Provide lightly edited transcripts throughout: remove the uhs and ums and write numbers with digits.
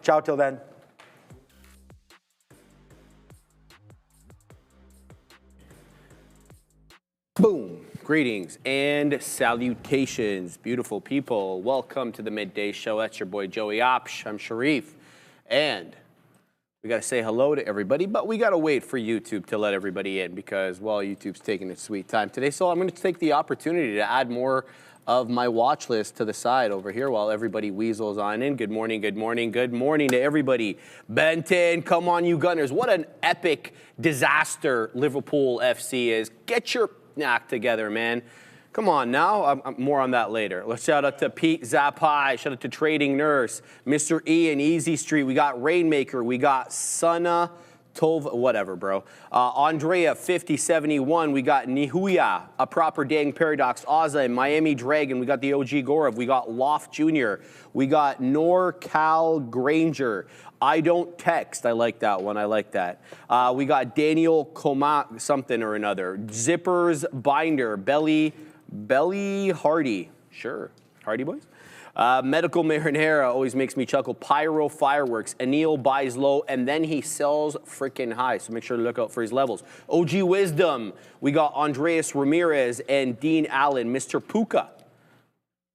Ciao till then. Boom. Greetings and salutations, beautiful people. Welcome to the Midday Show. That's your boy Joey Opsh. I'm Sharif. And we got to say hello to everybody, but we got to wait for YouTube to let everybody in because, well, YouTube's taking its sweet time today. So I'm going to take the opportunity to add more of my watch list to the side over here while everybody weasels on in. Good morning, good morning, good morning to everybody. Benton, come on, you Gunners. What an epic disaster Liverpool FC is. Get your act together, man. Come on now. More on that later. Let's shout out to Pete Zapai. Shout out to Trading Nurse, Mr. Ian, Easy Street. We got Rainmaker. We got Sana Tov, whatever, bro. Andrea 5071. We got Nihuya, A Proper Dang Paradox, Ozza, Miami Dragon. We got the OG Gorov. We got Loft Jr. We got NorCal Granger. I don't text. I like that one. I like that. We got Daniel Coma something or another. Zippers Binder. Belly Hardy. Sure. Hardy boys. Medical Marinara always makes me chuckle. Pyro Fireworks. Anil buys low and then he sells freaking high. So make sure to look out for his levels. OG Wisdom. We got Andreas Ramirez and Dean Allen. Mr. Puka.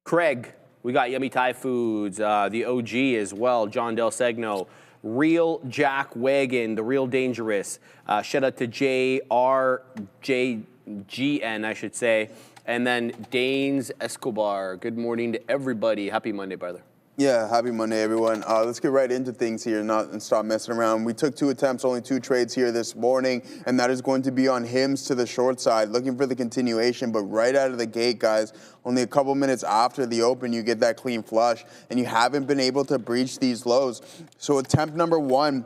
Craig. We got Yummy Thai Foods, the OG as well, John Del Segno, Real Jack Wagon, The Real Dangerous. Shout out to JRJGN, I should say. And then Danes Escobar. Good morning to everybody. Happy Monday, brother. Yeah, happy Monday, everyone. Let's get right into things here and stop messing around. We took 2 attempts, only 2 trades here this morning, and that is going to be on HIMS to the short side, looking for the continuation, but right out of the gate, guys, only a couple minutes after the open, you get that clean flush, and you haven't been able to breach these lows. So attempt number 1,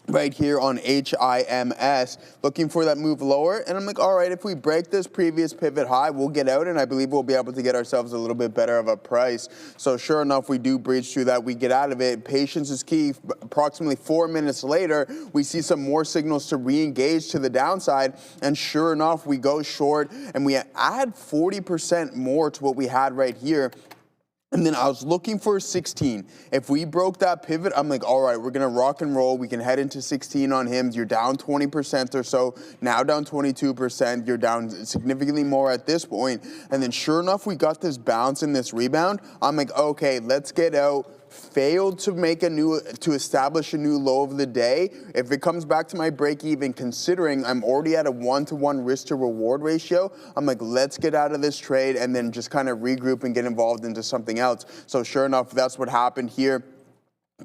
right here on HIMS, looking for that move lower. And I'm like, all right, if we break this previous pivot high, we'll get out, and I believe we'll be able to get ourselves a little bit better of a price. So sure enough, we do breach through that. We get out of it. Patience is key. Approximately 4 minutes later, we see some more signals to re-engage to the downside. And sure enough, we go short, and we add 40% more to what we had right here. And then I was looking for 16. If we broke that pivot, I'm like, all right, we're going to rock and roll. We can head into 16 on HIMS. You're down 20% or so, now down 22%. You're down significantly more at this point. And then sure enough, we got this bounce and this rebound. I'm like, okay, let's get out. Failed to establish a new low of the day. If it comes back to my break even, considering I'm already at a 1-to-1 risk to reward ratio, I'm like, let's get out of this trade and then just kind of regroup and get involved into something else. So sure enough, that's what happened here.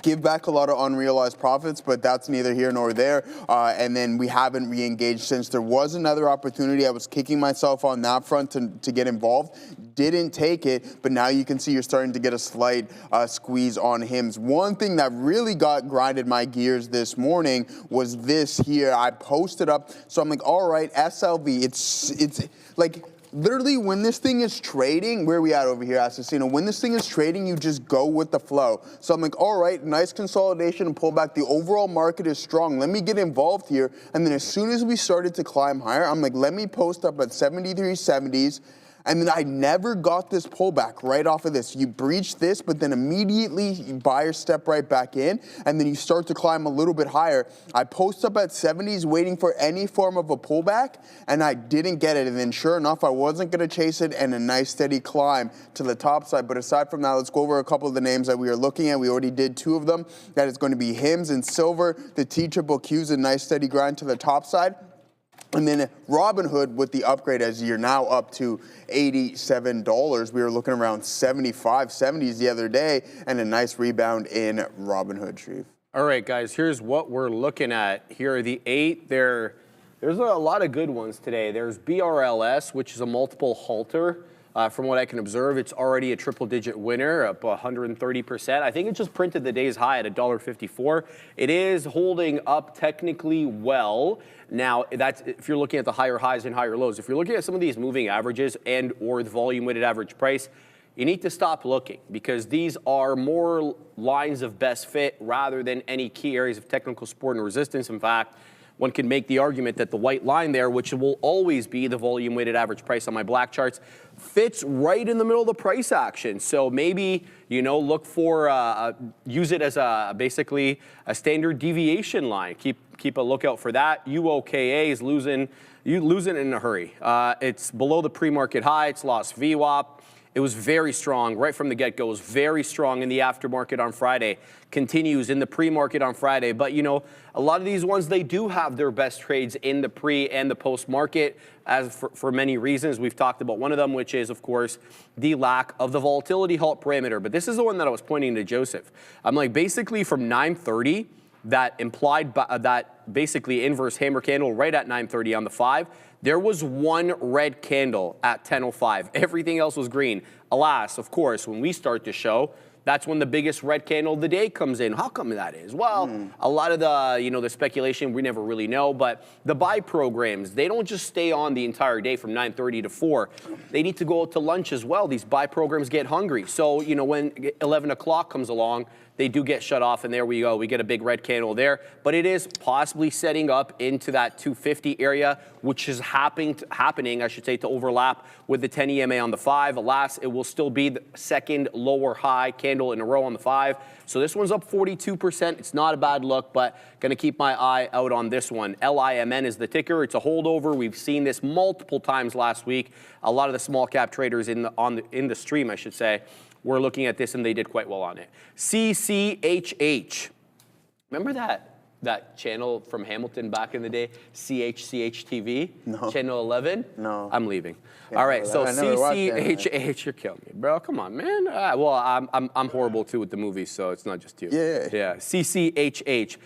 Give back a lot of unrealized profits, but that's neither here nor there. And then we haven't re-engaged since. There was another opportunity. I was kicking myself on that front to get involved. Didn't take it, but now you can see you're starting to get a slight squeeze on HIMS. One thing that really grinded my gears this morning was this here. I posted up, so I'm like, all right, SLV, it's like, literally, when this thing is trading, where are we at over here, Assassino? When this thing is trading, you just go with the flow. So I'm like, all right, nice consolidation and pullback. The overall market is strong. Let me get involved here. And then as soon as we started to climb higher, I'm like, let me post up at 73.70s. And then I never got this pullback right off of this. You breach this, but then immediately buyers step right back in, and then you start to climb a little bit higher. I post up at 70s waiting for any form of a pullback, and I didn't get it. And then sure enough, I wasn't going to chase it, and a nice steady climb to the top side. But aside from that, let's go over a couple of the names that we are looking at. We already did 2 of them. That is going to be HIMS and Silver. The TQQQ is a nice steady grind to the top side. And then Robinhood with the upgrade, as you're now up to $87. We were looking around 75, 70s the other day, and a nice rebound in Robinhood, Sharif. All right, guys, here's what we're looking at. Here are the 8. There's a lot of good ones today. There's BRLS, which is a multiple halter. From what I can observe, it's already a triple-digit winner, up 130%. I think it just printed the day's high at $1.54. It is holding up technically well. Now, that's if you're looking at the higher highs and higher lows. If you're looking at some of these moving averages and or the volume-weighted average price, you need to stop looking because these are more lines of best fit rather than any key areas of technical support and resistance. In fact, one can make the argument that the white line there, which will always be the volume weighted average price on my black charts, fits right in the middle of the price action. So maybe, you know, look for, use it as basically a standard deviation line. Keep a lookout for that. UOKA is losing in a hurry. It's below the pre-market high. It's lost VWAP. It was very strong right from the get-go. It was very strong in the aftermarket on Friday. Continues in the pre-market on Friday. But, you know, a lot of these ones, they do have their best trades in the pre and the post-market as for many reasons. We've talked about one of them, which is, of course, the lack of the volatility halt parameter. But this is the one that I was pointing to Joseph. I'm like, basically from 9:30, that implied that basically inverse hammer candle right at 9:30 on the 5. There was one red candle at 10:05. Everything else was green. Alas, of course, when we start the show, that's when the biggest red candle of the day comes in. How come that is? Well, a lot of the, you know, the speculation, we never really know, but the buy programs, they don't just stay on the entire day from 9:30 to 4. They need to go out to lunch as well. These buy programs get hungry. So, you know, when 11 o'clock comes along, they do get shut off, and there we go. We get a big red candle there. But it is possibly setting up into that 250 area, which is happening, I should say, to overlap with the 10 EMA on the 5. Alas, it will still be the second lower high candle in a row on the 5. So this one's up 42%. It's not a bad look, but going to keep my eye out on this one. LIMN is the ticker. It's a holdover. We've seen this multiple times last week. A lot of the small cap traders in the stream, I should say, we're looking at this, and they did quite well on it. CCHH. Remember that channel from Hamilton back in the day? CHCH-TV? No. Channel 11? No. I'm leaving. All right, so CCHH, you're killing me, bro. Come on, man. Well, I'm horrible, too, with the movies, so it's not just you. Yeah. CCHH,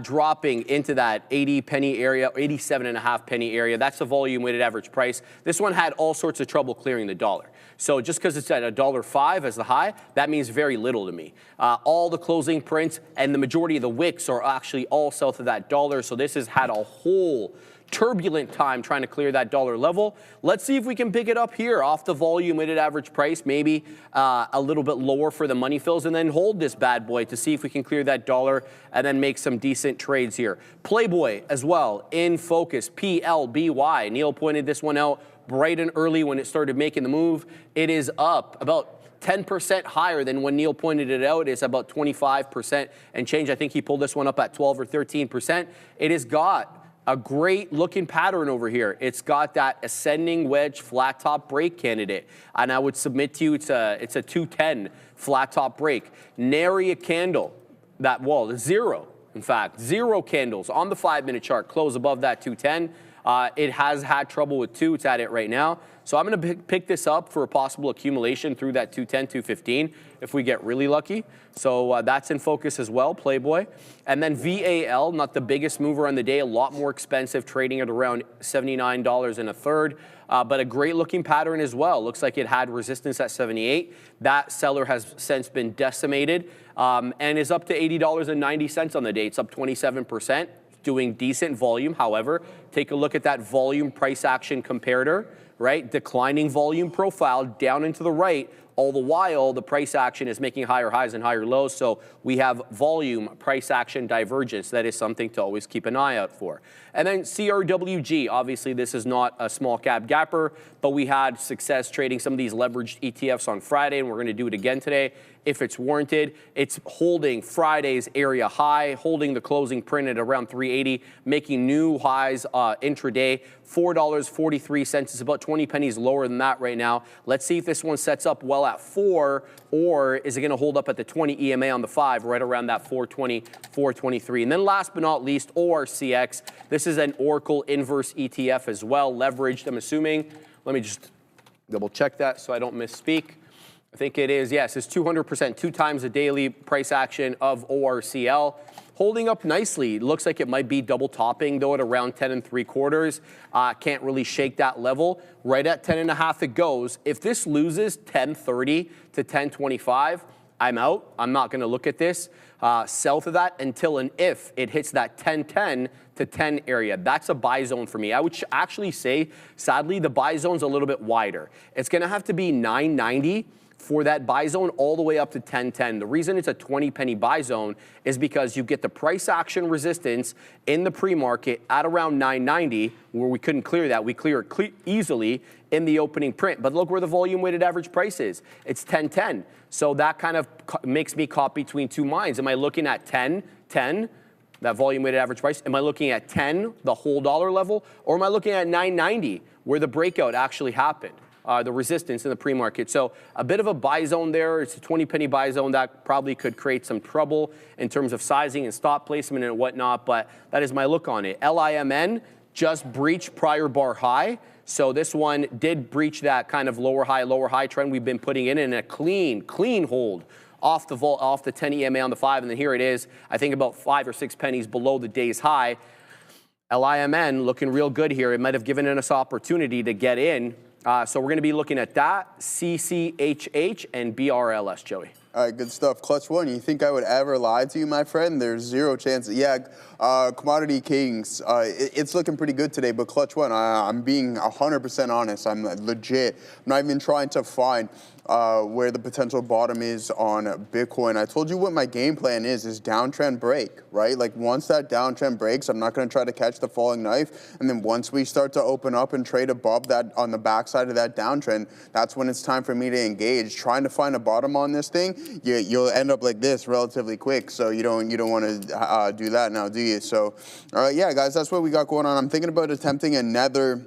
dropping into that 80 penny area, 87.5 penny area. That's the volume weighted average price. This one had all sorts of trouble clearing the dollar. So just because it's at $1.05 as the high, that means very little to me. All the closing prints and the majority of the wicks are actually all south of that dollar. So this has had a whole turbulent time trying to clear that dollar level. Let's see if we can pick it up here off the volume weighted average price, maybe a little bit lower for the money fills, and then hold this bad boy to see if we can clear that dollar and then make some decent trades here. PLBY as well in focus, PLBY. Neil pointed this one out bright and early when it started making the move. It is up about 10% higher than when Neil pointed it out. It's about 25% and change. I think he pulled this one up at 12 or 13%. It has got a great looking pattern over here. It's got that ascending wedge flat top break candidate. And I would submit to you it's a 210 flat top break. Nary a candle. That wall, zero. In fact, zero candles on the 5-minute chart close above that 210. It has had trouble with 2. It's at it right now. So I'm going to pick this up for a possible accumulation through that 210, 215 if we get really lucky. So that's in focus as well, PLBY. And then VAL, not the biggest mover on the day, a lot more expensive, trading at around $79 and a third. But a great looking pattern as well. Looks like it had resistance at 78. That seller has since been decimated and is up to $80.90 on the day. It's up 27%. Doing decent volume. However, take a look at that volume price action comparator, right? Declining volume profile down and to the right. All the while, the price action is making higher highs and higher lows. So we have volume price action divergence. That is something to always keep an eye out for. And then CRWG, obviously this is not a small cap gapper, but we had success trading some of these leveraged ETFs on Friday, and we're going to do it again today if it's warranted. It's holding Friday's area high, holding the closing print at around 380, making new highs intraday, $4.43. It's about 20 pennies lower than that right now. Let's see if this one sets up well at 4, or is it going to hold up at the 20 EMA on the 5, right around that 420, 423. And then last but not least, ORCX. This is an Oracle inverse ETF as well, leveraged, I'm assuming. Let me just double check that so I don't misspeak. I think it is, yes, it's 200%, 2 times the daily price action of ORCL. Holding up nicely. It looks like it might be double topping though at around 10 3/4. Can't really shake that level. Right at 10.5 it goes. If this loses 10.30 to 10.25, I'm out. I'm not going to look at this south of that until and if it hits that 10.10 to 10 area. That's a buy zone for me. I would actually say, sadly, the buy zone's a little bit wider. It's going to have to be 990 for that buy zone all the way up to 1010. The reason it's a 20 penny buy zone is because you get the price action resistance in the pre-market at around 990, where we couldn't clear that. We clear it easily in the opening print. But look where the volume weighted average price is. It's 1010. So that kind of makes me caught between two minds. Am I looking at 10, that volume weighted average price? Am I looking at 10, the whole dollar level? Or am I looking at 990, where the breakout actually happened? The resistance in the pre-market. So a bit of a buy zone there. It's a 20 penny buy zone that probably could create some trouble in terms of sizing and stop placement and whatnot, but that is my look on it. LIMN just breached prior bar high. So this one did breach that kind of lower high trend we've been putting in a clean hold off the 10 EMA on the 5, and then here it is, I think about 5 or 6 pennies below the day's high. LIMN looking real good here. It might have given us opportunity to get in. So we're going to be looking at that, CCHH, and BRLS, Joey. All right, good stuff. Clutch one, you think I would ever lie to you, my friend? There's zero chance. Yeah, Commodity Kings, it's looking pretty good today, but Clutch one, I'm being 100% honest. I'm legit. I'm not even trying to find where the potential bottom is on Bitcoin. I told you what my game plan is downtrend break, right? Like once that downtrend breaks, I'm not going to try to catch the falling knife. And then once we start to open up and trade above that on the backside of that downtrend, that's when it's time for me to engage. Trying to find a bottom on this thing, you'll end up like this relatively quick. So you don't want to do that now, do you? So, yeah, guys, that's what we got going on. I'm thinking about attempting another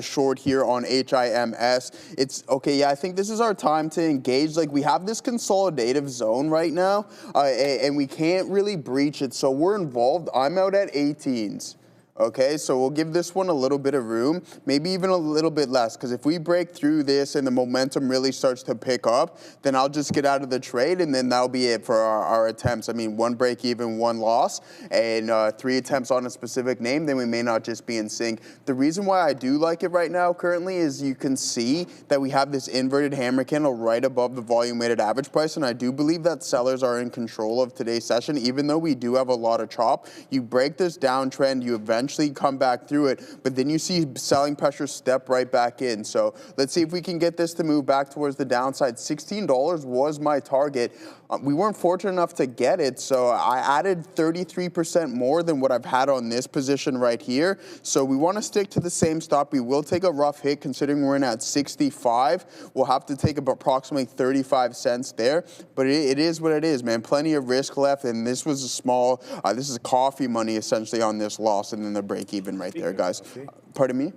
short here on HIMS. It's okay. Yeah, I think this is our time to engage. Like we have this consolidative zone right now, and we can't really breach it. So we're involved. I'm out at 18s. Okay, so we'll give this one a little bit of room, maybe even a little bit less, because if we break through this and the momentum really starts to pick up, then I'll just get out of the trade, and then that'll be it for our attempts. I mean, 1 break even, 1 loss, and 3 attempts on a specific name, then we may not just be in sync. The reason why I do like it right now currently is you can see that we have this inverted hammer candle right above the volume weighted average price, and I do believe that sellers are in control of today's session, even though we do have a lot of chop. You break this downtrend, you eventually come back through it, but then you see selling pressure step right back in. So let's see if we can get this to move back towards the downside. $16 was my target. We weren't fortunate enough to get it, so I added 33% more than what I've had on this position right here. So we want to stick to the same stop. We will take a rough hit considering we're in at 65. We'll have to take about approximately 35 cents there, but it is what it is, man. Plenty of risk left, and this was a small, this is coffee money essentially on this loss, and then the break even right there, guys. Pardon me?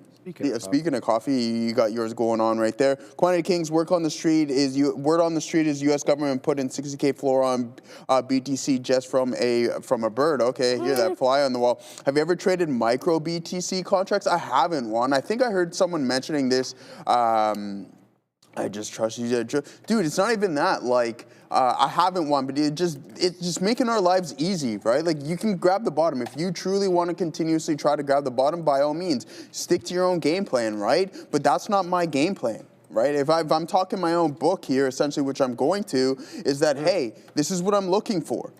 Speaking of coffee, you got yours going on right there. Quantity Kings, word on the street is U.S. government put in 60K floor on BTC just from a bird. Okay, hear that fly on the wall. Have you ever traded micro BTC contracts? I haven't one. I think I heard someone mentioning this. I just trust you, dude. It's not even that. Like I haven't one, but it's just making our lives easy, right? Like you can grab the bottom if you truly want to continuously try to grab the bottom. By all means, stick to your own game plan, right? But that's not my game plan. Right? If I'm talking my own book here, essentially, which I'm going to, is that, hey, this is what I'm looking for.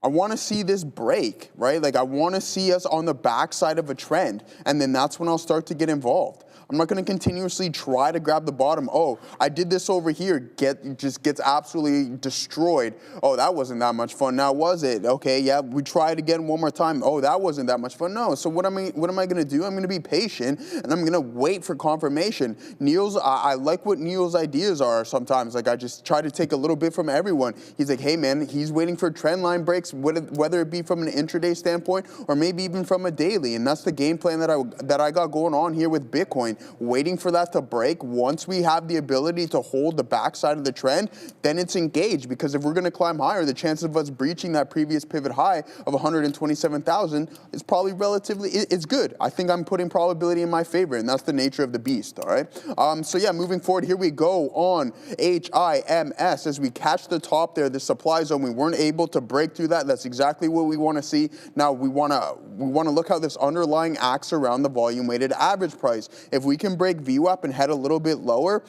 I want to see this break, right? Like I want to see us on the backside of a trend, and then that's when I'll start to get involved. I'm not going to continuously try to grab the bottom. Oh, I did this over here. Just gets absolutely destroyed. Oh, that wasn't that much fun. Now, was it? Okay, yeah, we try it again one more time. Oh, that wasn't that much fun. No. So what am I going to do? I'm going to be patient, and I'm going to wait for confirmation. I like what Neil's ideas are sometimes. Like I just try to take a little bit from everyone. He's like, hey, man, he's waiting for trend line breaks, whether it be from an intraday standpoint or maybe even from a daily. And that's the game plan that I got going on here with Bitcoin. Waiting for that to break. Once we have the ability to hold the backside of the trend, then it's engaged, because if we're going to climb higher, the chances of us breaching that previous pivot high of 127,000 is probably it's good. I think I'm putting probability in my favor, and that's the nature of the beast, all right? So yeah, moving forward, here we go on HIMS. As we catch the top there, the supply zone, we weren't able to break through that. That's exactly what we want to see. Now we want to look how this underlying acts around the volume weighted average price. If we can break VWAP and head a little bit lower,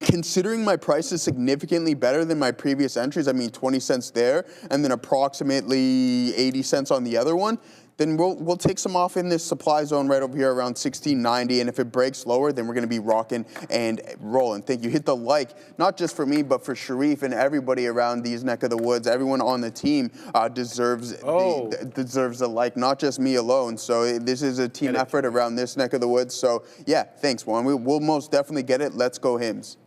considering my price is significantly better than my previous entries, I mean 20 cents there and then approximately 80 cents on the other one, then we'll take some off in this supply zone right over here around 1690. And if it breaks lower, then we're going to be rocking and rolling. Thank you. Hit the like, not just for me, but for Sharif and everybody around these neck of the woods. Everyone on the team deserves a like, not just me alone. So this is a team effort around this neck of the woods. So yeah, thanks, Juan. We'll most definitely get it. Let's go Hims.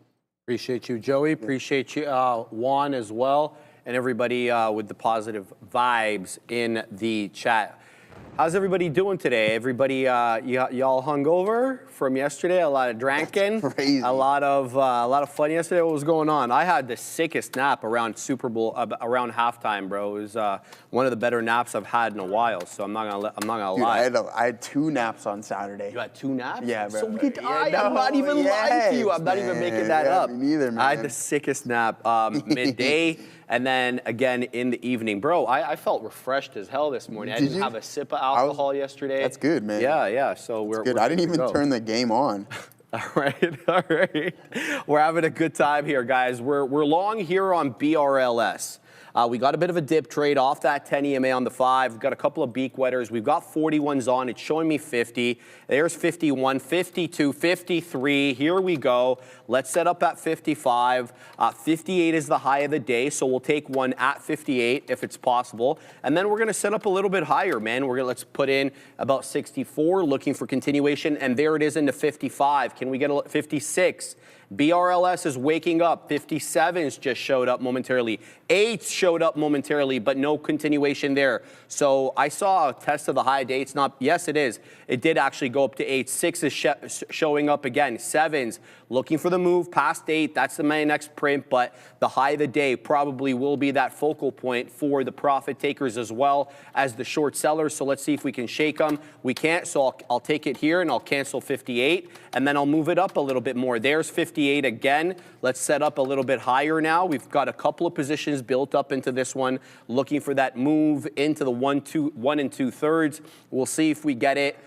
Appreciate you, Joey. Appreciate you, Juan, as well, and everybody with the positive vibes in the chat. How's everybody doing today? Everybody, y'all hungover from yesterday? A lot of drinking, crazy. a lot of fun yesterday. What was going on? I had the sickest nap around Super Bowl, around halftime, bro. It was one of the better naps I've had in a while. So I'm not gonna lie. I had 2 naps on Saturday. You had 2 naps? Yeah, bro. So did I. I'm not even lying to you. I'm not even making that up. Me neither, man. I had the sickest nap midday. And then again in the evening. Bro, I felt refreshed as hell this morning. I didn't have a sip of alcohol yesterday. That's good, man. Yeah. So we're good. I didn't even turn the game on. All right. We're having a good time here, guys. We're long here on BRLS. We got a bit of a dip trade off that 10 EMA on the 5. We've got a couple of beak wetters. We've got 41s on. It's showing me 50. There's 51, 52, 53. Here we go. Let's set up at 55. 58 is the high of the day, so we'll take one at 58 if it's possible. And then we're going to set up a little bit higher, man. Let's put in about 64, looking for continuation. And there it is into 55. Can we get a 56? BRLS is waking up. 57s just showed up momentarily. 8s showed up momentarily, but no continuation there. So I saw a test of the high day. It's not, yes, it is. It did actually go up to 8. 6 is showing up again. 7s looking for the move past 8. That's the my next print, but the high of the day probably will be that focal point for the profit takers as well as the short sellers. So let's see if we can shake them. We can't, so I'll take it here and I'll cancel 58, and then I'll move it up a little bit more. There's 58 again. Let's set up a little bit higher now. We've got a couple of positions built up into this one, looking for that move into the 1 2/3. We'll see if we get it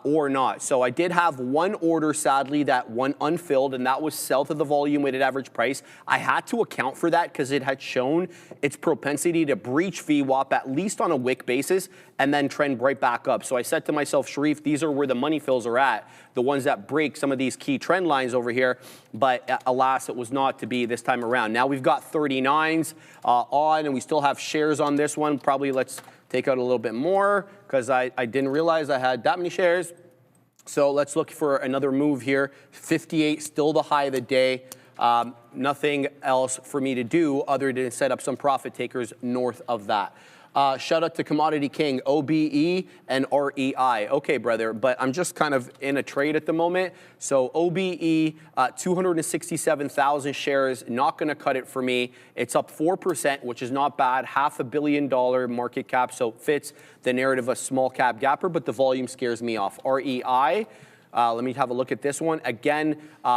or not. So I did have one order, sadly, that one unfilled, and that was south of the volume weighted average price. I had to account for that because it had shown its propensity to breach VWAP, at least on a wick basis, and then trend right back up. So I said to myself, Sharif, these are where the money fills are at, the ones that break some of these key trend lines over here. But alas, it was not to be this time around. Now we've got 39s on, and we still have shares on this one. Probably let's take out a little bit more because I didn't realize I had that many shares. So let's look for another move here. 58, still the high of the day. Nothing else for me to do other than set up some profit takers north of that. Shout out to Commodity King, OBE and REI. Okay, brother, but I'm just kind of in a trade at the moment. So OBE, 267,000 shares, not going to cut it for me. It's up 4%, which is not bad. $500 million market cap, so it fits the narrative of small cap gapper, but the volume scares me off. REI. Let me have a look at this one. Again,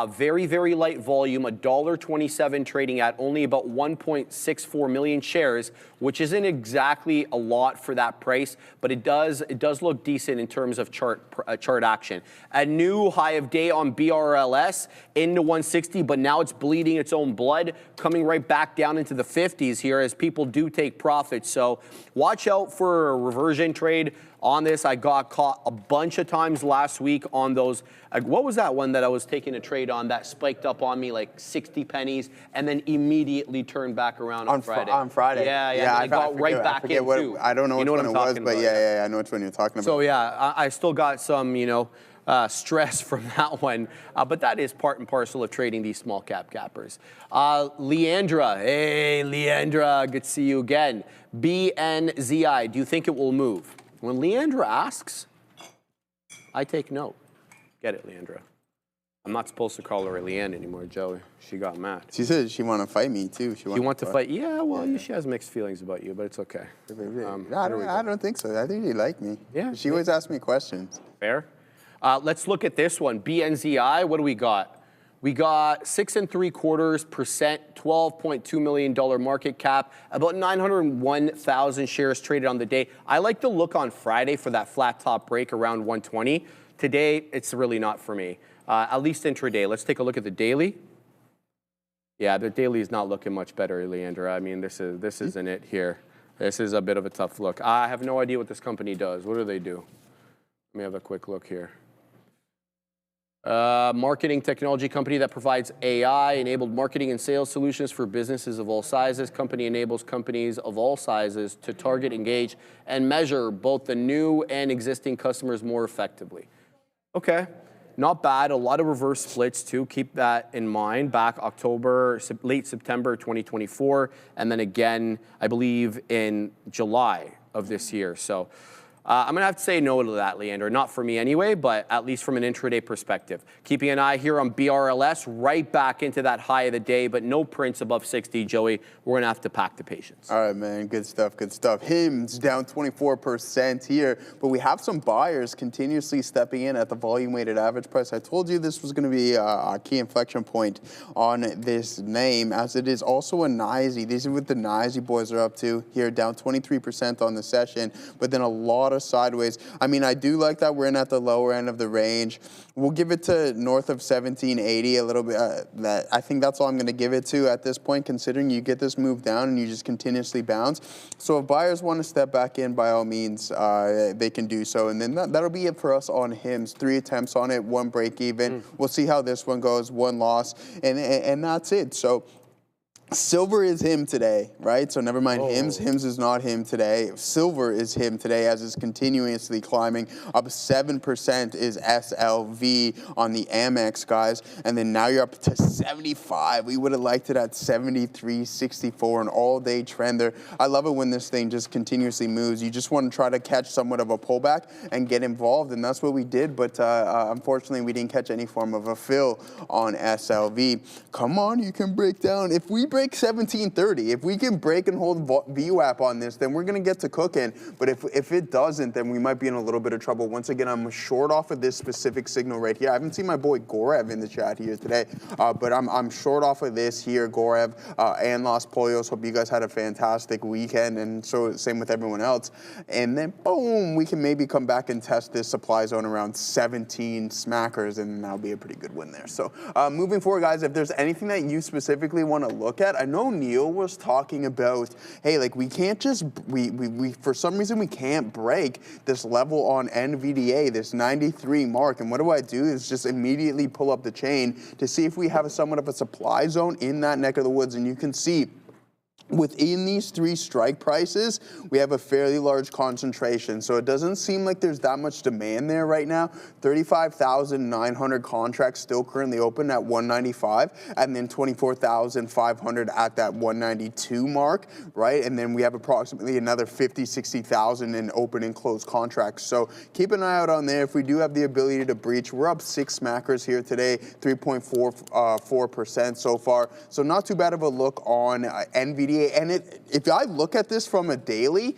very, very light volume, $1.27 trading at only about 1.64 million shares, which isn't exactly a lot for that price, but it does look decent in terms of chart action. A new high of day on BRLS into 160, but now it's bleeding its own blood, coming right back down into the 50s here as people do take profits. So watch out for a reversion trade on this. I got caught a bunch of times last week on those. What was that one that I was taking a trade on that spiked up on me like 60 pennies and then immediately turned back around on Friday? On Friday. Yeah. I got right back in too. I don't know which one it was, but yeah, I know which one you're talking about. So yeah, I still got some, stress from that one, but that is part and parcel of trading these small cap gappers. Leandra, hey Leandra, good to see you again. BNZI, do you think it will move? When Leandra asks, I take note. Get it, Leandra. I'm not supposed to call her a Leanne anymore, Joey. She got mad. She said she want to fight me too. She want to fight? Yeah, well, she has mixed feelings about you, but it's okay. I don't think so. I think she liked me. Yeah. She always asks me questions. Fair. Let's look at this one. BNZI, what do we got? We got 6 3/4%, $12.2 million market cap, about 901,000 shares traded on the day. I like the look on Friday for that flat top break around 120. Today, it's really not for me, at least intraday. Let's take a look at the daily. Yeah, the daily is not looking much better, Leandra. I mean, this isn't it here. This is a bit of a tough look. I have no idea what this company does. What do they do? Let me have a quick look here. Marketing technology company that provides AI-enabled marketing and sales solutions for businesses of all sizes. Company enables companies of all sizes to target, engage, and measure both the new and existing customers more effectively. Okay, not bad. A lot of reverse splits too. Keep that in mind. Back October, late September 2024, and then again, I believe in July of this year. So I'm gonna have to say no to that, Leander. Not for me anyway, but at least from an intraday perspective. Keeping an eye here on BRLS, right back into that high of the day, but no prints above 60, Joey. We're gonna have to pack the patience. All right, man, good stuff, good stuff. HIMS down 24% here, but we have some buyers continuously stepping in at the volume-weighted average price. I told you this was gonna be a key inflection point on this name, as it is also a NYSE. These are what the NYSE boys are up to here, down 23% on the session, but then a lot of sideways. I mean, I do like that we're in at the lower end of the range. We'll give it to north of 1780 a little bit. I think that's all I'm going to give it to at this point, considering you get this move down and you just continuously bounce. So if buyers want to step back in, by all means, they can do so. And then that'll be it for us on HIMS. 3 attempts on it, 1 break even. We'll see how this one goes, 1 loss, and that's it. So silver is him today, right? So never mind HIMS. HIMS is not him today. Silver is him today, as it's continuously climbing. Up 7% is SLV on the Amex, guys. And then now you're up to 75. We would have liked it at 73.64, an all-day trend there. I love it when this thing just continuously moves. You just want to try to catch somewhat of a pullback and get involved, and that's what we did. But unfortunately, we didn't catch any form of a fill on SLV. Come on, you can break down. If we break 1730, if we can break and hold VWAP on this, then we're going to get to cooking. But if it doesn't, then we might be in a little bit of trouble. Once again, I'm short off of this specific signal right here. I haven't seen my boy Gorev in the chat here today, but I'm short off of this here, Gorev and Los Pollos. Hope you guys had a fantastic weekend, and so same with everyone else. And then boom, we can maybe come back and test this supply zone around 17 smackers, and that'll be a pretty good win there. So moving forward, guys, if there's anything that you specifically want to look at, I know Neil was talking about, hey, like we can't just, we for some reason we can't break this level on NVDA, this 93 mark. And what do I do is just immediately pull up the chain to see if we have somewhat of a supply zone in that neck of the woods. And you can see within these 3 strike prices, we have a fairly large concentration. So it doesn't seem like there's that much demand there right now. 35,900 contracts still currently open at 195, and then 24,500 at that 192 mark, right? And then we have approximately another 50, 60,000 in open and closed contracts. So keep an eye out on there. If we do have the ability to breach, we're up 6 smackers here today, 3.44% so far. So not too bad of a look on NVDA. And if I look at this from a daily,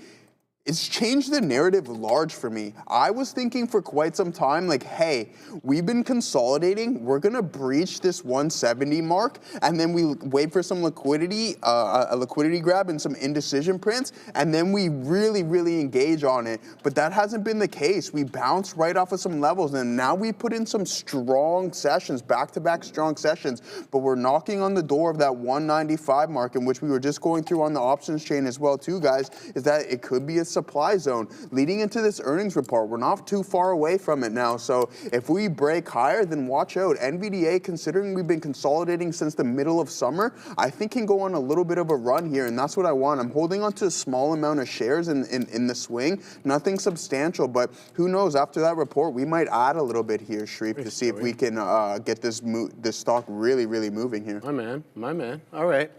it's changed the narrative large for me. I was thinking for quite some time, like, hey, we've been consolidating. We're going to breach this 170 mark, and then we wait for some liquidity, a liquidity grab and some indecision prints, and then we really, really engage on it. But that hasn't been the case. We bounced right off of some levels, and now we put in some strong sessions, back-to-back strong sessions, but we're knocking on the door of that 195 mark, in which we were just going through on the options chain as well, too, guys, is that it could be a supply zone leading into this earnings report. We're not too far away from it now, so if we break higher, then watch out. NVDA, considering we've been consolidating since the middle of summer, I think can go on a little bit of a run here, and that's what I want. I'm holding on to a small amount of shares in the swing, nothing substantial, but who knows, after that report, we might add a little bit here, Shreve, to see if we can get this stock really, really moving here. My man. All right.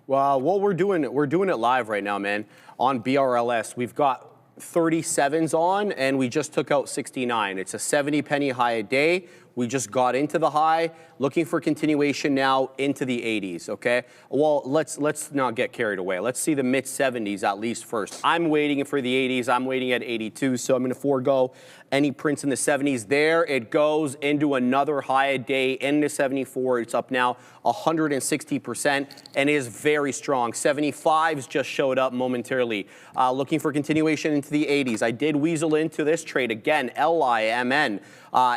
Well, what we're doing it live right now, man. On BRLS, we've got 37s on, and we just took out 69. It's a 70 penny high a day. We just got into the high, looking for continuation now into the 80s, okay? Well, let's not get carried away. Let's see the mid-70s at least first. I'm waiting for the 80s. I'm waiting at 82, so I'm going to forego any prints in the 70s. There it goes into another high a day into 74. It's up now 160% and is very strong. 75s just showed up momentarily. Looking for continuation into the 80s. I did weasel into this trade again, LIMN.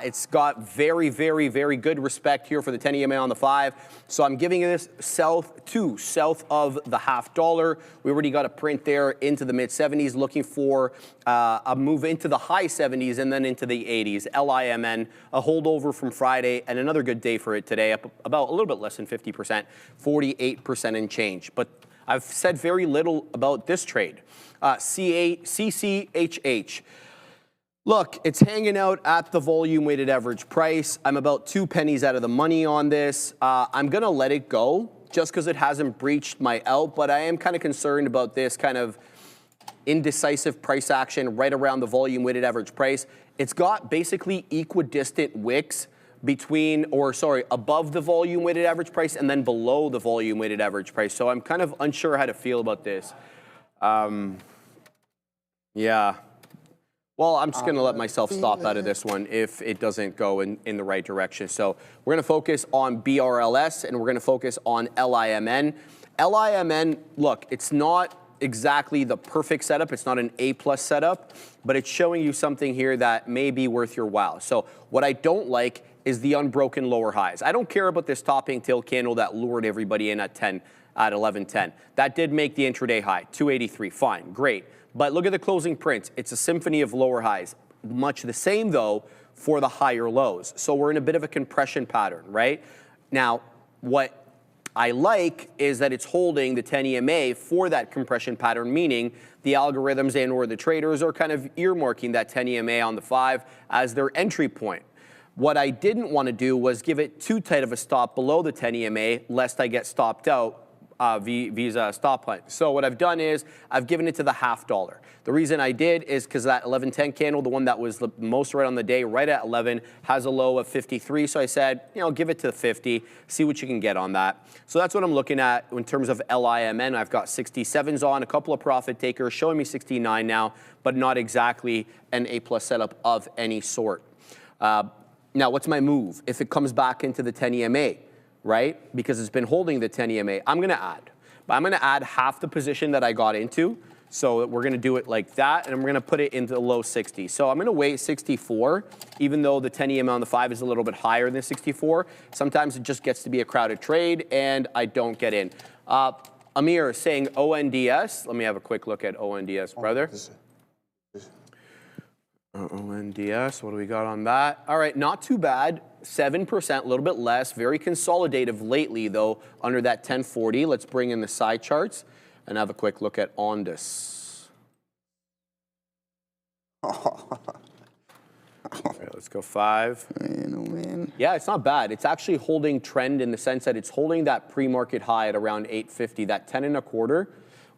It's got very very, very, very good respect here for the 10 EMA on the 5. So I'm giving this south of the $0.50. We already got a print there into the mid-70s, looking for a move into the high 70s and then into the 80s. LIMN, a holdover from Friday, and another good day for it today, up about a little bit less than 50%, 48% and change. But I've said very little about this trade. CCHH. Look, it's hanging out at the volume weighted average price. I'm about 2 pennies out of the money on this. I'm going to let it go just because it hasn't breached my out, but I am kind of concerned about this kind of indecisive price action right around the volume weighted average price. It's got basically equidistant wicks above the volume weighted average price and then below the volume weighted average price. So I'm kind of unsure how to feel about this. Yeah. Well, I'm just going to let myself stop out of this one if it doesn't go in the right direction. So we're going to focus on BRLS and we're going to focus on LIMN. LIMN, look, it's not exactly the perfect setup. It's not an A-plus setup, but it's showing you something here that may be worth your while. So what I don't like is the unbroken lower highs. I don't care about this topping tail candle that lured everybody in at 11.10. That did make the intraday high, 283, fine, great. But look at the closing prints. It's a symphony of lower highs. Much the same, though, for the higher lows. So we're in a bit of a compression pattern, right? Now, what I like is that it's holding the 10 EMA for that compression pattern, meaning the algorithms and or the traders are kind of earmarking that 10 EMA on the 5 as their entry point. What I didn't want to do was give it too tight of a stop below the 10 EMA, lest I get stopped out Visa stop line. So what I've done is I've given it to the $0.50. The reason I did is because that 11.10 candle, the one that was the most right on the day, right at 11, has a low of 53. So I said, you know, give it to 50, see what you can get on that. So that's what I'm looking at in terms of LIMN. I've got 67s on, a couple of profit takers, showing me 69 now, but not exactly an A-plus setup of any sort. Now, what's my move? If it comes back into the 10 EMA, right? Because it's been holding the 10 EMA. I'm going to add. But I'm going to add half the position that I got into. So we're going to do it like that, and I'm going to put it into the low 60. So I'm going to wait 64, even though the 10 EMA on the 5 is a little bit higher than 64. Sometimes it just gets to be a crowded trade, and I don't get in. Amir saying ONDS. Let me have a quick look at ONDS, brother. ONDS, what do we got on that? All right, not too bad. 7%, a little bit less. Very consolidative lately, though, under that 1040. Let's bring in the side charts and have a quick look at ONDS. Okay, let's go 5. Man. Yeah, it's not bad. It's actually holding trend in the sense that it's holding that pre-market high at around 850, that 10.25.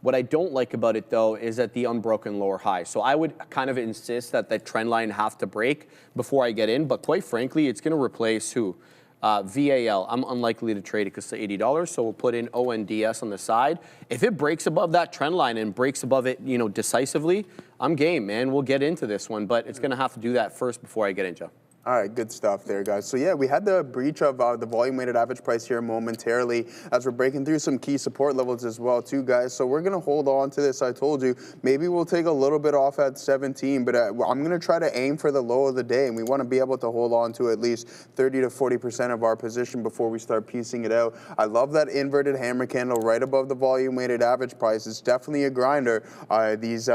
What I don't like about it, though, is at the unbroken lower high. So I would kind of insist that the trend line have to break before I get in. But quite frankly, it's going to replace who? VAL. I'm unlikely to trade it because it's $80. So we'll put in ONDS on the side. If it breaks above that trend line and breaks above it, you know, decisively, I'm game, man. We'll get into this one. But it's going to have to do that first before I get in, Joe. All right, good stuff there, guys. So yeah, we had the breach of the volume-weighted average price here momentarily as we're breaking through some key support levels as well, too, guys. So we're going to hold on to this. I told you, maybe we'll take a little bit off at 17, but I'm going to try to aim for the low of the day, and we want to be able to hold on to at least 30 to 40% of our position before we start piecing it out. I love that inverted hammer candle right above the volume-weighted average price. It's definitely a grinder. These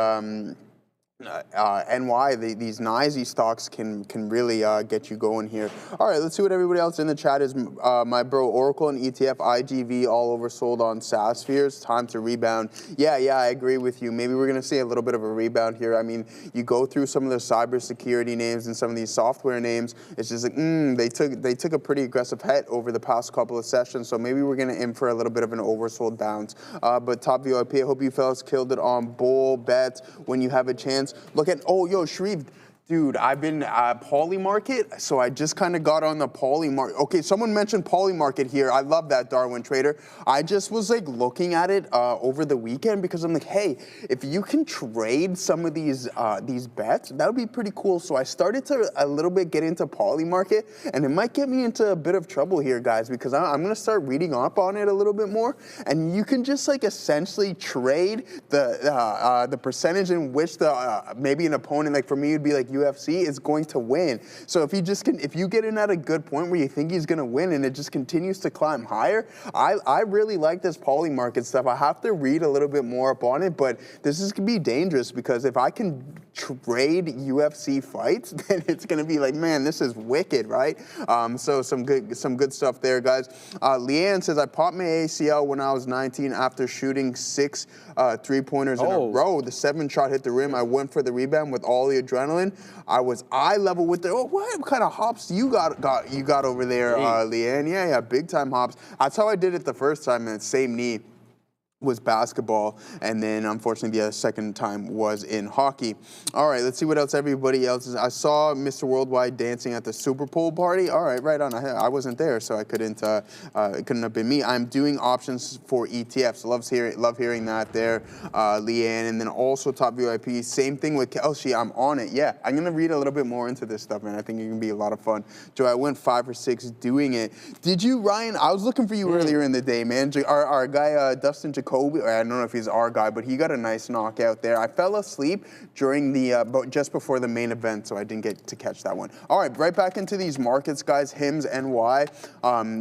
these NYSE stocks can really get you going here. All right, let's see what everybody else in the chat is. My bro Oracle and ETF IGV all oversold on SaaS fears. Time to rebound. Yeah, I agree with you. Maybe we're going to see a little bit of a rebound here. I mean, you go through some of the cybersecurity names and some of these software names. It's just like they took a pretty aggressive hit over the past couple of sessions. So maybe we're going to aim for a little bit of an oversold bounce. But top VWAP, I hope you fellas killed it on bull bets when you have a chance. Look at, Sharif, dude, I've been Poly Market, so I just kind of got on the Poly Market. Okay, someone mentioned Poly Market here. I love that, Darwin Trader. I just was like looking at it over the weekend because I'm like, hey, if you can trade some of these bets, that would be pretty cool. So I started to a little bit get into Poly Market, and it might get me into a bit of trouble here, guys, because I'm going to start reading up on it a little bit more, and you can just like essentially trade the percentage in which maybe an opponent, like for me, would be like UFC is going to win. So if you get in at a good point where you think he's going to win and it just continues to climb higher, I really like this poly market stuff. I have to read a little bit more up on it, but this is going to be dangerous because if I can trade UFC fights, then it's going to be like, man, this is wicked, right? So some good stuff there, guys. Leanne says, I popped my ACL when I was 19 after shooting 6 3-pointers in a row. The 7th shot hit the rim. I went for the rebound with all the adrenaline. I was eye level with the. What kind of hops you got over there, Leanne? Yeah, big time hops. That's how I did it the first time, and same knee was basketball, and then unfortunately the second time was in hockey. All right, let's see what else everybody else is. I saw Mr. Worldwide dancing at the Super Bowl party. All right, right on. I wasn't there, so I couldn't. It couldn't have been me. I'm doing options for ETFs. Love hearing that there, Leanne. And then also top VIP. Same thing with Kelsey. I'm on it. Yeah, I'm gonna read a little bit more into this stuff, man. I think it can be a lot of fun. Joe, I went 5 or 6 doing it. Did you, Ryan? I was looking for you earlier in the day, man. Our guy Dustin Jacoby, I don't know if he's our guy, but he got a nice knockout there. I fell asleep during the just before the main event, so I didn't get to catch that one. All right, right back into these markets, guys. HIMS NY.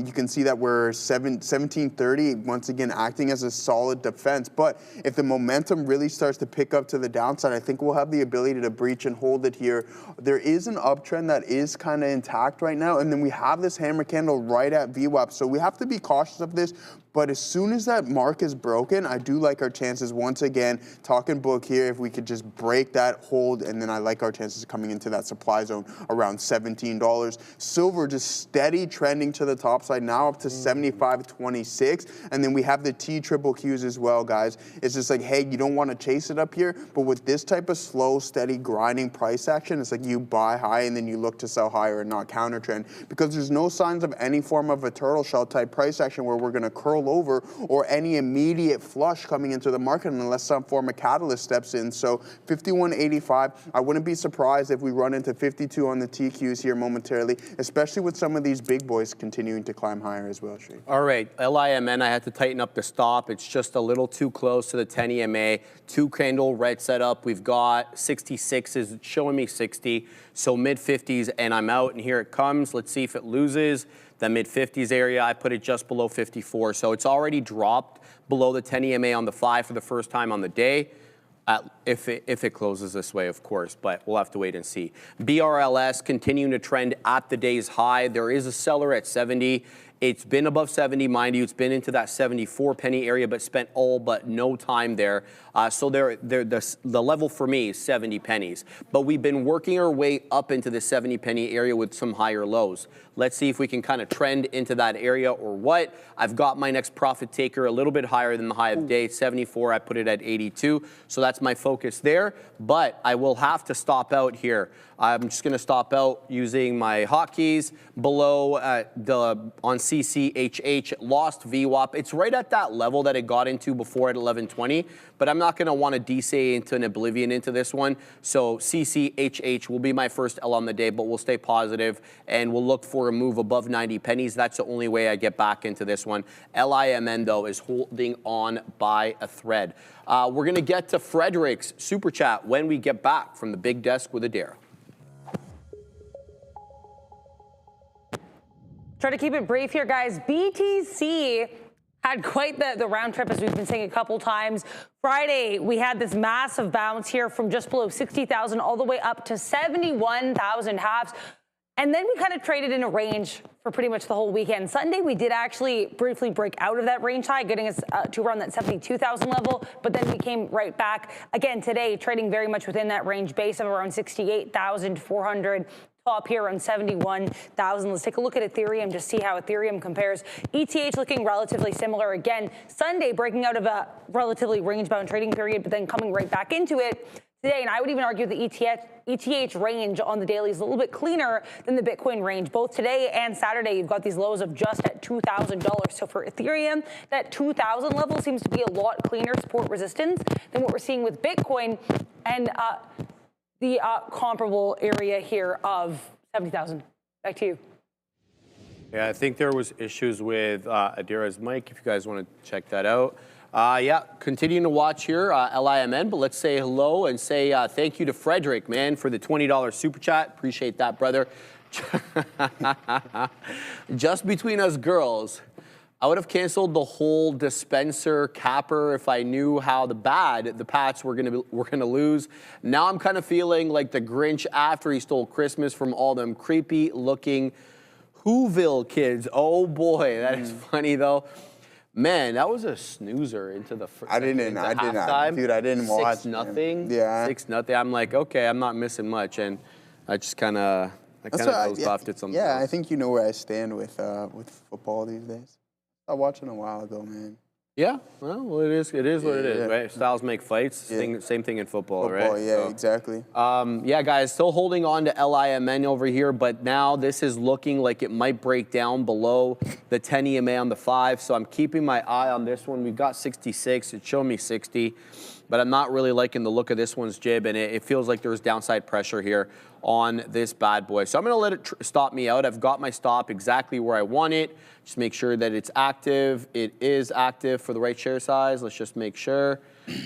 You can see that we're 1730 once again acting as a solid defense. But if the momentum really starts to pick up to the downside, I think we'll have the ability to breach and hold it here. There is an uptrend that is kind of intact right now, and then we have this hammer candle right at VWAP, so we have to be cautious of this. But as soon as that mark is broken, I do like our chances once again, talking book here, if we could just break that hold, and then I like our chances coming into that supply zone around $17. Silver just steady trending to the top side, now up to 75.26, and then we have the TQQs as well, guys. It's just like, hey, you don't want to chase it up here, but with this type of slow, steady, grinding price action, it's like you buy high and then you look to sell higher and not counter trend, because there's no signs of any form of a turtle shell type price action where we're going to curl over or any immediate flush coming into the market unless some form of catalyst steps in. So 51.85, I wouldn't be surprised if we run into 52 on the TQs here momentarily, especially with some of these big boys continuing to climb higher as well, Shane. All right, LIMN, I had to tighten up the stop. It's just a little too close to the 10 EMA. 2-candle red setup. We've got 66s, it's showing me 60. So mid-50s, and I'm out, and here it comes. Let's see if it loses the mid-50s area. I put it just below 54. So it's already dropped below the 10 EMA on the 5 for the first time on the day. If it closes this way, of course, but we'll have to wait and see. BRLS continuing to trend at the day's high. There is a seller at 70. It's been above 70, mind you. It's been into that 74 penny area, but spent all but no time there. So the level for me is 70 pennies. But we've been working our way up into the 70 penny area with some higher lows. Let's see if we can kind of trend into that area or what. I've got my next profit taker a little bit higher than the high of the day, 74. I put it at 82. So that's my focus there. But I will have to stop out here. I'm just going to stop out using my hotkeys below on CCHH. It lost VWAP. It's right at that level that it got into before at 1120, but I'm not going to want to DCA into an oblivion into this one. So CCHH will be my first L on the day, but we'll stay positive and we'll look for a move above 90 pennies. That's the only way I get back into this one. LIMN, though, is holding on by a thread. We're going to get to Frederick's Super Chat when we get back from the big desk with Adair. Try to keep it brief here, guys. BTC had quite the round trip, as we've been saying a couple times. Friday, we had this massive bounce here from just below 60,000 all the way up to 71,000 halves. And then we kind of traded in a range for pretty much the whole weekend. Sunday, we did actually briefly break out of that range high, getting us to around that 72,000 level, but then we came right back. Again, today, trading very much within that range base of around 68,400. Top here on 71,000. Let's take a look at Ethereum to see how Ethereum compares. ETH looking relatively similar again. Sunday breaking out of a relatively range-bound trading period, but then coming right back into it today. And I would even argue the ETH range on the daily is a little bit cleaner than the Bitcoin range. Both today and Saturday, you've got these lows of just at $2,000. So for Ethereum, that 2,000 level seems to be a lot cleaner support resistance than what we're seeing with Bitcoin. And the comparable area here of 70,000. Back to you. Yeah, I think there was issues with Adira's mic, if you guys want to check that out. Yeah, continuing to watch here, LIMN, but let's say hello and say thank you to Frederick, man, for the $20 super chat. Appreciate that, brother. Just between us girls, I would have canceled the whole dispenser capper if I knew how bad the Pats were gonna lose. Now I'm kind of feeling like the Grinch after he stole Christmas from all them creepy looking Whoville kids. Oh boy, that is funny though. Man, that was a snoozer into the I didn't watch. 6-0. Yeah. 6-0. I'm like, okay, I'm not missing much, and I just kind of dozed off, did something else. I think you know where I stand with football these days. I was watching a while ago, man. Yeah, well, it is what it is, right? Styles make fights. Same thing in football, right? Yeah, so, exactly. Yeah, guys, still holding on to LIMN over here, but now this is looking like it might break down below the 10 EMA on the 5, so I'm keeping my eye on this one. We've got 66. It showed me 60, but I'm not really liking the look of this one's jib, and it feels like there's downside pressure here on this bad boy. So I'm going to let it stop me out. I've got my stop exactly where I want it. Just make sure that it's active. It is active for the right share size. Let's just make sure,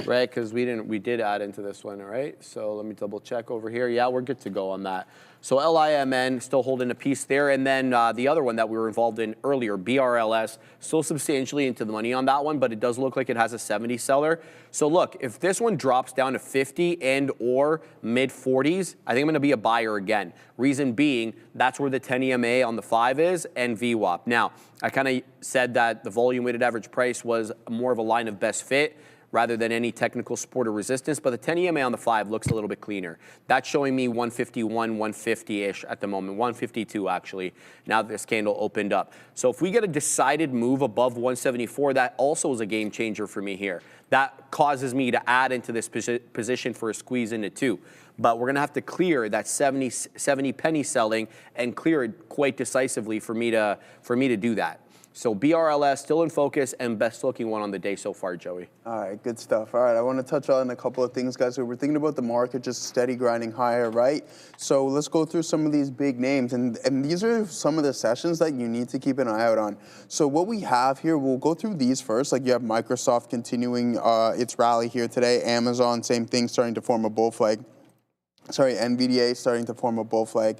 right? Because we did add into this one, all right? So let me double check over here. Yeah, we're good to go on that. So LIMN still holding a piece there. And then the other one that we were involved in earlier, BRLS, still substantially into the money on that one, but it does look like it has a 70 seller. So look, if this one drops down to 50 and or mid 40s, I think I'm going to be a buyer again. Reason being, that's where the 10 EMA on the 5 is and VWAP. Now, I kind of said that the volume weighted average price was more of a line of best fit rather than any technical support or resistance, but the 10 EMA on the 5 looks a little bit cleaner. That's showing me 151, 150-ish at the moment, 152 actually, now that this candle opened up. So if we get a decided move above 174, that also is a game changer for me here. That causes me to add into this position for a squeeze into 2. But we're gonna have to clear that 70 penny selling and clear it quite decisively for me to do that. So BRLS still in focus and best looking one on the day so far, Joey. All right, good stuff. All right, I want to touch on a couple of things, guys. So we're thinking about the market just steady grinding higher, right? So let's go through some of these big names. And these are some of the sessions that you need to keep an eye out on. So what we have here, we'll go through these first. Like you have Microsoft continuing its rally here today. Amazon, same thing, starting to form a bull flag. Sorry, NVDA starting to form a bull flag.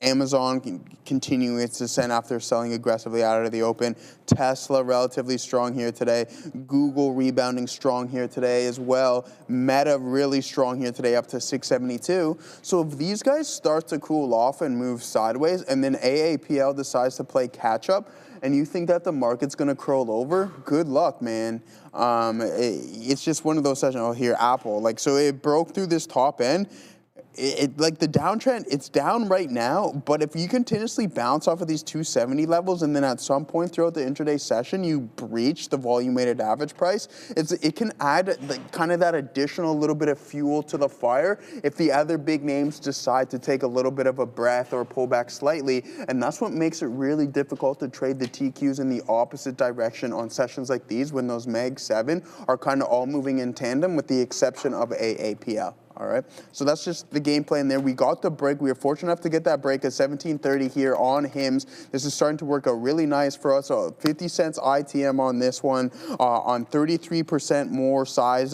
Amazon continuing its descent after selling aggressively out of the open. Tesla relatively strong here today. Google rebounding strong here today as well. Meta really strong here today, up to 672. So if these guys start to cool off and move sideways, and then AAPL decides to play catch up, and you think that the market's going to curl over, good luck, man. It's just one of those sessions. Oh, here, Apple. Like, so it broke through this top end. Like the downtrend, it's down right now, but if you continuously bounce off of these 270 levels and then at some point throughout the intraday session you breach the volume weighted average price, it can add kind of that additional little bit of fuel to the fire if the other big names decide to take a little bit of a breath or pull back slightly, and that's what makes it really difficult to trade the TQs in the opposite direction on sessions like these when those Mag 7 are kind of all moving in tandem with the exception of AAPL. All right, so that's just the game plan there. We got the break. We were fortunate enough to get that break at 1730 here on HIMS. This is starting to work out really nice for us. So 50 cents ITM on this one, on 33% more size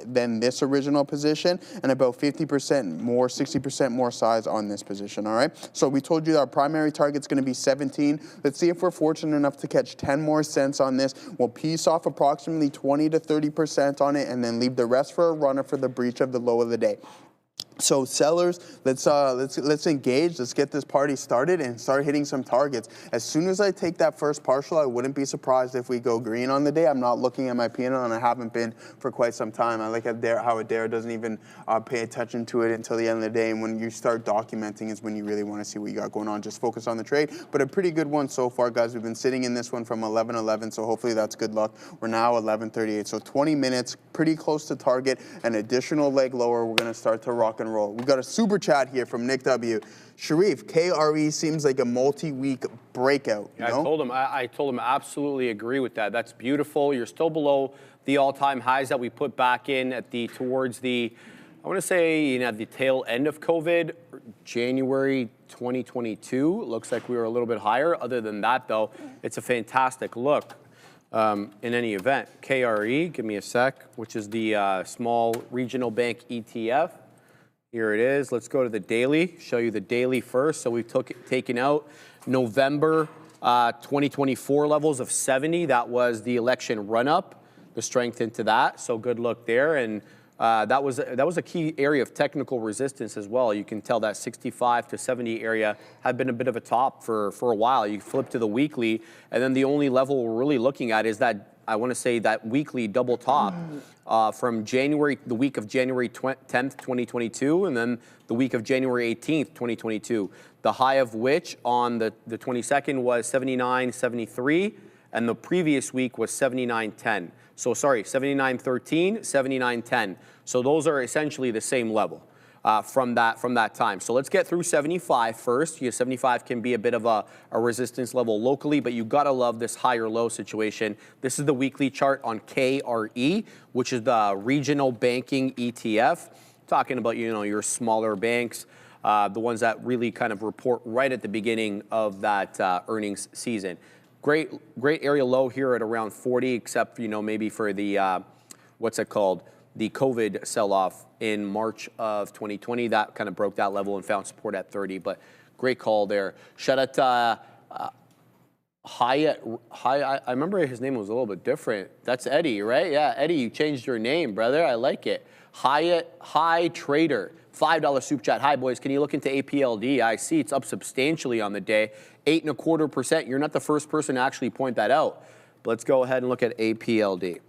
than this original position, and about 50% more, 60% more size on this position. All right, so we told you that our primary target's going to be 17. Let's see if we're fortunate enough to catch 10 more cents on this. We'll piece off approximately 20 to 30% on it, and then leave the rest for a runner for the breach of the low of the day. So sellers, let's engage. Let's get this party started and start hitting some targets. As soon as I take that first partial, I wouldn't be surprised if we go green on the day. I'm not looking at my P&L, and I haven't been for quite some time. I like how Adair doesn't even pay attention to it until the end of the day. And when you start documenting is when you really want to see what you got going on. Just focus on the trade. But a pretty good one so far, guys. We've been sitting in this one from 11:11, so hopefully that's good luck. We're now 11:38, so 20 minutes, pretty close to target. An additional leg lower. We're going to start to rock and roll. We got a super chat here from Nick W. Sharif, KRE seems like a multi-week breakout. Yeah, I told him absolutely agree with that. That's beautiful. You're still below the all-time highs that we put back in at towards the, I want to say, at the tail end of COVID, January 2022. Looks like we were a little bit higher. Other than that, though, it's a fantastic look. In any event, KRE, give me a sec, which is the small regional bank ETF. Here it is. Let's go to the daily, show you the daily first. So we've taken out November 2024 levels of 70. That was the election run-up, the strength into that. So good look there. And that was a key area of technical resistance as well. You can tell that 65 to 70 area had been a bit of a top for a while. You flip to the weekly, and then the only level we're really looking at is that, I want to say, that weekly double top from the week of January 10th, 2022, and then the week of January 18th, 2022. The high of which on the 22nd was 79.73, and the previous week was 79.10. So sorry, 79.13, 79.10. So those are essentially the same level from that time. So let's get through 75 first. 75 can be a bit of a resistance level locally, but you gotta love this higher low situation. This is the weekly chart on KRE, which is the regional banking ETF. Talking about, your smaller banks, the ones that really kind of report right at the beginning of that earnings season. Great area low here at around 40, except, maybe for the, what's it called? The COVID sell-off in March of 2020. That kind of broke that level and found support at 30, but great call there. Shout out to Hyatt. I remember his name was a little bit different. That's Eddie, right? Yeah, Eddie, you changed your name, brother. I like it. Hyatt High Trader. $5 soup chat. Hi, boys. Can you look into APLD? I see it's up substantially on the day. 8.25%. You're not the first person to actually point that out. But let's go ahead and look at APLD.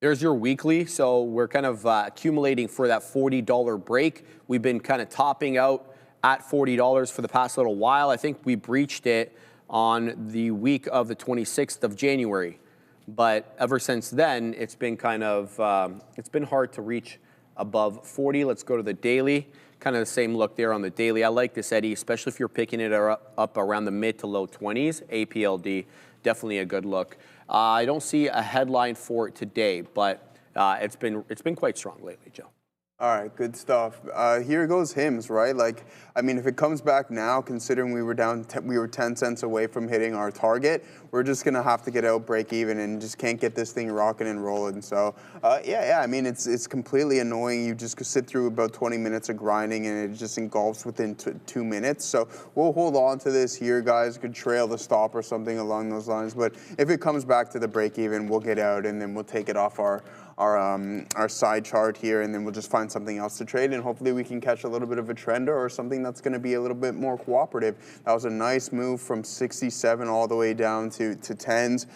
There's your weekly. So we're kind of accumulating for that $40 break. We've been kind of topping out at $40 for the past little while. I think we breached it on the week of the 26th of January. But ever since then, it's been kind of, it's been hard to reach above 40. Let's go to the daily. Kind of the same look there on the daily. I like this, Eddie, especially if you're picking it up around the mid to low 20s. APLD, definitely a good look. I don't see a headline for it today, but it's been quite strong lately, Joe. All right, good stuff. Here goes HIMS, right? Like, I mean, if it comes back now, considering we were down, we were 10 cents away from hitting our target, we're just gonna have to get out break even and just can't get this thing rocking and rolling. So, yeah. I mean, it's completely annoying. You just sit through about 20 minutes of grinding and it just engulfs within 2 minutes. So we'll hold on to this here, guys. Could trail the stop or something along those lines. But if it comes back to the break even, we'll get out and then we'll take it off our side chart here, and then we'll just find something else to trade, and hopefully we can catch a little bit of a trender or something that's going to be a little bit more cooperative. That was a nice move from 67 all the way down to 10s.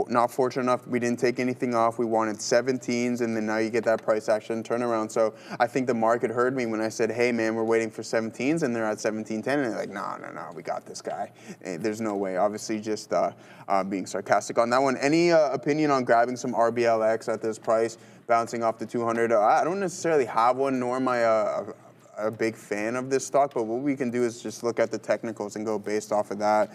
Not fortunate enough, we didn't take anything off. We wanted 17s, and then now you get that price action turnaround. So I think the market heard me when I said, hey, man, we're waiting for 17s, and they're at 17.10, and they're like, no, we got this guy. There's no way. Obviously, just being sarcastic on that one. Any opinion on grabbing some RBLX at this price, bouncing off the 200? I don't necessarily have one, nor am I a big fan of this stock, but what we can do is just look at the technicals and go based off of that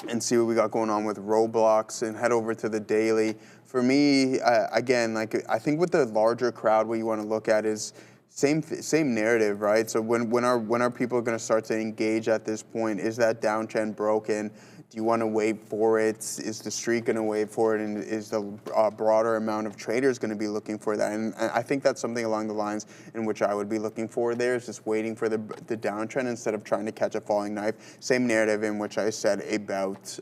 and see what we got going on with Roblox and head over to the daily. For me, again, like I think with the larger crowd, what you want to look at is same narrative, right? So when are people going to start to engage at this point? Is that downtrend broken? Do you want to wait for it? Is the street going to wait for it? And is the broader amount of traders going to be looking for that? And I think that's something along the lines in which I would be looking for there, is just waiting for the downtrend instead of trying to catch a falling knife. Same narrative in which I said about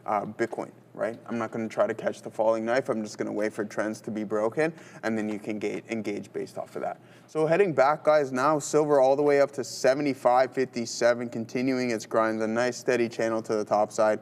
Bitcoin, right? I'm not going to try to catch the falling knife. I'm just going to wait for trends to be broken, and then you can engage based off of that. So heading back, guys, now silver all the way up to 75.57, continuing its grind, a nice steady channel to the top side.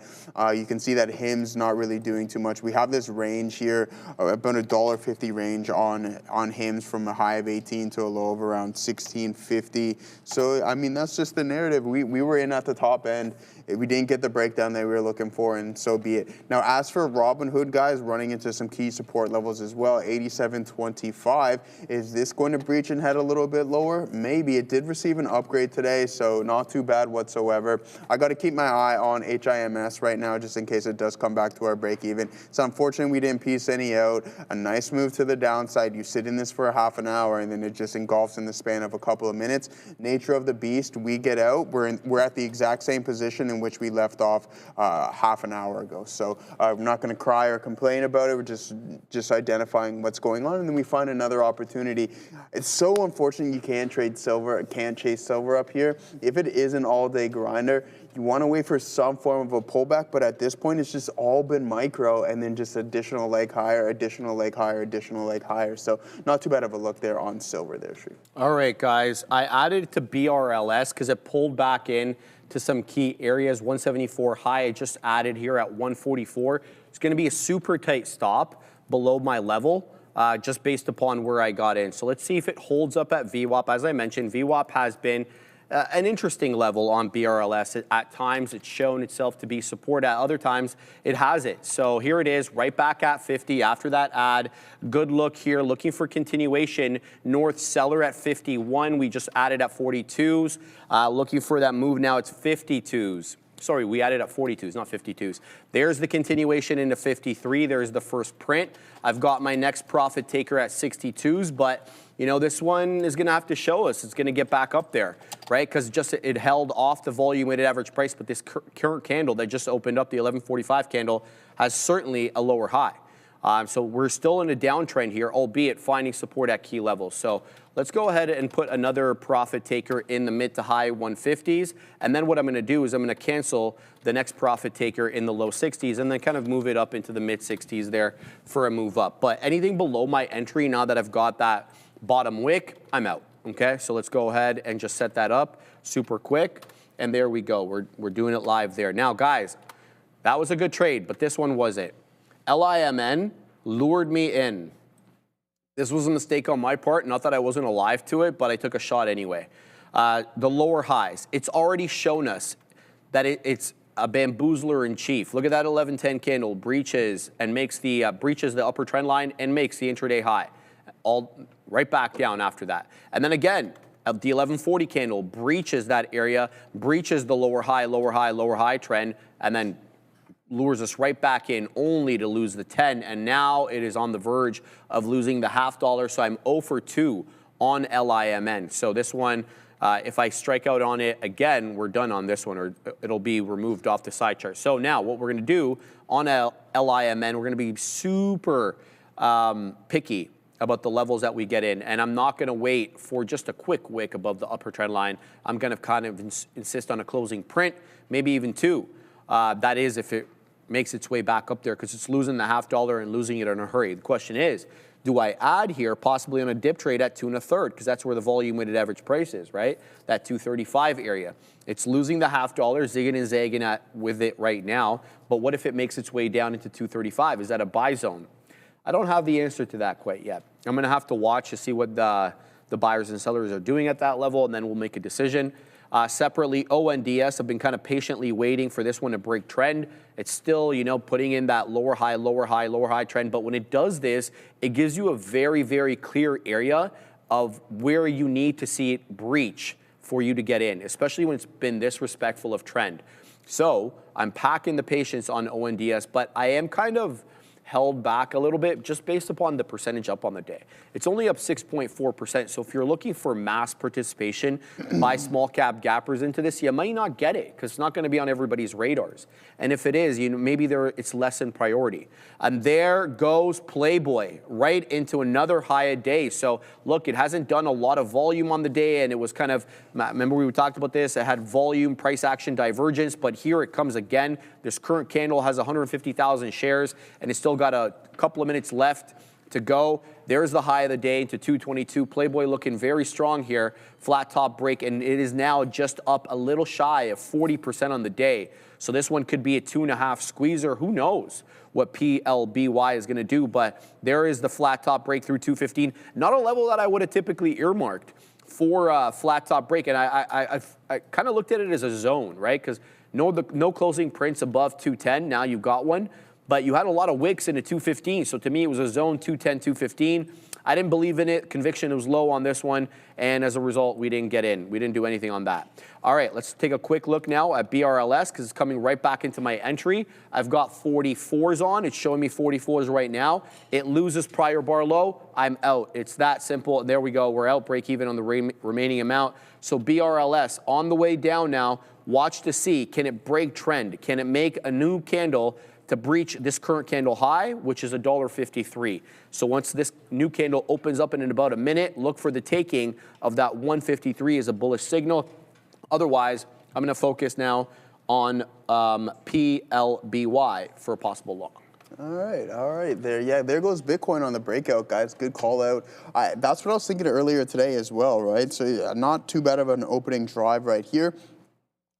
You can see that HIMS not really doing too much. We have this range here, about $1.50 range on HIMS, from a high of 18 to a low of around 16.50. So, I mean, that's just the narrative. We were in at the top end. We didn't get the breakdown that we were looking for, and so be it. Now, as for Robinhood, guys, running into some key support levels as well, 87.25. Is this going to breach and head a little bit lower? Maybe. It did receive an upgrade today, so not too bad whatsoever. I got to keep my eye on HIMS right now, just in case it does come back to our break even. It's unfortunate we didn't piece any out. A nice move to the downside. You sit in this for a half an hour, and then it just engulfs in the span of a couple of minutes. Nature of the beast. We get out. We're at the exact same position in which we left off half an hour ago. So we're not going to cry or complain about it. We're just identifying what's going on, and then we find another opportunity. It's so unfortunate you can't trade silver, can't chase silver up here. If it is an all-day grinder, you want to wait for some form of a pullback, but at this point, it's just all been micro and then just additional leg higher, additional leg higher, additional leg higher. So not too bad of a look there on silver there, Sri. All right, guys. I added it to BRLS because it pulled back in to some key areas. 174 high. I just added here at 144. It's going to be a super tight stop below my level, just based upon where I got in. So let's see if it holds up at VWAP. As I mentioned, VWAP has been an interesting level on BRLS. At times, it's shown itself to be support. At other times, it hasn't. So here it is, right back at 50 after that add. Good look here, looking for continuation. North seller at 51. We just added at 42s. Looking for that move now. It's 52s. Sorry, we added at 42s, not 52s. There's the continuation into 53. There's the first print. I've got my next profit taker at 62s, but you know, this one is going to have to show us. It's going to get back up there, right? Because just it held off the volume weighted average price, but this current candle that just opened up, the 1145 candle, has certainly a lower high. So we're still in a downtrend here, albeit finding support at key levels. So let's go ahead and put another profit taker in the mid to high 150s. And then what I'm going to do is I'm going to cancel the next profit taker in the low 60s and then kind of move it up into the mid 60s there for a move up. But anything below my entry, now that I've got that bottom wick, I'm out. Okay, so let's go ahead and just set that up super quick. And there we go. We're doing it live there. Now, guys, that was a good trade, but this one wasn't. LIMN lured me in. This was a mistake on my part. Not that I wasn't alive to it, but I took a shot anyway. The lower highs. It's already shown us that it's a bamboozler in chief. Look at that 1110 candle, breaches and makes the breaches the upper trend line and makes the intraday high. All right back down after that. And then again, the 1140 candle breaches that area, breaches the lower high, lower high, lower high trend, and then lures us right back in only to lose the 10. And now it is on the verge of losing the $0.50. So I'm 0 for 2 on LIMN. So this one, if I strike out on it again, we're done on this one, or it'll be removed off the side chart. So now what we're going to do on LIMN, we're going to be super picky about the levels that we get in. And I'm not going to wait for just a quick wick above the upper trend line. I'm going to kind of insist on a closing print, maybe even 2. That is if it makes its way back up there, because it's losing the $0.50 and losing it in a hurry. The question is, do I add here possibly on a dip trade at 2 1/3? Because that's where the volume weighted average price is, right? That 235 area. It's losing the $0.50, zigging and zagging with it right now. But what if it makes its way down into 235? Is that a buy zone? I don't have the answer to that quite yet. I'm going to have to watch to see what the buyers and sellers are doing at that level, and then we'll make a decision. Separately, ONDS, I've been kind of patiently waiting for this one to break trend. It's still, you know, putting in that lower high, lower high, lower high trend. But when it does this, it gives you a very, very clear area of where you need to see it breach for you to get in, especially when it's been this respectful of trend. So I'm packing the patience on ONDS, but I am kind of held back a little bit just based upon the percentage up on the day. It's only up 6.4%. So if you're looking for mass participation by small cap gappers into this, you might not get it because it's not going to be on everybody's radars. And if it is, you know, maybe it's less in priority. And there goes PLBY right into another high a day. So look, it hasn't done a lot of volume on the day, and it was kind of, remember we talked about this, it had volume price action divergence, but here it comes again. This current candle has 150,000 shares and it's still got a couple of minutes left to go. There's the high of the day into 222. PLBY looking very strong here. Flat top break, and it is now just up a little shy of 40% on the day. So this one could be a 2.5 squeezer. Who knows what PLBY is going to do, but there is the flat top break through 215. Not a level that I would have typically earmarked for flat top break, and I kind of looked at it as a zone, right? Because no closing prints above 210. Now you've got one. But you had a lot of wicks into 215, so to me it was a zone 210, 215. I didn't believe in it. Conviction was low on this one, and as a result, we didn't get in. We didn't do anything on that. All right, let's take a quick look now at BRLS because it's coming right back into my entry. I've got 44s on. It's showing me 44s right now. It loses prior bar low. I'm out. It's that simple. There we go. We're out. Break even on the remaining amount. So BRLS on the way down now. Watch to see, can it break trend? Can it make a new candle to breach this current candle high, which is $1.53. So once this new candle opens up in about a minute, look for the taking of that 153 as a bullish signal. Otherwise, I'm going to focus now on PLBY for a possible long. All right. There goes Bitcoin on the breakout, guys. Good call out. That's what I was thinking earlier today as well, right? So not too bad of an opening drive right here.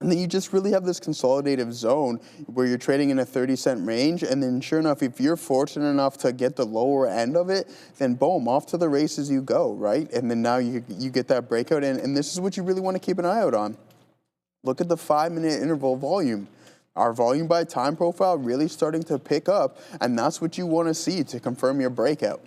And then you just really have this consolidative zone where you're trading in a 30-cent range. And then sure enough, if you're fortunate enough to get the lower end of it, then boom, off to the races you go, right? And then now you get that breakout. And this is what you really want to keep an eye out on. Look at the 5-minute interval volume. Our volume by time profile really starting to pick up. And that's what you want to see to confirm your breakout.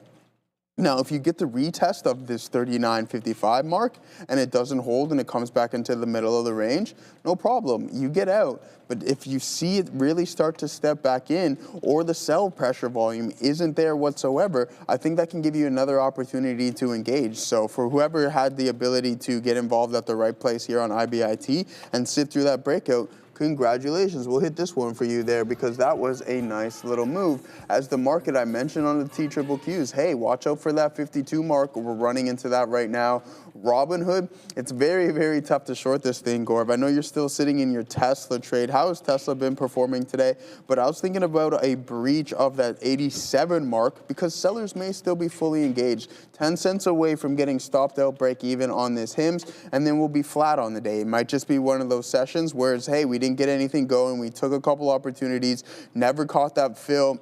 Now, if you get the retest of this 39.55 mark and it doesn't hold and it comes back into the middle of the range, no problem. You get out. But if you see it really start to step back in or the sell pressure volume isn't there whatsoever, I think that can give you another opportunity to engage. So for whoever had the ability to get involved at the right place here on IBIT and sit through that breakout, congratulations. We'll hit this one for you there because that was a nice little move. As the market I mentioned on the TQQs, hey, watch out for that 52 mark. We're running into that right now. Robinhood, it's very, very tough to short this thing, Gorb. I know you're still sitting in your Tesla trade. How has Tesla been performing today? But I was thinking about a breach of that 87 mark because sellers may still be fully engaged. 10 cents away from getting stopped out break even on this HIMS, and then we'll be flat on the day. It might just be one of those sessions where it's, hey, we didn't get anything going. We took a couple opportunities, never caught that fill.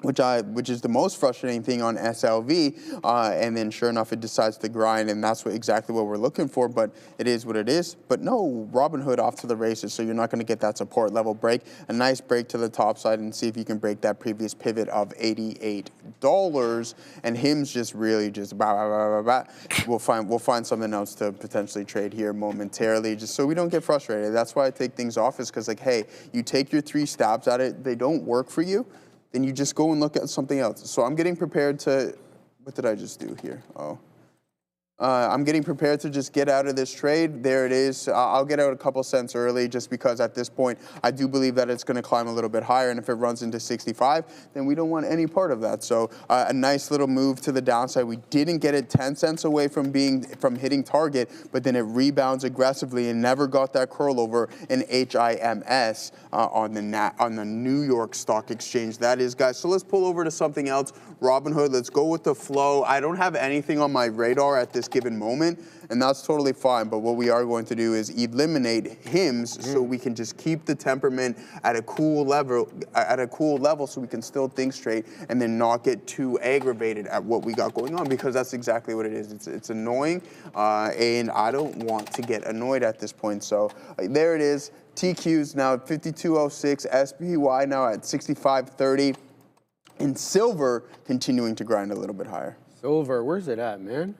Which is the most frustrating thing on SLV, and then sure enough, it decides to grind, and that's exactly what we're looking for, but it is what it is. But no, Robinhood off to the races, so you're not going to get that support level break. A nice break to the top side and see if you can break that previous pivot of $88, and HIMS just really just We'll find something else to potentially trade here momentarily, just so we don't get frustrated. That's why I take things off, is because, like, hey, you take your 3 stabs at it, they don't work for you, then you just go and look at something else. So I'm getting prepared to, what did I just do here? I'm getting prepared to just get out of this trade. There it is. I'll get out a couple cents early just because at this point, I do believe that it's going to climb a little bit higher. And if it runs into 65, then we don't want any part of that. So a nice little move to the downside. We didn't get it 10 cents away from hitting target, but then it rebounds aggressively and never got that curl over in HIMS on the New York Stock Exchange. That is, guys. So let's pull over to something else. Robinhood, let's go with the flow. I don't have anything on my radar at this given moment, and that's totally fine. But what we are going to do is eliminate HIMS so we can just keep the temperament at a cool level, so we can still think straight and then not get too aggravated at what we got going on, because that's exactly what it is. It's annoying, and I don't want to get annoyed at this point. So there it is. TQs now at 52.06, SPY now at 65.30. And silver continuing to grind a little bit higher. Silver, where's it at, man?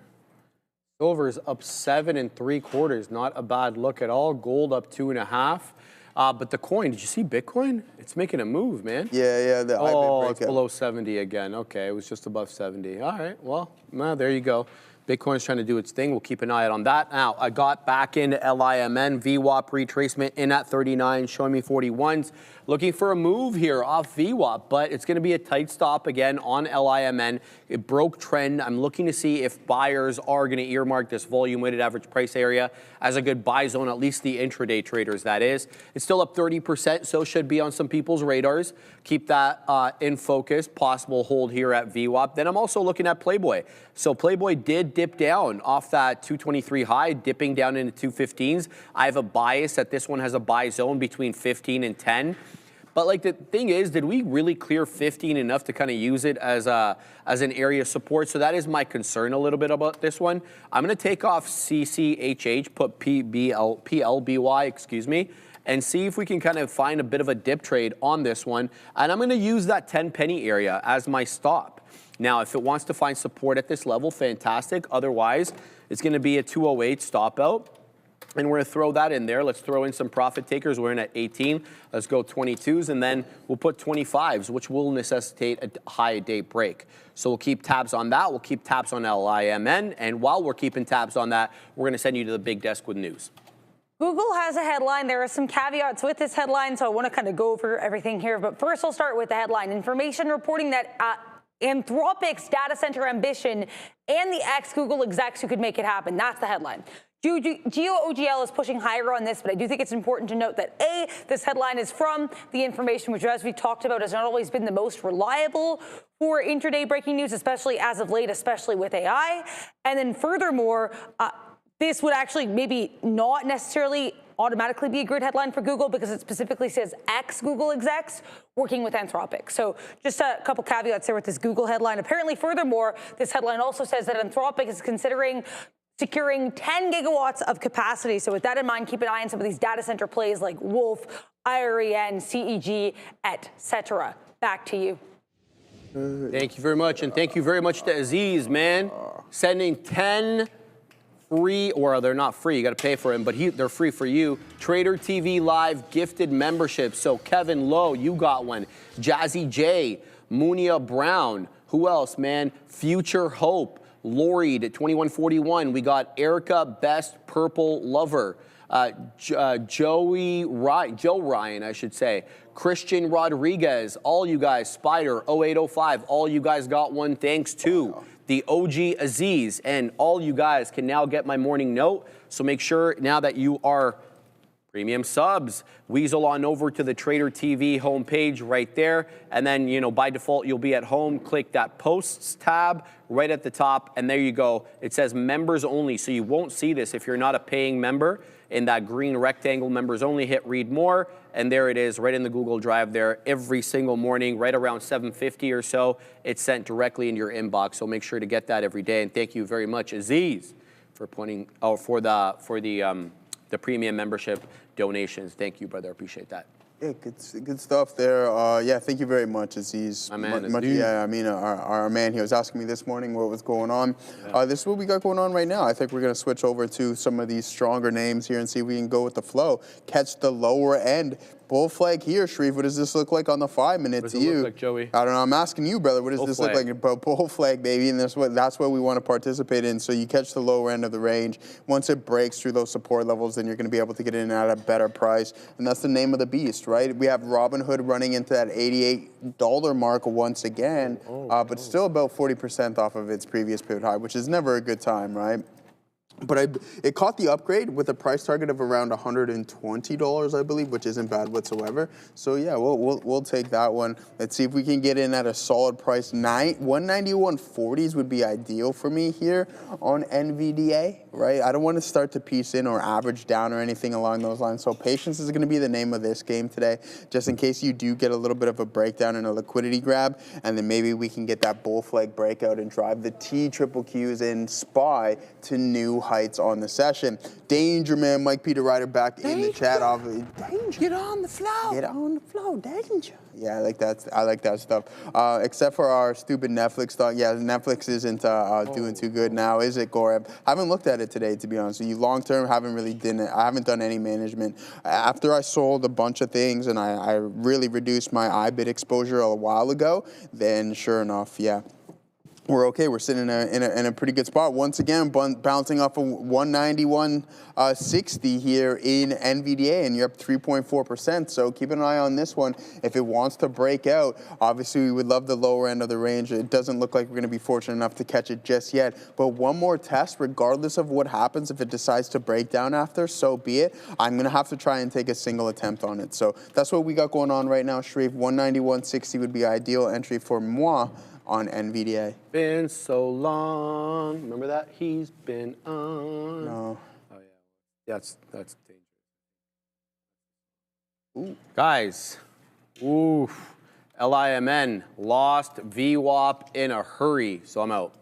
Silver is up 7 3/4. Not a bad look at all. Gold up 2.5. But the coin, did you see Bitcoin? It's making a move, man. Yeah. It's below 70 again. Okay, it was just above 70. All right, well, there you go. Bitcoin's trying to do its thing. We'll keep an eye out on that. Now, I got back into LIMN, VWAP retracement in at 39, showing me 41s. Looking for a move here off VWAP, but it's going to be a tight stop again on LIMN. It broke trend. I'm looking to see if buyers are going to earmark this volume weighted average price area as a good buy zone, at least the intraday traders, that is. It's still up 30%, so should be on some people's radars. Keep that in focus. Possible hold here at VWAP. Then I'm also looking at PLBY. So PLBY did dip down off that 223 high, dipping down into 215s. I have a bias that this one has a buy zone between 15 and 10. But like the thing is, did we really clear 15 enough to kind of use it as an area of support? So that is my concern a little bit about this one. I'm going to take off CCHH, put PLBY, excuse me, and see if we can kind of find a bit of a dip trade on this one. And I'm going to use that 10 penny area as my stop. Now, if it wants to find support at this level, fantastic. Otherwise, it's going to be a 208 stop out. And we're going to throw that in there. Let's throw in some profit takers. We're in at 18. Let's go 22s, and then we'll put 25s, which will necessitate a high day break. So we'll keep tabs on that. We'll keep tabs on LIMN. And while we're keeping tabs on that, we're going to send you to the big desk with news. Google has a headline. There are some caveats with this headline, so I want to kind of go over everything here. But first, I'll start with the headline. Information reporting that Anthropic's data center ambition and the ex-Google execs who could make it happen. That's the headline. GeoOGL is pushing higher on this, but I do think it's important to note that A, this headline is from the information, which, as we talked about, has not always been the most reliable for intraday breaking news, especially as of late, especially with AI. And then furthermore, this would actually maybe not necessarily automatically be a good headline for Google because it specifically says ex-Google execs working with Anthropic. So just a couple caveats there with this Google headline. Apparently, furthermore, this headline also says that Anthropic is considering securing 10 gigawatts of capacity. So with that in mind, keep an eye on some of these data center plays like Wolf, IREN, CEG, etc. Back to you. Thank you very much. And thank you very much to Aziz, man. Sending 10 free, or they're not free, you got to pay for them, but they're free for you. Trader TV Live gifted memberships. So Kevin Lowe, you got one. Jazzy J, Munia Brown. Who else, man? Future Hope. Lori at 2141. We got Erica Best Purple Lover. Joe Ryan, I should say. Christian Rodriguez. All you guys. Spider 0805. All you guys got one. Thanks to the OG Aziz. And all you guys can now get my morning note. So make sure now that you are premium subs, weasel on over to the Trader TV homepage right there. And then, you know, by default, you'll be at home. Click that posts tab right at the top. And there you go. It says members only. So you won't see this if you're not a paying member. In that green rectangle, members only, hit read more. And there it is right in the Google Drive there every single morning, right around 7:50 or so. It's sent directly into your inbox. So make sure to get that every day. And thank you very much, Aziz, for pointing for the premium membership donations. Thank you, brother. Appreciate that. Yeah, good stuff there. Yeah, thank you very much, Aziz. My man, yeah, I mean, our man here was asking me this morning what was going on. Yeah. This is what we got going on right now. I think we're going to switch over to some of these stronger names here and see if we can go with the flow. Catch the lower end. Bull flag here, Sharif. What does this look like on the 5 minute to you? Look like, Joey? I don't know. I'm asking you, brother. What does this look like? Bull flag, baby. And that's what we want to participate in. So you catch the lower end of the range. Once it breaks through those support levels, then you're going to be able to get in at a better price. And that's the name of the beast, right? We have Robinhood running into that $88 mark once again, but still about 40% off of its previous pivot high, which is never a good time, right? But it caught the upgrade with a price target of around $120, I believe, which isn't bad whatsoever. So yeah, we'll take that one. Let's see if we can get in at a solid price. 191.40s would be ideal for me here on NVDA, right? I don't want to start to piece in or average down or anything along those lines. So patience is going to be the name of this game today, just in case you do get a little bit of a breakdown and a liquidity grab, and then maybe we can get that bull flag breakout and drive the TQQs in SPY to new heights on the session. Danger, man. Mike Peter Ryder back in the chat. Danger. Get on the flow. Get on the flow. Danger. Yeah, I like that. I like that stuff. Except for our stupid Netflix stock. Yeah, Netflix isn't doing too good now, is it, Goreb? I haven't looked at it today, to be honest with you. Long term, I haven't done any management. After I sold a bunch of things and I really reduced my IBIT exposure a while ago, then sure enough, yeah. We're okay. We're sitting in a pretty good spot. Once again, bouncing off of 191.60 here in NVDA, and you're up 3.4%. So keep an eye on this one. If it wants to break out, obviously we would love the lower end of the range. It doesn't look like we're going to be fortunate enough to catch it just yet. But one more test, regardless of what happens, if it decides to break down after, so be it. I'm going to have to try and take a single attempt on it. So that's what we got going on right now, Sharif. 191.60 would be ideal entry for moi on NVDA. Been so long. Remember that? He's been on. No. Oh, yeah. That's dangerous. Ooh. Guys, LIMN lost VWAP in a hurry, so I'm out.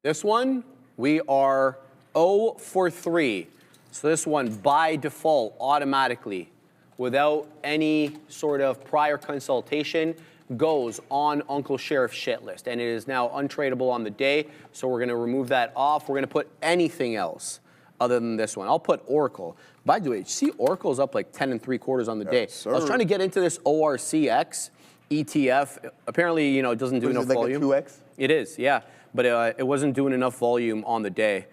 This one, we are 0 for 3. So this one, by default, automatically, without any sort of prior consultation, goes on Uncle Sheriff's shit list, and it is now untradeable on the day. So we're going to remove that off. We're going to put anything else other than this one. I'll put Oracle. By the way, see Oracle's up like 10 3/4 on the day. Sir. I was trying to get into this ORCX ETF. Apparently, you know, it doesn't do enough volume. Like a 2X? It is, yeah. But it wasn't doing enough volume on the day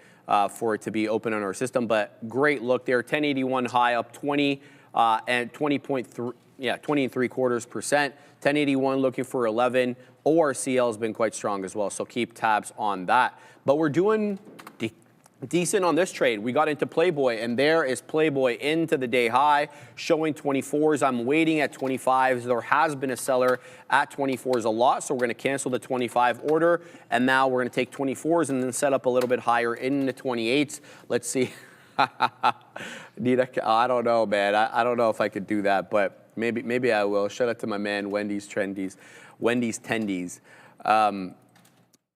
for it to be open on our system. But great look there. 1081 high up 20 and 20.3. Yeah, 20 3/4%. 1081 looking for 11. ORCL has been quite strong as well, so keep tabs on that. But we're doing decent on this trade. We got into PLBY, and there is PLBY into the day high, showing 24s. I'm waiting at 25s. There has been a seller at 24s a lot, so we're going to cancel the 25 order, and now we're going to take 24s and then set up a little bit higher in the 28s. Let's see. I don't know, man. I don't know if I could do that, but maybe I will. Shout out to my man, Wendy's Tendies.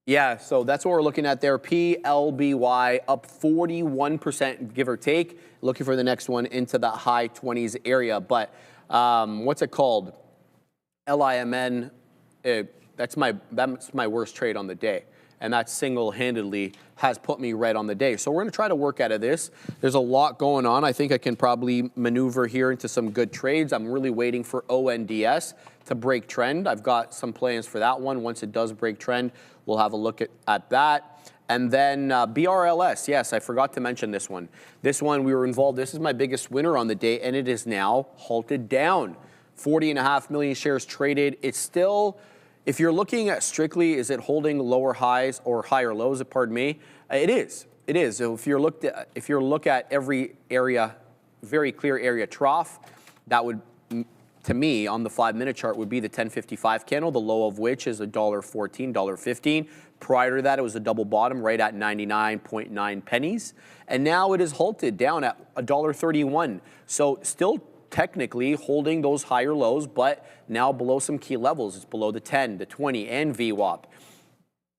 Yeah, so that's what we're looking at there. PLBY up 41%, give or take. Looking for the next one into the high 20s area. But what's it called? LIMN. That's my worst trade on the day. And that single-handedly has put me red on the day. So we're going to try to work out of this. There's a lot going on. I think I can probably maneuver here into some good trades. I'm really waiting for ONDS to break trend. I've got some plans for that one. Once it does break trend, we'll have a look at that. And then BRLS, yes, I forgot to mention this one. This one we were involved. This is my biggest winner on the day, and it is now halted down. 40.5 million shares traded. It's still... If you're looking at strictly, is it holding lower highs or higher lows? Pardon me. It is. It is. So if you look at every area, very clear area trough, that would, to me, on the 5-minute chart, would be the 1055 candle, the low of which is $1.14, $1.15. Prior to that, it was a double bottom right at 99.9 pennies, and now it is halted down at $1.31. So still technically holding those higher lows, but now below some key levels. It's below the 10, the 20, and VWAP.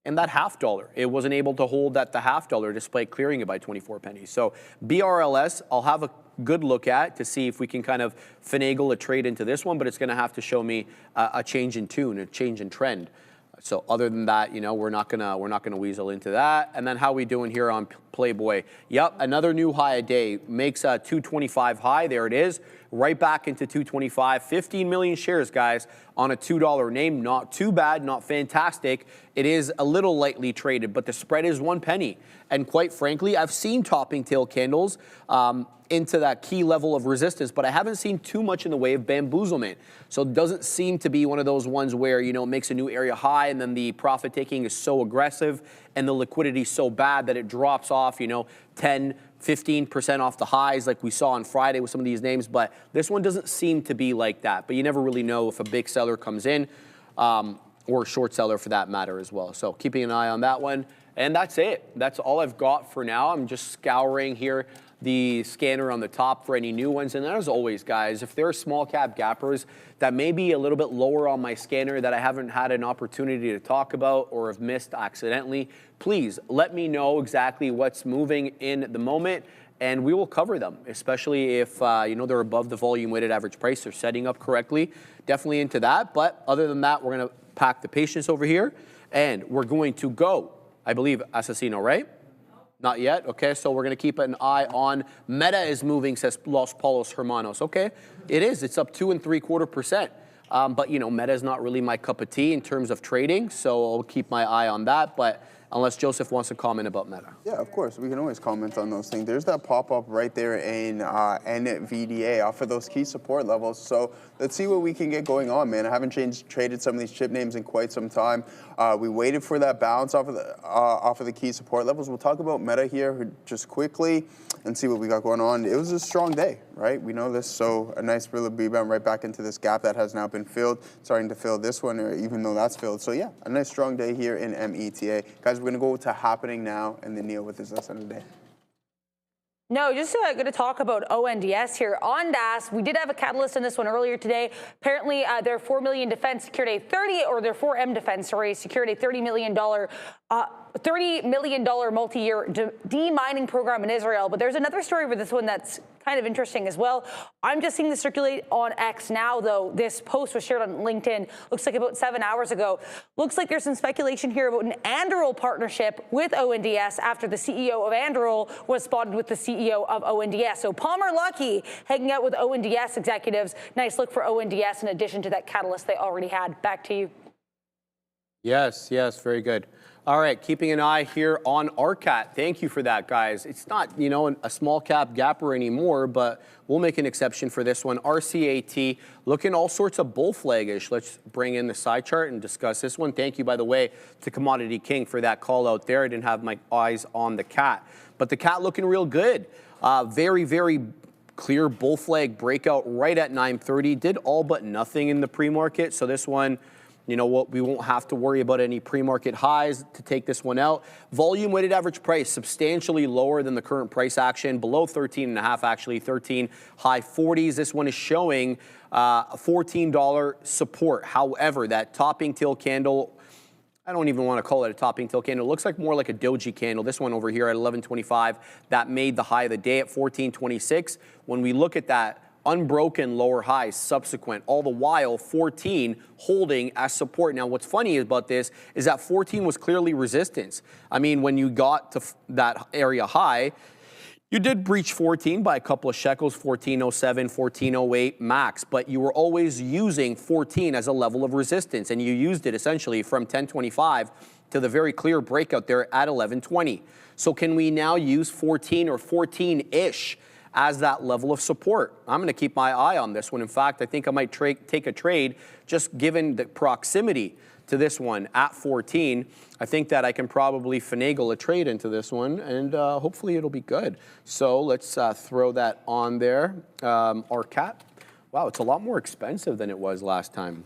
And that $0.50, it wasn't able to hold at the $0.50 despite clearing it by 24 pennies. So BRLS, I'll have a good look at to see if we can kind of finagle a trade into this one, but it's going to have to show me a change in tune, a change in trend. So other than that, you know, we're not gonna weasel into that. And then how we doing here on PLBY? Yep, another new high a day, makes a 225 high. There it is, right back into 225. 15 million shares, guys, on a $2 name. Not too bad, not fantastic. It is a little lightly traded, but the spread is 1 penny. And quite frankly, I've seen topping tail candles into that key level of resistance, but I haven't seen too much in the way of bamboozlement. So it doesn't seem to be one of those ones where, you know, it makes a new area high and then the profit taking is so aggressive and the liquidity so bad that it drops off, you know, 10, 15% off the highs like we saw on Friday with some of these names. But this one doesn't seem to be like that. But you never really know if a big seller comes in or a short seller for that matter as well. So keeping an eye on that one. And that's it. That's all I've got for now. I'm just scouring here the scanner on the top for any new ones. And as always, guys, if there are small cap gappers that may be a little bit lower on my scanner that I haven't had an opportunity to talk about or have missed accidentally, please let me know exactly what's moving in the moment, and we will cover them, especially if you know, they're above the volume weighted average price. They're setting up correctly. Definitely into that. But other than that, we're going to pack the patience over here, and we're going to go, I believe, Assassino, right? Not yet. Okay, so we're going to keep an eye on Meta is moving, says Los Polos Hermanos. Okay, it is. It's up 2 3/4%. But, you know, Meta is not really my cup of tea in terms of trading, so I'll keep my eye on that. But unless Joseph wants to comment about Meta. Yeah, of course. We can always comment on those things. There's that pop-up right there in NVDA off of those key support levels. So let's see what we can get going on, man. I haven't traded some of these chip names in quite some time. We waited for that bounce off of the key support levels. We'll talk about Meta here just quickly and see what we got going on. It was a strong day, right? We know this. So a nice rebound right back into this gap that has now been filled, starting to fill this one, or even though that's filled. So yeah, a nice strong day here in META. Guys, we're going to go to happening now, and then Neil with his lesson of the day. No, just going to talk about ONDS here. ONDS, we did have a catalyst in this one earlier today. Apparently, their 4 million defense secured a 30, or their 4M defense, sorry, secured a $30 million $30 million multi-year demining program in Israel. But there's another story with this one that's kind of interesting as well. I'm just seeing this circulate on X now, though. This post was shared on LinkedIn, looks like about 7 hours ago. Looks like there's some speculation here about an Anduril partnership with ONDS after the CEO of Anduril was spotted with the CEO of ONDS. So Palmer Luckey hanging out with ONDS executives. Nice look for ONDS in addition to that catalyst they already had. Back to you. Yes, very good. All right, keeping an eye here on RCAT. Thank you for that, guys. It's not, you know, a small cap gapper anymore, but we'll make an exception for this one. RCAT looking all sorts of bull flaggish. Let's bring in the side chart and discuss this one. Thank you, by the way, to Commodity King for that call out there. I didn't have my eyes on the cat, but the cat looking real good. Very clear bull flag breakout right at 9:30. Did all but nothing in the pre-market. So this one, you know what, we won't have to worry about any pre-market highs to take this one out. Volume weighted average price substantially lower than the current price action, below 13.5 actually, 13 high 40s. This one is showing $14 support. However, that topping tail candle, I don't even want to call it a topping tail candle. It looks like more like a doji candle. This one over here at 11.25, that made the high of the day at 14.26. When we look at that, unbroken lower highs subsequent, all the while 14 holding as support. Now, what's funny about this is that 14 was clearly resistance. I mean, when you got to that area high, you did breach 14 by a couple of shekels, 14.07, 14.08 max, but you were always using 14 as a level of resistance, and you used it essentially from 10.25 to the very clear breakout there at 11.20. So can we now use 14 or 14-ish as that level of support? I'm going to keep my eye on this one. In fact, I think I might take a trade just given the proximity to this one at 14. I think that I can probably finagle a trade into this one, and hopefully it'll be good. So let's throw that on there. RCAT. Wow, it's a lot more expensive than it was last time.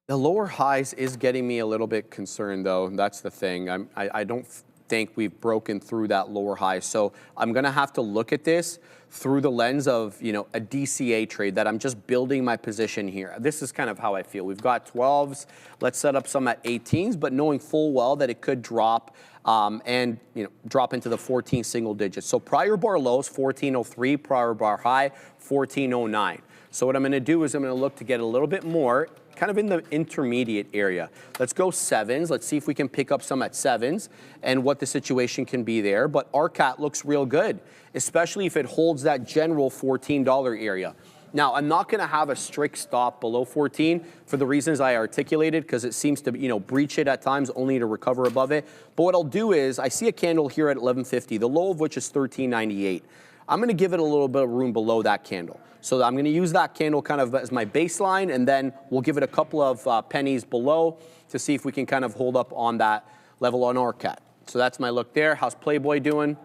The lower highs is getting me a little bit concerned, though. That's the thing. I don't think we've broken through that lower high. So I'm going to have to look at this through the lens of, you know, a DCA trade that I'm just building my position here. This is kind of how I feel. We've got 12s. Let's set up some at 18s, but knowing full well that it could drop and, you know, drop into the 14 single digits. So prior bar lows, 14.03, prior bar high, 14.09. So what I'm going to do is I'm going to look to get a little bit more kind of in the intermediate area. Let's go 7s. Let's see if we can pick up some at 7s and what the situation can be there. But RCAT looks real good, especially if it holds that general $14 area. Now, I'm not going to have a strict stop below 14 for the reasons I articulated, because it seems to, you know, breach it at times only to recover above it. But what I'll do is I see a candle here at 11.50, the low of which is 13.98. I'm going to give it a little bit of room below that candle. So I'm going to use that candle kind of as my baseline, and then we'll give it a couple of pennies below to see if we can kind of hold up on that level on RCAT. So that's my look there. How's PLBY doing?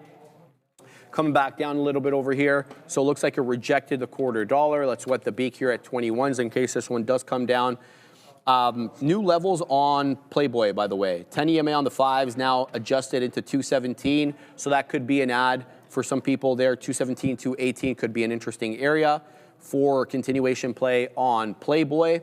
Coming back down a little bit over here. So it looks like it rejected the $0.25. Let's wet the beak here at 21s in case this one does come down. New levels on PLBY, by the way. 10 EMA on the 5s now adjusted into 217. So that could be an add for some people there. 217, 218 could be an interesting area for continuation play on PLBY.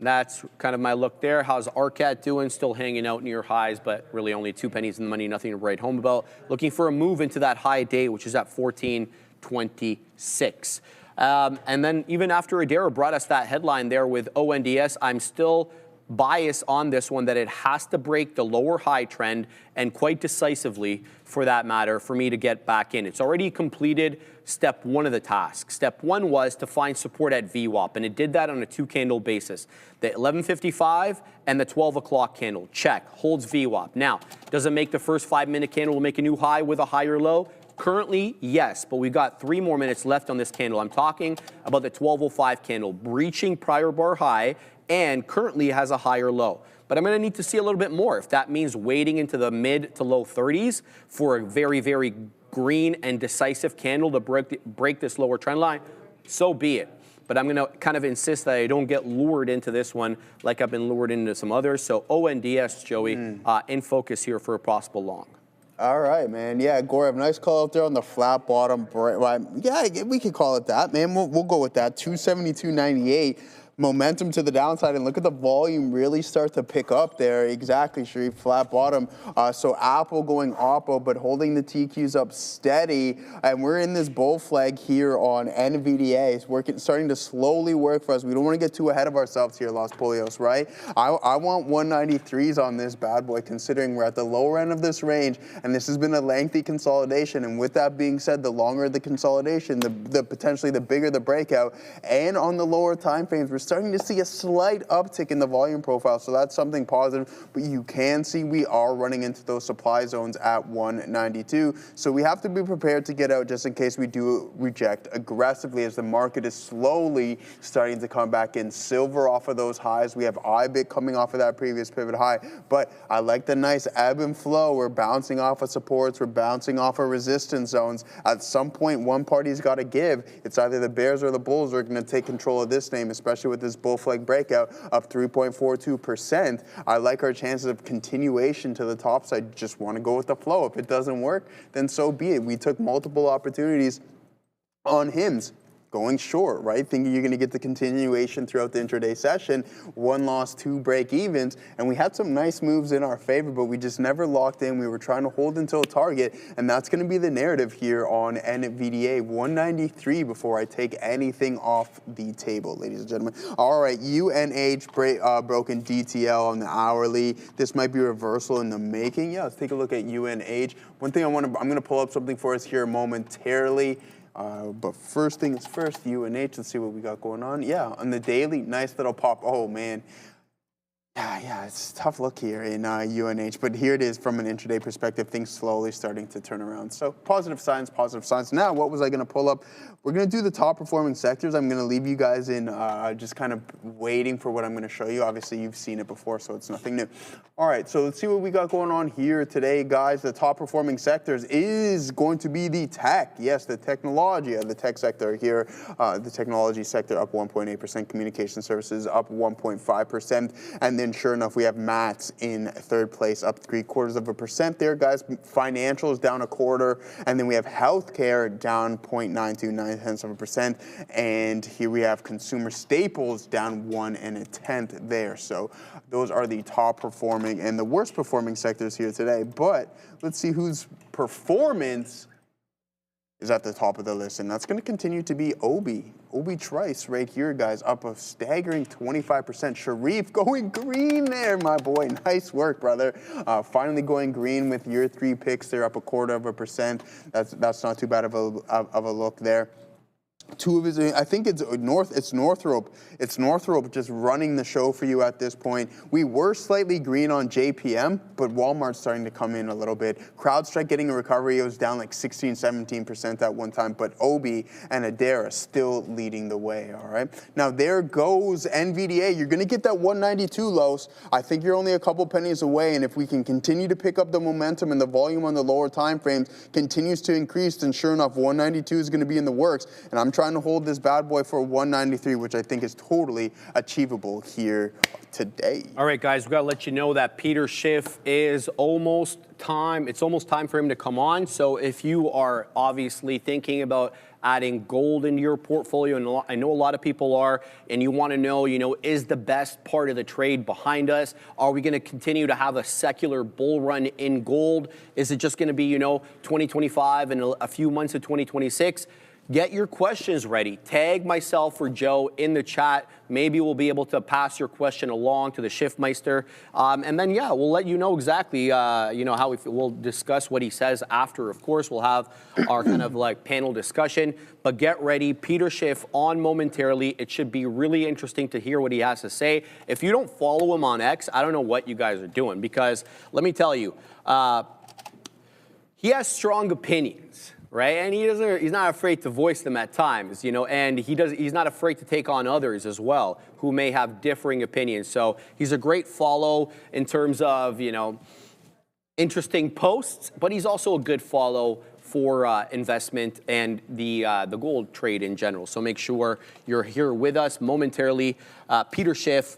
That's kind of my look there. How's RCAT doing? Still hanging out near highs, but really only 2 pennies in the money, nothing to write home about. Looking for a move into that high day, which is at 14.26. And then even after Adara brought us that headline there with ONDS, I'm still bias on this one that it has to break the lower high trend, and quite decisively for that matter, for me to get back in. It's already completed step 1 of the task. Step 1 was to find support at VWAP, and it did that on a 2-candle basis. The 11.55 and the 12 o'clock candle, check, holds VWAP. Now, does it make the first 5-minute candle make a new high with a higher low? Currently, yes, but we've got 3 more minutes left on this candle. I'm talking about the 12.05 candle, breaching prior bar high, and currently has a higher low. But I'm going to need to see a little bit more. If that means waiting into the mid to low 30s for a very green and decisive candle to break this lower trend line, so be it. But I'm going to kind of insist that I don't get lured into this one like I've been lured into some others. So ONDS, Joey, in focus here for a possible long. All right, man. Yeah, Gorev, nice call out there on the flat bottom. Yeah, we could call it that, man. We'll go with that. 272.98. momentum to the downside, and look at the volume really start to pick up there. Exactly, Sharif, flat bottom. So Apple going oppo, but holding the TQs up steady, and we're in this bull flag here on NVDA. It's starting to slowly work for us. We don't want to get too ahead of ourselves here, Los Polios, right? I want 193s on this bad boy, considering we're at the lower end of this range, and this has been a lengthy consolidation. And with that being said, the longer the consolidation, the potentially the bigger the breakout. And on the lower time frames, we're starting to see a slight uptick in the volume profile, so that's something positive. But you can see we are running into those supply zones at 192, so we have to be prepared to get out just in case we do reject aggressively as the market is slowly starting to come back in. Silver off of those highs. We have IBIT coming off of that previous pivot high, but I like the nice ebb and flow. We're bouncing off of supports, we're bouncing off of resistance zones. At some point, one party's got to give. It's either the bears or the bulls are going to take control of this name, especially with this bull flag breakout up 3.42%. I like our chances of continuation to the top side. Just want to go with the flow. If it doesn't work, then so be it. We took multiple opportunities on HIMS. Going short, right? Thinking you're going to get the continuation throughout the intraday session. One loss, two break evens, and we had some nice moves in our favor, but we just never locked in. We were trying to hold until target, and that's going to be the narrative here on NVDA. 193 before I take anything off the table, ladies and gentlemen. All right, UNH broken DTL on the hourly. This might be reversal in the making. Yeah, let's take a look at UNH. One thing I'm going to pull up something for us here momentarily. But first things first, UNH, let's see what we got going on. Yeah, on the daily, nice little pop. Oh, man. Yeah, it's a tough look here in UNH, but here it is from an intraday perspective, things slowly starting to turn around. So positive signs, positive signs. Now, what was I going to pull up? We're going to do the top performing sectors. I'm going to leave you guys in just kind of waiting for what I'm going to show you. Obviously, you've seen it before, so it's nothing new. All right, so let's see what we got going on here today, guys. The top performing sectors is going to be the tech. Yes, the technology of the tech sector here. The technology sector up 1.8%, communication services up 1.5%, and then sure enough, we have Mats in third place, up 0.75% there, guys. Financials down 1/4, and then we have healthcare down 0.929%, and here we have consumer staples down 1 1/10 there. So those are the top performing and the worst performing sectors here today. But let's see whose performance is at the top of the list, and that's going to continue to be Obi Trice right here, guys, up a staggering 25%. Sharif going green there, my boy. Nice work, brother. Finally going green with your 3 picks. They're up 1/4%. That's not too bad of a look there. Two of his, I think it's Northrop. It's Northrop just running the show for you at this point. We were slightly green on JPM, but Walmart's starting to come in a little bit. CrowdStrike getting a recovery. It was down like 16, 17% at one time, but Obi and Adara still leading the way, all right? Now, there goes NVDA. You're going to get that 192 lows. I think you're only a couple pennies away, and if we can continue to pick up the momentum and the volume on the lower time frames continues to increase, then sure enough, 192 is going to be in the works, and I'm trying to hold this bad boy for 193, which I think is totally achievable here today. All right, guys, we got to let you know that Peter Schiff is almost time. It's almost time for him to come on. So if you are obviously thinking about adding gold into your portfolio, and I know a lot of people are, and you want to know, is the best part of the trade behind us? Are we going to continue to have a secular bull run in gold? Is it just going to be, 2025 and a few months of 2026? Get your questions ready. Tag myself or Joe in the chat. Maybe we'll be able to pass your question along to the Schiffmeister. And then, yeah, we'll let you know exactly, how we'll discuss what he says after. Of course, we'll have our kind of like panel discussion. But get ready. Peter Schiff on momentarily. It should be really interesting to hear what he has to say. If you don't follow him on X, I don't know what you guys are doing, because let me tell you, he has strong opinions. Right, and he's not afraid to voice them at times, and he's not afraid to take on others as well who may have differing opinions. So he's a great follow in terms of interesting posts, but he's also a good follow for investment and the gold trade in general. So make sure you're here with us momentarily. Peter Schiff,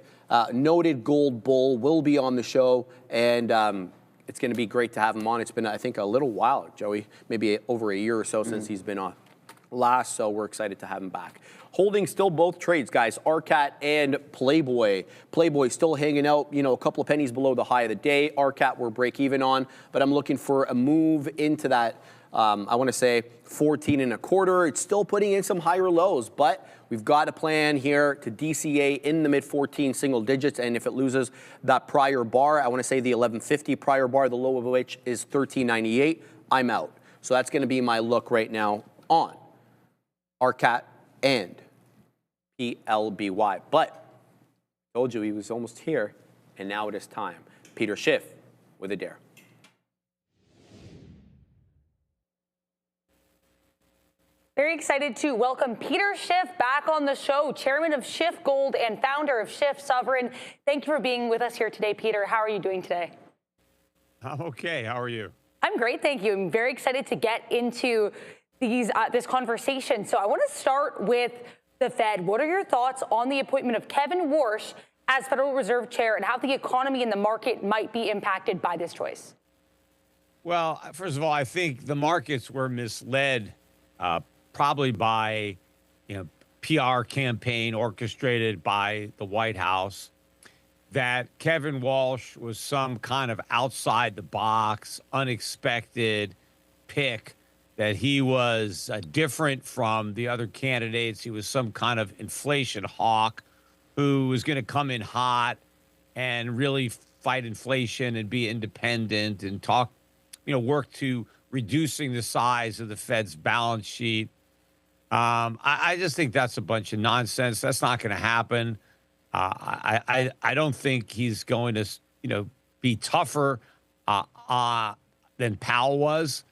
noted gold bull, will be on the show, and it's going to be great to have him on. It's been, I think, a little while, Joey, maybe over a year or so since he's been on. last, so we're excited to have him back. Holding still both trades, guys, RCAT and PLBY. PLBY still hanging out, you know, a couple of pennies below the high of the day. RCAT we're break even on, but I'm looking for a move into that, I want to say 14 and a quarter. It's still putting in some higher lows, but we've got a plan here to DCA in the mid 14 single digits, and if it loses that prior bar, I want to say the 1150 prior bar, the low of which is 1398, I'm out. So that's going to be my look right now on RCAT and PLBY. But told you he was almost here, and now it is time. Peter Schiff with a dare. Very excited to welcome Peter Schiff back on the show, chairman of Schiff Gold and founder of Schiff Sovereign. Thank you for being with us here today, Peter. How are you doing today? I'm okay. How are you? I'm great, thank you. I'm very excited to get into this conversation. So I want to start with the Fed. What are your thoughts on the appointment of Kevin Warsh as Federal Reserve Chair and how the economy and the market might be impacted by this choice? Well, first of all, I think the markets were misled probably by, PR campaign orchestrated by the White House that Kevin Walsh was some kind of outside the box, unexpected pick, that he was different from the other candidates. He was some kind of inflation hawk who was going to come in hot and really fight inflation and be independent and talk, work to reducing the size of the Fed's balance sheet. I just think that's a bunch of nonsense. That's not going to happen. I don't think he's going to, be tougher than Powell was.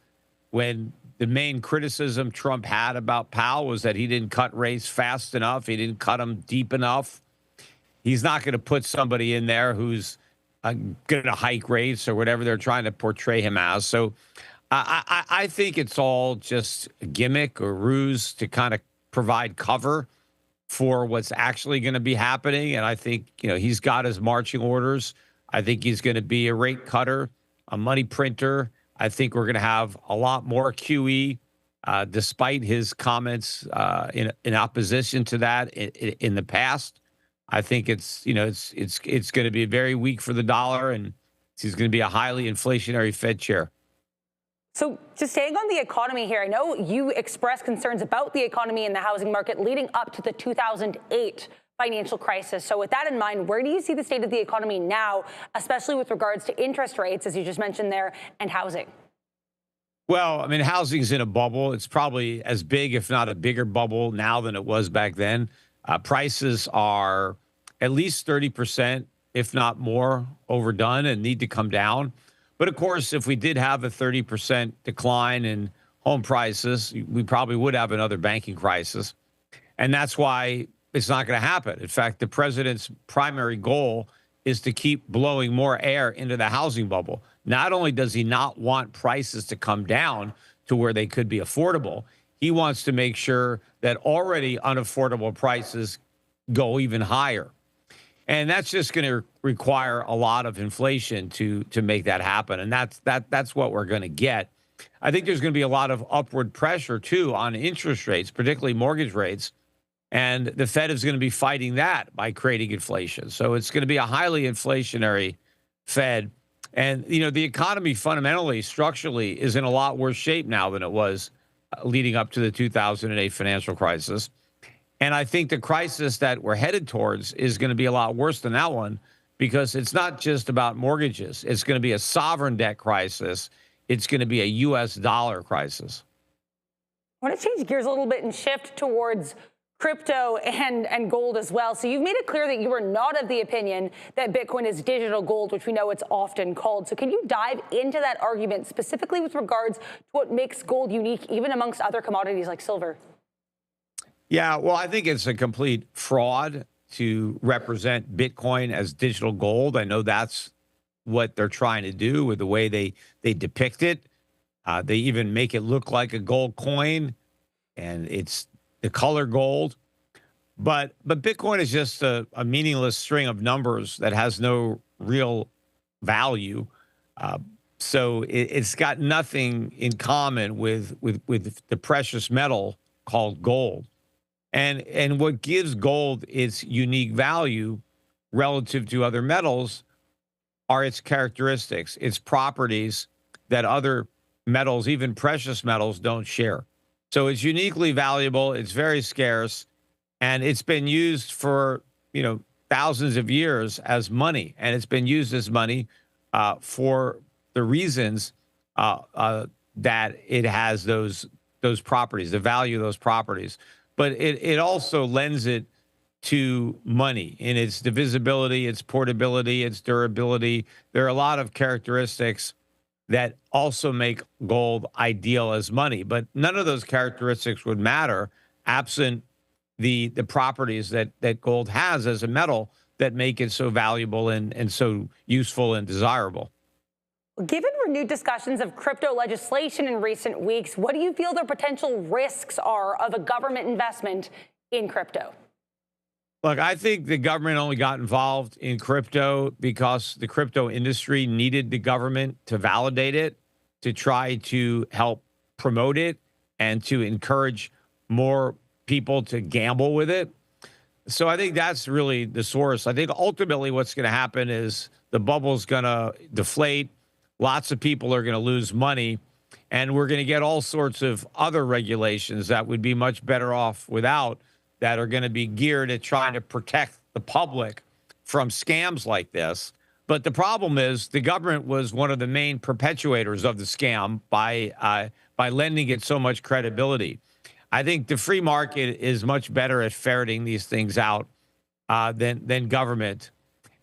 When the main criticism Trump had about Powell was that he didn't cut rates fast enough. He didn't cut them deep enough. He's not going to put somebody in there who's going to hike rates or whatever they're trying to portray him as. So I think it's all just a gimmick or ruse to kind of provide cover for what's actually going to be happening. And I think, he's got his marching orders. I think he's going to be a rate cutter, a money printer. I think we're going to have a lot more QE, despite his comments in opposition to that in the past. I think it's going to be very weak for the dollar, and he's going to be a highly inflationary Fed chair. So just staying on the economy here, I know you expressed concerns about the economy and the housing market leading up to the 2008 financial crisis. So with that in mind, where do you see the state of the economy now, especially with regards to interest rates, as you just mentioned there, and housing? Well, I mean, housing's in a bubble. It's probably as big, if not a bigger bubble now than it was back then. Prices are at least 30%, if not more, overdone and need to come down. But of course, if we did have a 30% decline in home prices, we probably would have another banking crisis. And that's why it's not going to happen. In fact, the president's primary goal is to keep blowing more air into the housing bubble. Not only does he not want prices to come down to where they could be affordable, he wants to make sure that already unaffordable prices go even higher. And that's just going to require a lot of inflation to make that happen. And that's what we're going to get. I think there's going to be a lot of upward pressure, too, on interest rates, particularly mortgage rates. And the Fed is going to be fighting that by creating inflation. So it's going to be a highly inflationary Fed. And, the economy fundamentally, structurally, is in a lot worse shape now than it was leading up to the 2008 financial crisis. And I think the crisis that we're headed towards is going to be a lot worse than that one, because it's not just about mortgages. It's going to be a sovereign debt crisis. It's going to be a U.S. dollar crisis. I want to change gears a little bit and shift towards crypto and gold as well. So you've made it clear that you are not of the opinion that Bitcoin is digital gold, which we know it's often called. So can you dive into that argument specifically with regards to what makes gold unique, even amongst other commodities like silver? Yeah, well, I think it's a complete fraud to represent Bitcoin as digital gold. I know that's what they're trying to do with the way they depict it. They even make it look like a gold coin, and it's the color gold. But Bitcoin is just a meaningless string of numbers that has no real value. So it's got nothing in common with the precious metal called gold. And what gives gold its unique value relative to other metals are its characteristics, its properties that other metals, even precious metals, don't share. So it's uniquely valuable. It's very scarce, and it's been used for, thousands of years as money, and it's been used as money for the reasons that it has those properties, the value of those properties. But it also lends it to money in its divisibility, its portability, its durability. There are a lot of characteristics that also make gold ideal as money, but none of those characteristics would matter absent the properties that gold has as a metal that make it so valuable and so useful and desirable. Given renewed discussions of crypto legislation in recent weeks, what do you feel the potential risks are of a government investment in crypto? Look, I think the government only got involved in crypto because the crypto industry needed the government to validate it, to try to help promote it, and to encourage more people to gamble with it. So I think that's really the source. I think ultimately what's going to happen is the bubble's going to deflate. Lots of people are going to lose money, and we're going to get all sorts of other regulations that would be much better off without, that are going to be geared at trying to protect the public from scams like this. But the problem is the government was one of the main perpetuators of the scam by lending it so much credibility. I think the free market is much better at ferreting these things out than government.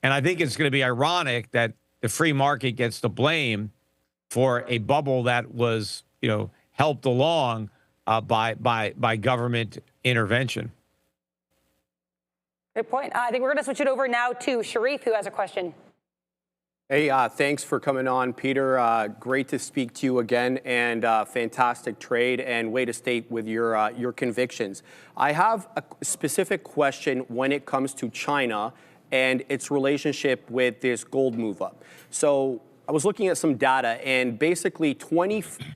And I think it's going to be ironic that the free market gets the blame for a bubble that was, helped along by government intervention. Good point. I think we're going to switch it over now to Sharif, who has a question. Hey, thanks for coming on, Peter. Great to speak to you again, and fantastic trade and way to state with your convictions. I have a specific question when it comes to China and its relationship with this gold move up. So I was looking at some data, and basically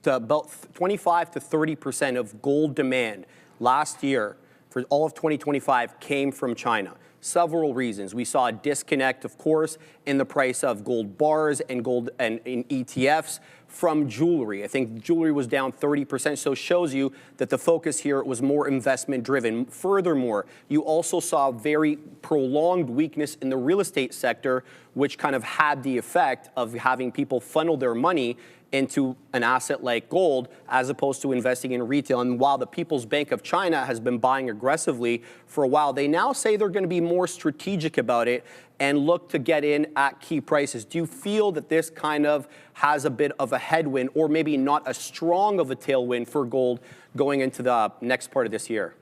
about 25 to 30% of gold demand last year for all of 2025 came from China. Several reasons. We saw a disconnect, of course, in the price of gold bars and gold and in ETFs from jewelry. I think jewelry was down 30%, so it shows you that the focus here was more investment driven. Furthermore, you also saw very prolonged weakness in the real estate sector, which kind of had the effect of having people funnel their money into an asset like gold as opposed to investing in retail. And while the People's Bank of China has been buying aggressively for a while, they now say they're going to be more strategic about it and look to get in at key prices. Do you feel that this kind of has a bit of a headwind, or maybe not as strong of a tailwind for gold going into the next part of this year?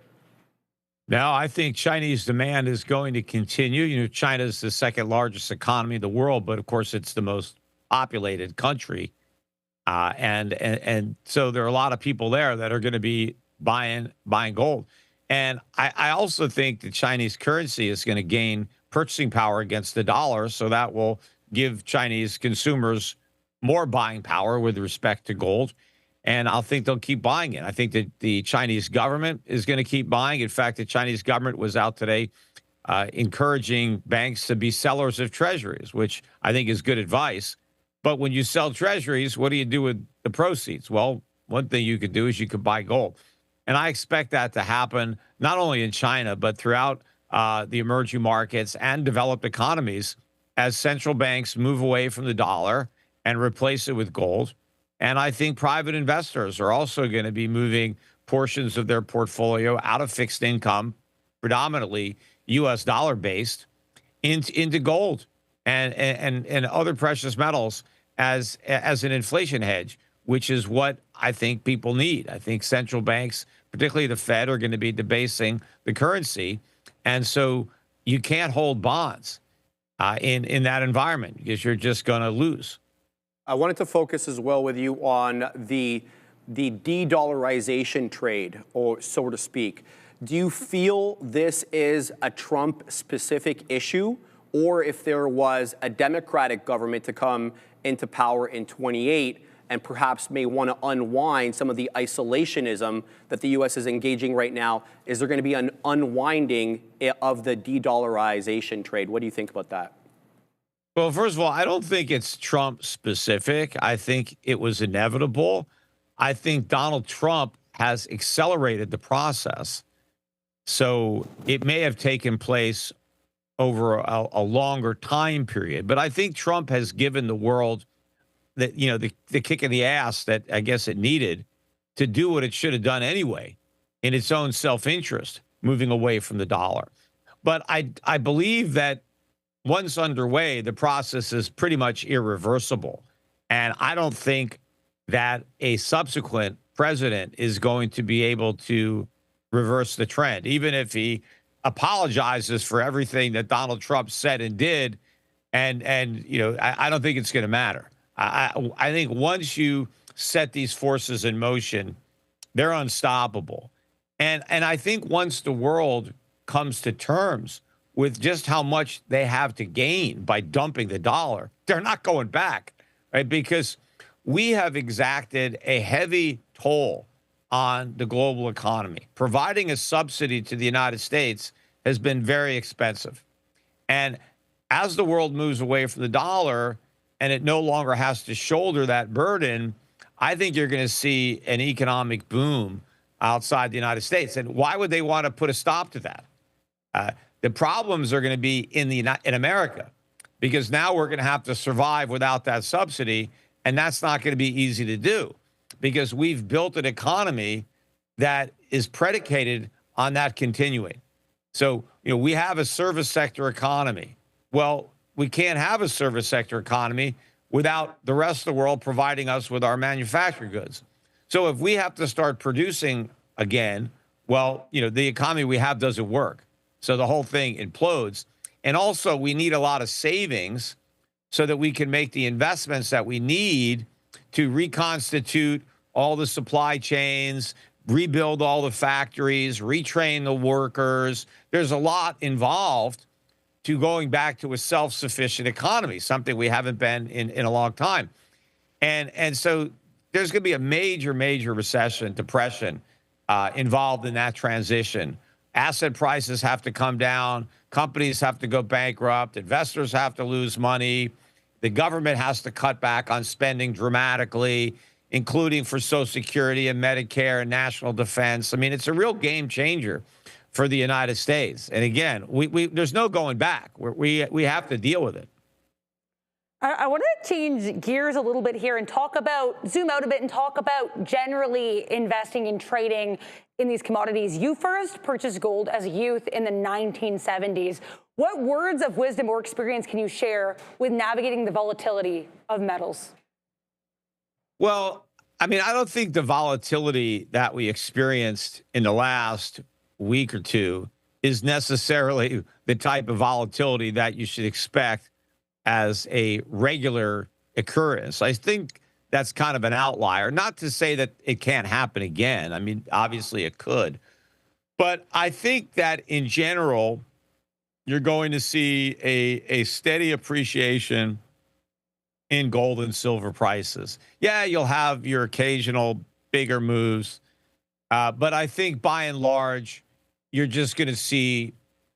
No, I think Chinese demand is going to continue. China is the second largest economy in the world, but of course it's the most populated country. And so there are a lot of people there that are going to be buying gold. And I also think the Chinese currency is going to gain purchasing power against the dollar. So that will give Chinese consumers more buying power with respect to gold. And I think they'll keep buying it. I think that the Chinese government is going to keep buying. In fact, the Chinese government was out today encouraging banks to be sellers of treasuries, which I think is good advice. But when you sell treasuries, what do you do with the proceeds? Well, one thing you could do is you could buy gold. And I expect that to happen not only in China, but throughout the emerging markets and developed economies as central banks move away from the dollar and replace it with gold. And I think private investors are also going to be moving portions of their portfolio out of fixed income, predominantly U.S. dollar based, into gold and other precious metals as an inflation hedge, which is what I think people need. I think central banks, particularly the Fed, are going to be debasing the currency. And so you can't hold bonds in that environment because you're just going to lose. I wanted to focus as well with you on the de-dollarization trade, or so to speak. Do you feel this is a Trump-specific issue, or if there was a Democratic government to come into power in 28, and perhaps may want to unwind some of the isolationism that the U.S. is engaging right now? Is there going to be an unwinding of the de-dollarization trade? What do you think about that? Well, first of all, I don't think it's Trump specific. I think it was inevitable. I think Donald Trump has accelerated the process. So it may have taken place over a longer time period. But I think Trump has given the world that, you know, the kick in the ass that I guess it needed to do what it should have done anyway in its own self-interest, moving away from the dollar. But I believe that once underway, the process is pretty much irreversible. And I don't think that a subsequent president is going to be able to reverse the trend, even if he apologizes for everything that Donald Trump said and did. And you know, I don't think it's going to matter. I think once you set these forces in motion, they're unstoppable. And I think once the world comes to terms with just how much they have to gain by dumping the dollar, they're not going back, right? Because we have exacted a heavy toll on the global economy. Providing a subsidy to the United States has been very expensive. And as the world moves away from the dollar and it no longer has to shoulder that burden, I think you're going to see an economic boom outside the United States. And why would they want to put a stop to that? The problems are going to be in America, because now we're going to have to survive without that subsidy, and that's not going to be easy to do, because we've built an economy that is predicated on that continuing. So, you know, we have a service sector economy. Well, we can't have a service sector economy without the rest of the world providing us with our manufactured goods. So if we have to start producing again, well, you know, the economy we have doesn't work. So the whole thing implodes. And also we need a lot of savings so that we can make the investments that we need to reconstitute all the supply chains, rebuild all the factories, retrain the workers. There's a lot involved to going back to a self-sufficient economy, something we haven't been in a long time. And so there's going to be a major recession, depression involved in that transition. Asset prices have to come down. Companies have to go bankrupt. Investors have to lose money. The government has to cut back on spending dramatically, including for Social Security and Medicare and national defense. I mean, it's a real game changer for the United States. And again, there's no going back. We have to deal with it. I want to change gears a little bit here and zoom out a bit and talk about generally investing in trading in these commodities. You first purchased gold as a youth in the 1970s. What words of wisdom or experience can you share with navigating the volatility of metals? Well, I mean, I don't think the volatility that we experienced in the last week or two is necessarily the type of volatility that you should expect as a regular occurrence. I think that's kind of an outlier. Not to say that it can't happen again. I mean, obviously it could. But I think that in general, you're going to see a steady appreciation in gold and silver prices. Yeah, you'll have your occasional bigger moves. But I think by and large, you're just going to see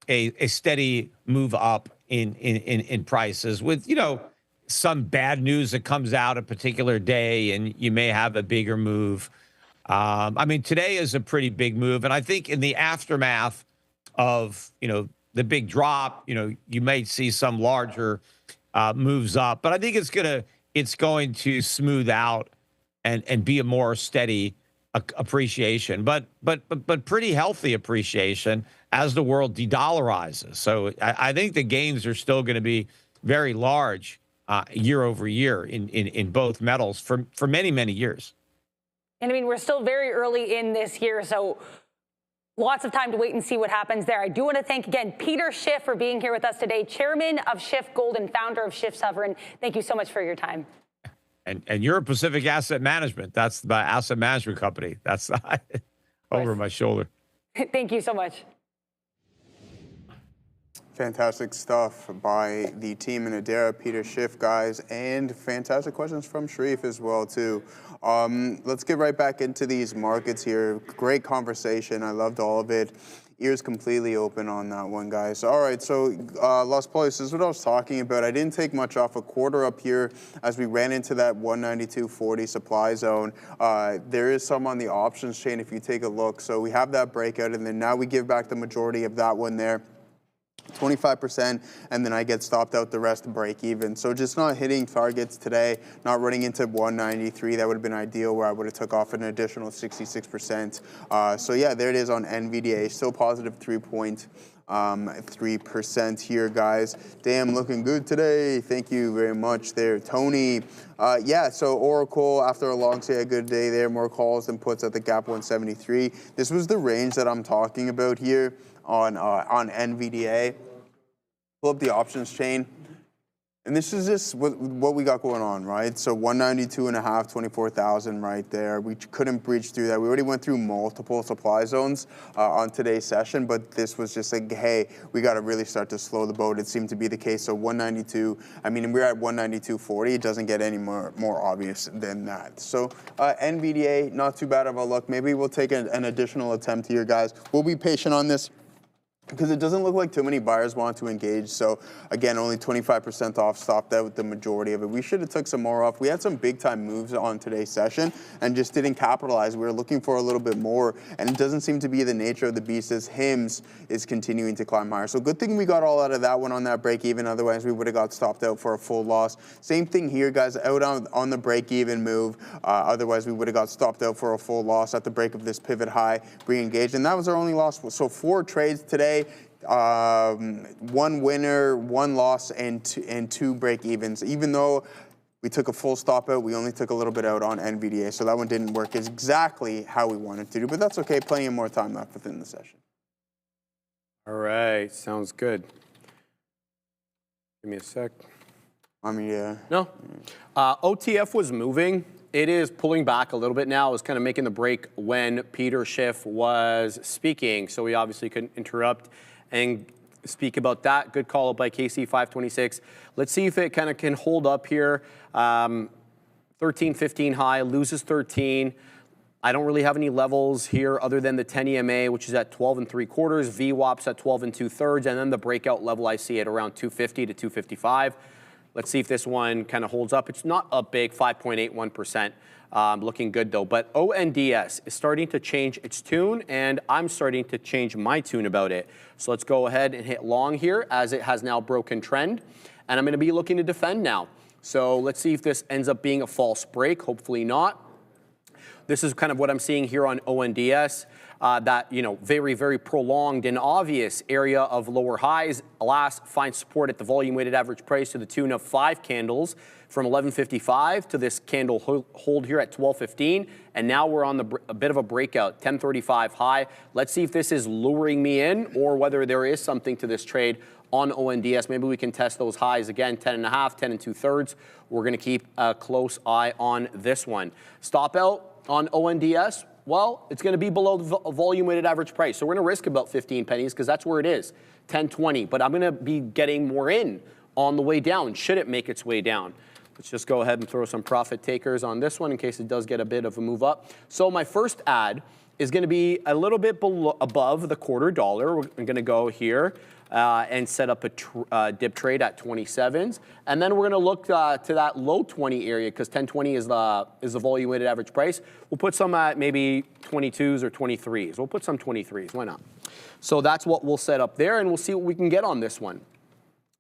a steady move up in prices with, you know, some bad news that comes out a particular day and you may have a bigger move. I mean, today is a pretty big move. And I think in the aftermath of, you know, the big drop, you know, you may see some larger moves up, but I think it's going to smooth out and be a more steady appreciation, but pretty healthy appreciation as the world de-dollarizes. So I think the gains are still going to be very large year over year in both metals for many years. And I mean, we're still very early in this year, so lots of time to wait and see what happens there. I do want to thank again Peter Schiff for being here with us today, chairman of Schiff Gold and founder of Schiff Sovereign. Thank you so much for your time. And you're Pacific Asset Management. That's the asset management company. That's over my shoulder. Thank you so much. Fantastic stuff by the team in Adara, Peter Schiff, guys, and fantastic questions from Sharif as well, too. Let's get right back into these markets here. Great conversation. I loved all of it. Ears completely open on that one, guys. All right, so Los Pollos, this is what I was talking about. I didn't take much off, a quarter up here as we ran into that 192.40 supply zone. There is some on the options chain if you take a look. So we have that breakout, and then now we give back the majority of that one there. 25%, and then I get stopped out the rest to break even. So just not hitting targets today, not running into 193. That would have been ideal, where I would have took off an additional 66%. So yeah, there it is on NVDA, still positive 3% here, guys. Damn, looking good today. Thank you very much there, Tony. Yeah, so Oracle, after a long stay, a good day there, more calls than puts at the gap 173. This was the range that I'm talking about here on NVDA. Pull up the options chain. And this is just what we got going on, right? So 192.5, 24,000 right there. We couldn't breach through that. We already went through multiple supply zones on today's session, but this was just like, hey, we got to really start to slow the boat. It seemed to be the case. So 192, I mean, we're at 192.40. It doesn't get any more obvious than that. So NVDA, not too bad of a look. Maybe we'll take an additional attempt here, guys. We'll be patient on this, because it doesn't look like too many buyers want to engage. So again, only 25% off, stopped out with the majority of it. We should have took some more off. We had some big time moves on today's session and just didn't capitalize. We were looking for a little bit more, and it doesn't seem to be the nature of the beast, as HIMS is continuing to climb higher. So good thing we got all out of that one on that break even. Otherwise we would have got stopped out for a full loss. Same thing here, guys, out on the break even move. Otherwise we would have got stopped out for a full loss at the break of this pivot high, re-engaged, and that was our only loss. So 4 trades today. 1 winner, 1 loss, and 2 break evens. Even though we took a full stop out, we only took a little bit out on NVDA, so that one didn't work exactly how we wanted to do, but that's okay. Plenty of more time left within the session. All right, sounds good. Give me a sec. I mean, yeah. No. OTF was moving. It is pulling back a little bit now. It was kind of making the break when Peter Schiff was speaking, so we obviously couldn't interrupt and speak about that. Good call up by KC526. Let's see if it kind of can hold up here. 13.15 high, loses 13. I don't really have any levels here other than the 10 EMA, which is at 12 3/4. VWAP's at 12 2/3, and then the breakout level I see at around 250 to 255. Let's see if this one kind of holds up. It's not up big, 5.81%. Looking good though. But ONDS is starting to change its tune, and I'm starting to change my tune about it. So let's go ahead and hit long here, as it has now broken trend. And I'm going to be looking to defend now. So let's see if this ends up being a false break. Hopefully not. This is kind of what I'm seeing here on ONDS. That, you know, very, very prolonged and obvious area of lower highs. Alas, finds support at the volume weighted average price to the tune of 5 candles from 11.55 to this candle hold here at 12.15. And now we're on a bit of a breakout, 10.35 high. Let's see if this is luring me in, or whether there is something to this trade on ONDS. Maybe we can test those highs again, 10.5, 10 2/3. We're going to keep a close eye on this one. Stop out on ONDS. Well, it's going to be below the volume weighted average price. So we're going to risk about 15 pennies, because that's where it is, 10.20. But I'm going to be getting more in on the way down, should it make its way down. Let's just go ahead and throw some profit takers on this one in case it does get a bit of a move up. So my first ad is going to be a little bit above the $0.25. We're going to go here and set up a dip trade at 27s. And then we're going to look to that low 20 area, because 10.20 is the volume weighted average price. We'll put some at maybe 22s or 23s. We'll put some 23s. Why not? So that's what we'll set up there, and we'll see what we can get on this one.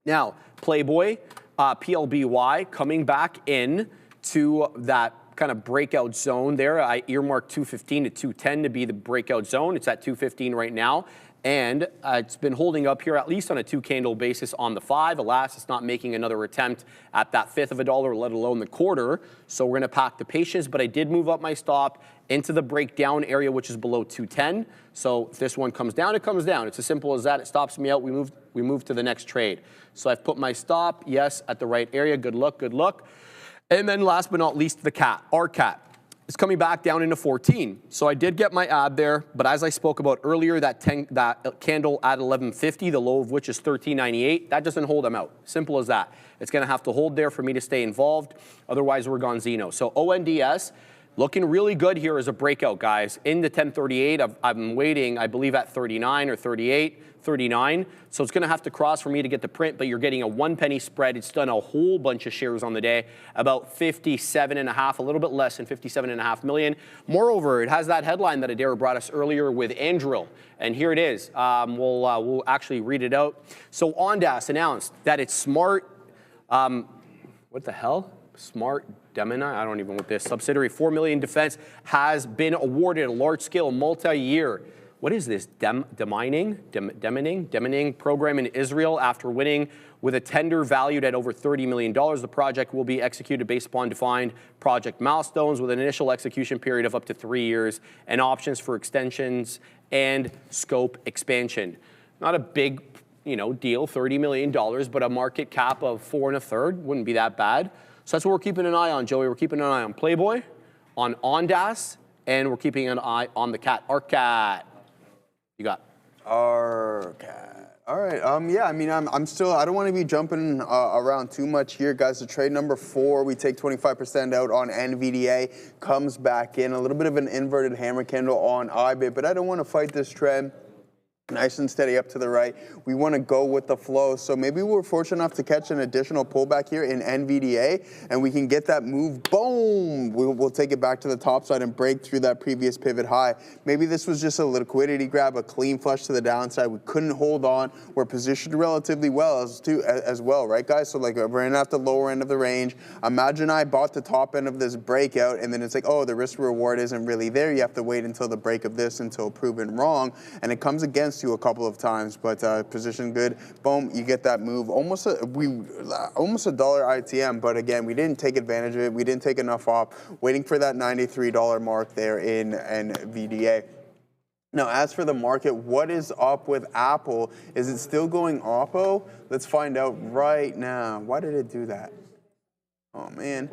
Now, PLBY, PLBY coming back in to that kind of breakout zone there. I earmarked 215 to 210 to be the breakout zone. It's at 215 right now. And it's been holding up here, at least on a 2-candle basis on the 5. Alas, it's not making another attempt at that 1/5 of a dollar, let alone the 1/4. So we're going to pack the patience. But I did move up my stop into the breakdown area, which is below 210. So if this one comes down, it comes down. It's as simple as that. It stops me out. We move to the next trade. So I've put my stop, yes, at the right area. Good luck, good luck. And then last but not least, the cat, our cat. It's coming back down into 14. So I did get my ad there, but as I spoke about earlier, that candle at 1150, the low of which is 1398, that doesn't hold them out. Simple as that. It's going to have to hold there for me to stay involved. Otherwise, we're gonzino. So ONDS, looking really good here as a breakout, guys. In the 1038, I'm waiting, I believe, at 39 or 38. 39. So it's going to have to cross for me to get the print, but you're getting a 1 penny spread. It's done a whole bunch of shares on the day, about 57.5, a little bit less than 57.5 million. Moreover, it has that headline that Adair brought us earlier with Andrill, and here it is. We'll actually read it out. So ONDS announced that it's smart. What the hell? Smart Gemini, I don't even know what this subsidiary, 4 million defense, has been awarded a large-scale multi-year. What is this, demining program in Israel after winning with a tender valued at over $30 million. The project will be executed based upon defined project milestones with an initial execution period of up to 3 years and options for extensions and scope expansion. Not a big deal, $30 million, but a market cap of 4 1/3 wouldn't be that bad. So that's what we're keeping an eye on, Joey. We're keeping an eye on PLBY, on ONDS, and we're keeping an eye on the cat, ARCAT. You got ARCAT. All right. Yeah. I mean, I'm still. I don't want to be jumping around too much here, guys. The trade number 4, we take 25% out on NVDA, comes back in a little bit of an inverted hammer candle on IBIT, but I don't want to fight this trend. Nice and steady up to the right. We want to go with the flow. So maybe we're fortunate enough to catch an additional pullback here in NVDA, and we can get that move. Boom! We'll take it back to the top side and break through that previous pivot high. Maybe this was just a liquidity grab, a clean flush to the downside. We couldn't hold on. We're positioned relatively well as well, right, guys? So like we're in at the lower end of the range. Imagine I bought the top end of this breakout, and then it's like, oh, the risk reward isn't really there. You have to wait until the break of this until proven wrong, and it comes against you a couple of times, but position good. Boom, you get that move. Almost a dollar ITM, but again, we didn't take advantage of it. We didn't take enough off. Waiting for that $93 mark there in NVDA. Now, as for the market, what is up with Apple? Is it still going oppo? Let's find out right now. Why did it do that? Oh man,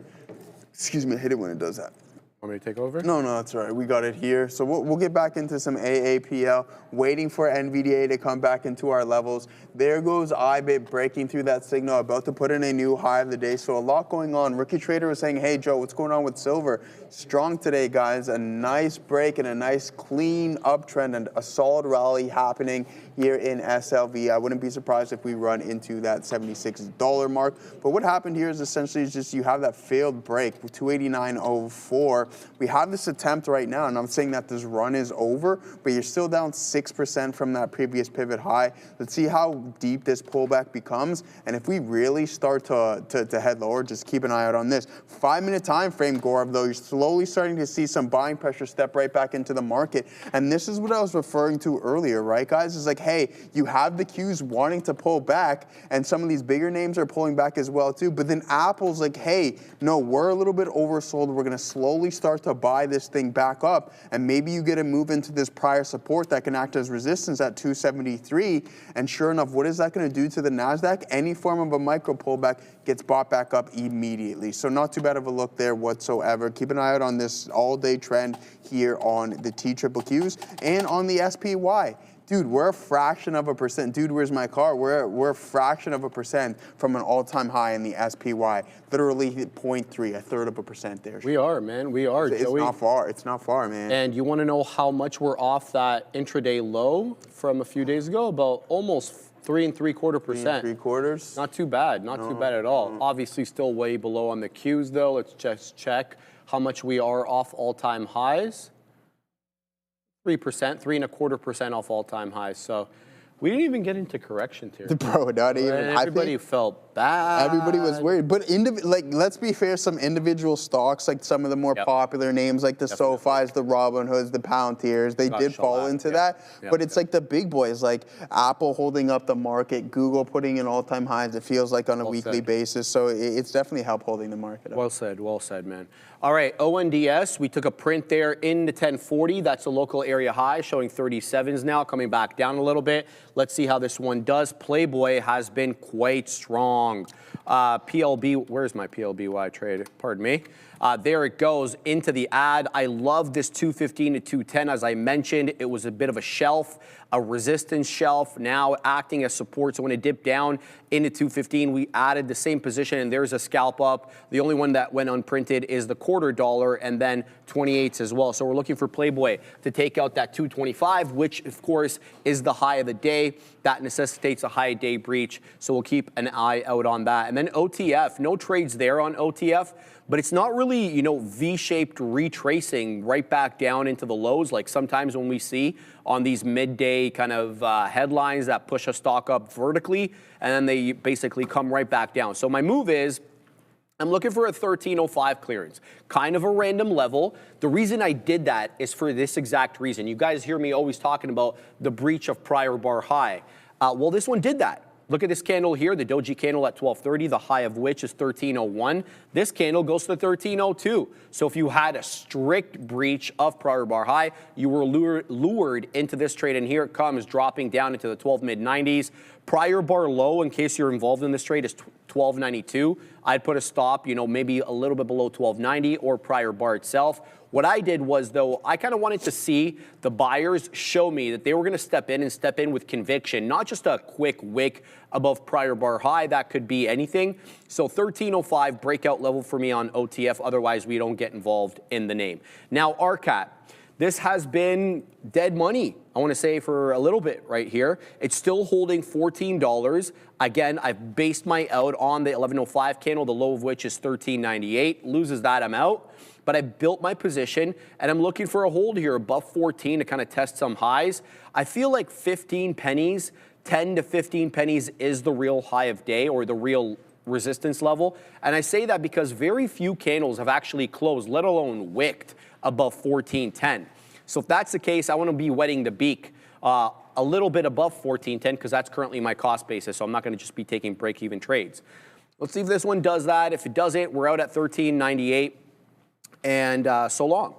excuse me, I hate it when it does that. Want me to take over? No, that's all right. We got it here. So we'll get back into some AAPL, waiting for NVDA to come back into our levels. There goes IBIT breaking through that signal, about to put in a new high of the day. So a lot going on. Rookie Trader was saying, hey, Joe, what's going on with silver? Strong today, guys. A nice break and a nice clean uptrend and a solid rally happening here in SLV. I wouldn't be surprised if we run into that $76 mark. But what happened here is essentially just you have that failed break with 289.04. We have this attempt right now, and I'm saying that this run is over, but you're still down 6% from that previous pivot high. Let's see how deep this pullback becomes, and if we really start to head lower, just keep an eye out on this. 5-minute time frame, Gaurav, though, you're slowly starting to see some buying pressure step right back into the market, and this is what I was referring to earlier, right, guys? It's like, hey, you have the Qs wanting to pull back, and some of these bigger names are pulling back as well, too, but then Apple's like, hey, no, we're a little bit oversold. We're going to slowly start to buy this thing back up, and maybe you get a move into this prior support that can act as resistance at 273, and sure enough, what is that going to do to the Nasdaq? Any form of a micro pullback gets bought back up immediately. So not too bad of a look there whatsoever. Keep an eye out on this all-day trend here on the TQQs and on the SPY. Dude, we're a fraction of a percent. Dude, where's my car? We're a fraction of a percent from an all-time high in the SPY. Literally 0.3, a third of a percent there. We are, man. We are, It's Joey. not far. It's not far, man. And you want to know how much we're off that intraday low from a few days ago? About almost 3.75%. 3/4. Not too bad. Not too bad at all. Obviously still way below on the Qs, though. Let's just check how much we are off all-time highs. 3%, 3.25% off all-time highs. So we didn't even get into corrections here. Bro, not even. Everybody felt bad. Everybody was worried. But let's be fair, some individual stocks, like some of the more popular names, like the SoFis, the Robinhoods, the Palantirs, they did fall into that. But it's like the big boys, like Apple holding up the market, Google putting in all-time highs, it feels like on a weekly basis. So it's definitely helped holding the market up. Well said, man. All right, ONDS, we took a print there in the 1040. That's a local area high, showing 37s now, coming back down a little bit. Let's see how this one does. PLBY has been quite strong. PLB, where's my PLBY trade? Pardon me. There it goes into the ad. I love this 215 to 210. As I mentioned, it was a bit of a shelf, a resistance shelf, now acting as support. So when it dipped down into 215, we added the same position, and there's a scalp up. The only one that went unprinted is the $quarter and then 28s as well. So we're looking for PLBY to take out that 225, which of course is the high of the day. That necessitates a high day breach. So we'll keep an eye out on that. And then OTF, no trades there on OTF. But it's not really, you know, V-shaped retracing right back down into the lows like sometimes when we see on these midday kind of headlines that push a stock up vertically and then they basically come right back down. So my move is I'm looking for a 1305 clearance, kind of a random level. The reason I did that is for this exact reason. You guys hear me always talking about the breach of prior bar high. Well, this one did that. Look at this candle here, the doji candle at 1230, the high of which is 1301. This candle goes to 1302. So if you had a strict breach of prior bar high, you were lured into this trade, and here it comes dropping down into the 12 mid-90s. Prior bar low, in case you're involved in this trade, is 1292. I'd put a stop, you know, maybe a little bit below 1290 or prior bar itself. What I did was, though, I kind of wanted to see the buyers show me that they were going to step in with conviction, not just a quick wick above prior bar high. That could be anything. So 1305 breakout level for me on OTF. Otherwise, we don't get involved in the name. Now, RCAT. This has been dead money, I want to say, for a little bit right here. It's still holding $14. Again, I've based my out on the 1105 candle, the low of which is 1398. Loses that, I'm out. But I built my position, and I'm looking for a hold here above 14 to kind of test some highs. I feel like 15 pennies, 10 to 15 pennies is the real high of day or the real resistance level. And I say that because very few candles have actually closed, let alone wicked, above 14.10. So if that's the case, I want to be wetting the beak a little bit above 14.10 because that's currently my cost basis. So I'm not going to just be taking break-even trades. Let's see if this one does that. If it doesn't, we're out at 13.98. And so long.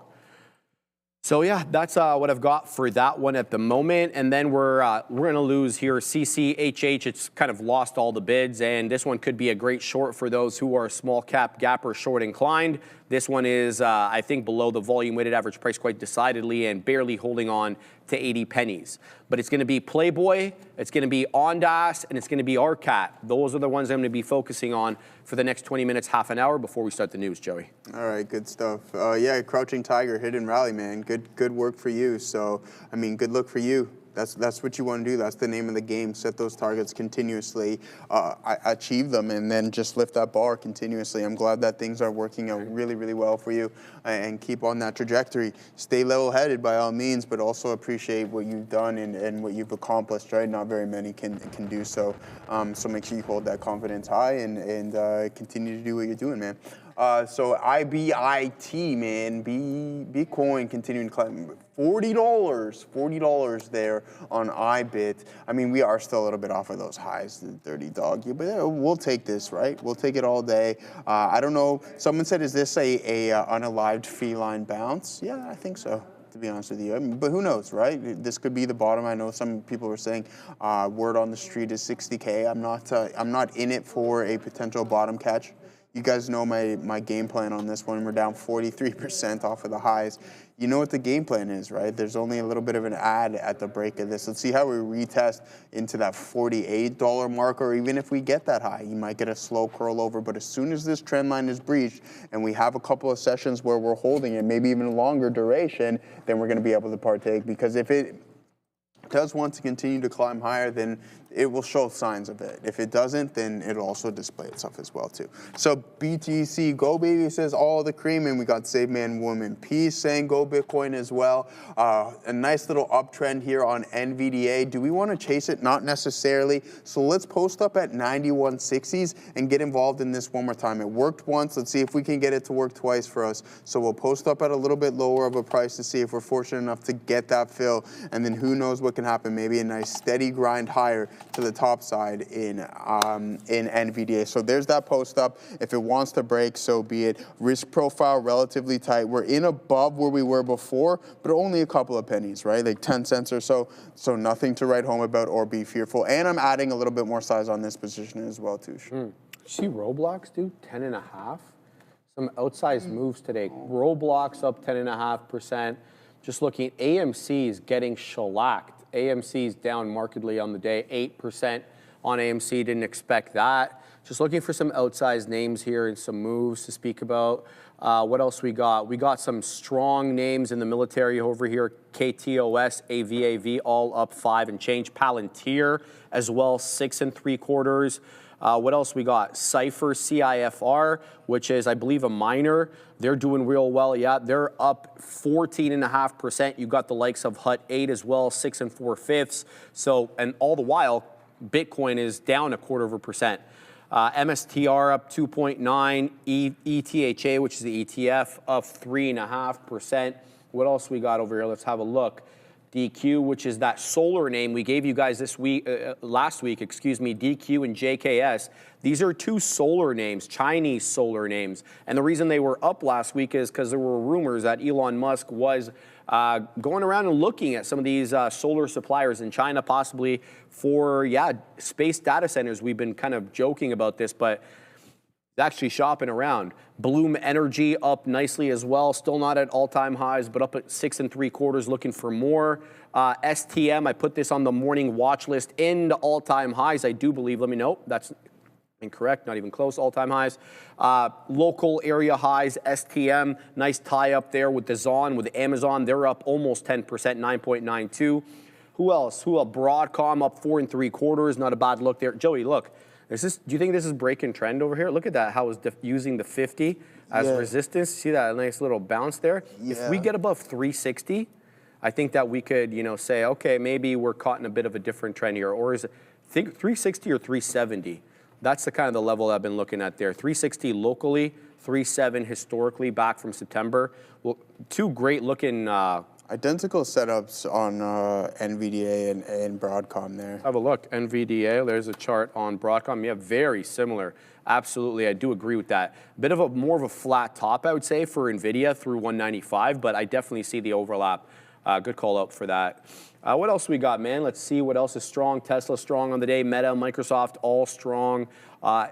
So yeah, that's what I've got for that one at the moment. And then we're going to lose here CCHH. It's kind of lost all the bids, and this one could be a great short for those who are small cap gap or short inclined. This one is, I think, below the volume weighted average price quite decidedly and barely holding on to 80 pennies. But it's going to be PLBY, it's going to be ONDS, and it's going to be RCAT. Those are the ones I'm going to be focusing on for the next 20 minutes, half an hour before we start the news, Joey. All right, good stuff. Yeah, Crouching Tiger, hidden rally, man. Good work for you. So, I mean, good luck for you. That's what you want to do. That's the name of the game. Set those targets continuously, achieve them, and then just lift that bar continuously. I'm glad that things are working out really, really well for you, and keep on that trajectory. Stay level-headed by all means, but also appreciate what you've done and what you've accomplished, right? Not very many can do so. So make sure you hold that confidence high and continue to do what you're doing, man. So IBIT, man, Bitcoin continuing to climb. $40 there on IBIT. I mean, we are still a little bit off of those highs, the dirty dog. Yeah, but we'll take this, right? We'll take it all day. I don't know. Someone said, is this a unalived feline bounce? Yeah, I think so, to be honest with you. I mean, but who knows, right? This could be the bottom. I know some people were saying word on the street is 60K. I'm not in it for a potential bottom catch. You guys know my game plan on this one. We're down 43% off of the highs. You know what the game plan is, right? There's only a little bit of an ad at the break of this. Let's see how we retest into that $48 mark, or even if we get that high, you might get a slow curl over. But as soon as this trend line is breached and we have a couple of sessions where we're holding it, maybe even a longer duration, then we're going to be able to partake. Because if it does want to continue to climb higher, then it will show signs of it. If it doesn't, then it'll also display itself as well too. So BTC, go baby, says all the cream, and we got Save Man Woman Peace saying go Bitcoin as well. A nice little uptrend here on NVDA. Do we want to chase it? Not necessarily. So let's post up at 9160s and get involved in this one more time. It worked once. Let's see if we can get it to work twice for us. So we'll post up at a little bit lower of a price to see if we're fortunate enough to get that fill. And then who knows what can happen. Maybe a nice steady grind higher to the top side in NVDA. So there's that post up. If it wants to break, so be it. Risk profile relatively tight. We're in above where we were before, but only a couple of pennies, right? Like 10 cents or so. So nothing to write home about or be fearful. And I'm adding a little bit more size on this position as well too. See Roblox, dude, 10.5. Some outsized moves today. Roblox up 10.5%. Just looking, AMC's getting shellacked. AMC's down markedly on the day, 8% on AMC. Didn't expect that. Just looking for some outsized names here and some moves to speak about. What else we got? We got some strong names in the military over here. KTOS, AVAV, all up 5 and change. Palantir as well, 6 3/4. What else we got? Cypher, CIFR, which is, I believe, a miner. They're doing real well. Yeah, they're up 14.5%. You got the likes of Hut 8 as well, 6 4/5. So, and all the while, Bitcoin is down 0.25%. MSTR up 2.9. ETHA, which is the ETF, up 3.5%. What else we got over here? Let's have a look. DQ, which is that solar name we gave you guys this week, last week, excuse me, DQ and JKS. These are two solar names, Chinese solar names. And the reason they were up last week is because there were rumors that Elon Musk was going around and looking at some of these solar suppliers in China, possibly for, space data centers. We've been kind of joking about this, but actually shopping around. Bloom Energy up nicely as well. Still not at all-time highs, but up at 6 3/4, looking for more. STM, I put this on the morning watch list into all-time highs, I do believe. Let me know. That's incorrect, not even close, all-time highs. Local area highs, STM, nice tie up there with the Zon, with Amazon. They're up almost 10%, 9.92. Who else? Broadcom up 4 3/4, not a bad look there. Joey, look. Do you think this is breaking trend over here? Look at that, how it's using the 50 as resistance. See that nice little bounce there? Yeah. If we get above 360, I think that we could, say, okay, maybe we're caught in a bit of a different trend here. Or is it, think 360 or 370? That's the kind of the level I've been looking at there. 360 locally, 3.7 historically back from September. Well, two great looking identical setups on NVDA and Broadcom there. Have a look, NVDA, there's a chart on Broadcom. Yeah, very similar. Absolutely, I do agree with that. Bit of more of a flat top, I would say, for Nvidia through 195, but I definitely see the overlap. Good call out for that. What else we got, man? Let's see what else is strong. Tesla strong on the day. Meta, Microsoft, all strong.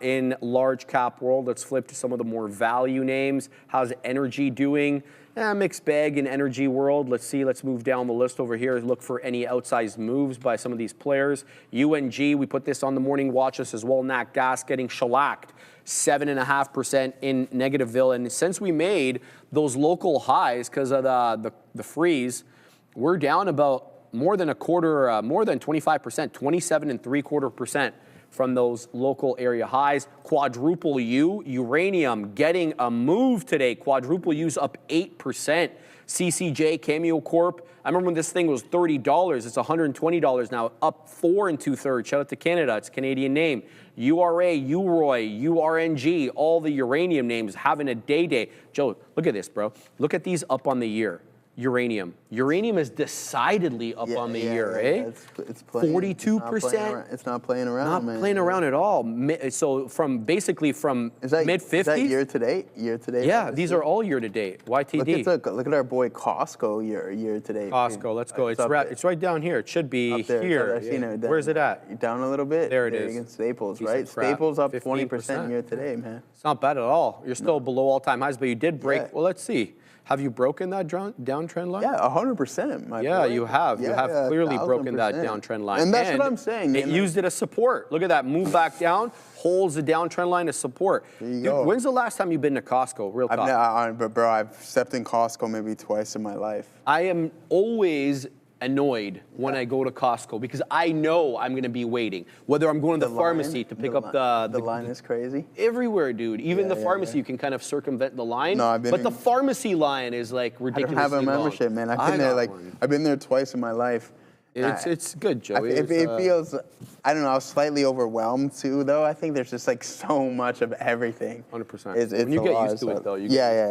In large cap world, let's flip to some of the more value names. How's energy doing? Mixed bag in energy world. Let's see. Let's move down the list over here. Look for any outsized moves by some of these players. UNG, we put this on the morning watch list as well. Nat Gas getting shellacked. 7.5% in Negativeville. And since we made those local highs because of the freeze, we're down about more than 25%, 27 3/4% from those local area highs. Quadruple U, uranium getting a move today. Quadruple U's up 8%. CCJ, Cameo Corp. I remember when this thing was $30. It's $120 now, up 4 2/3. Shout out to Canada. It's a Canadian name. URA, UROY, URNG, all the uranium names having a day. Joe, look at this, bro. Look at these up on the year. Uranium is decidedly up on the year, eh? It's playing, 42%. It's not playing around, man. Not playing around at all. So from mid-50s. Is that year to date? Year to date? Yeah, these are all year to date. YTD. Look at our boy Costco year to date. Costco, let's go. It's right down here. It should be here. Where's it at? Down a little bit. There it is. Against Staples, right? Staples up 20% year to date, man. It's not bad at all. You're still below all-time highs, but you did break. Yeah. Well, let's see. Have you broken that downtrend line? Yeah, 100%. Yeah, you have. You have clearly broken that downtrend line. And that's what I'm saying. It used it as support. Look at that. Move back down, holds the downtrend line as support. There you go. When's the last time you've been to Costco? Real talk. Bro, I've stepped in Costco maybe twice in my life. I am always annoyed when I go to Costco because I know I'm going to be waiting. Whether I'm going to the pharmacy to pick up the line is crazy. Everywhere, dude. Even the pharmacy, you can kind of circumvent the line. No, but the pharmacy line is like ridiculously long. I don't have a membership, man. I've been there twice in my life. It's good, Joey. It feels, I don't know, I was slightly overwhelmed too, though. I think there's just like so much of everything. 100%. When you get used to it, though.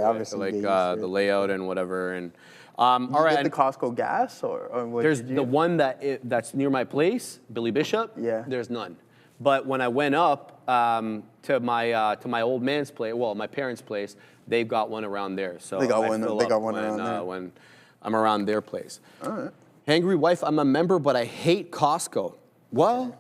Obviously. Like the layout and whatever. And all right. Get the Costco gas or what? There's the one that's near my place, Billy Bishop. Yeah. There's none. But when I went up to my old man's place, well, my parents' place, they've got one around there. So they got one around there. When I'm around their place. All right. Angry wife, I'm a member, but I hate Costco. Well,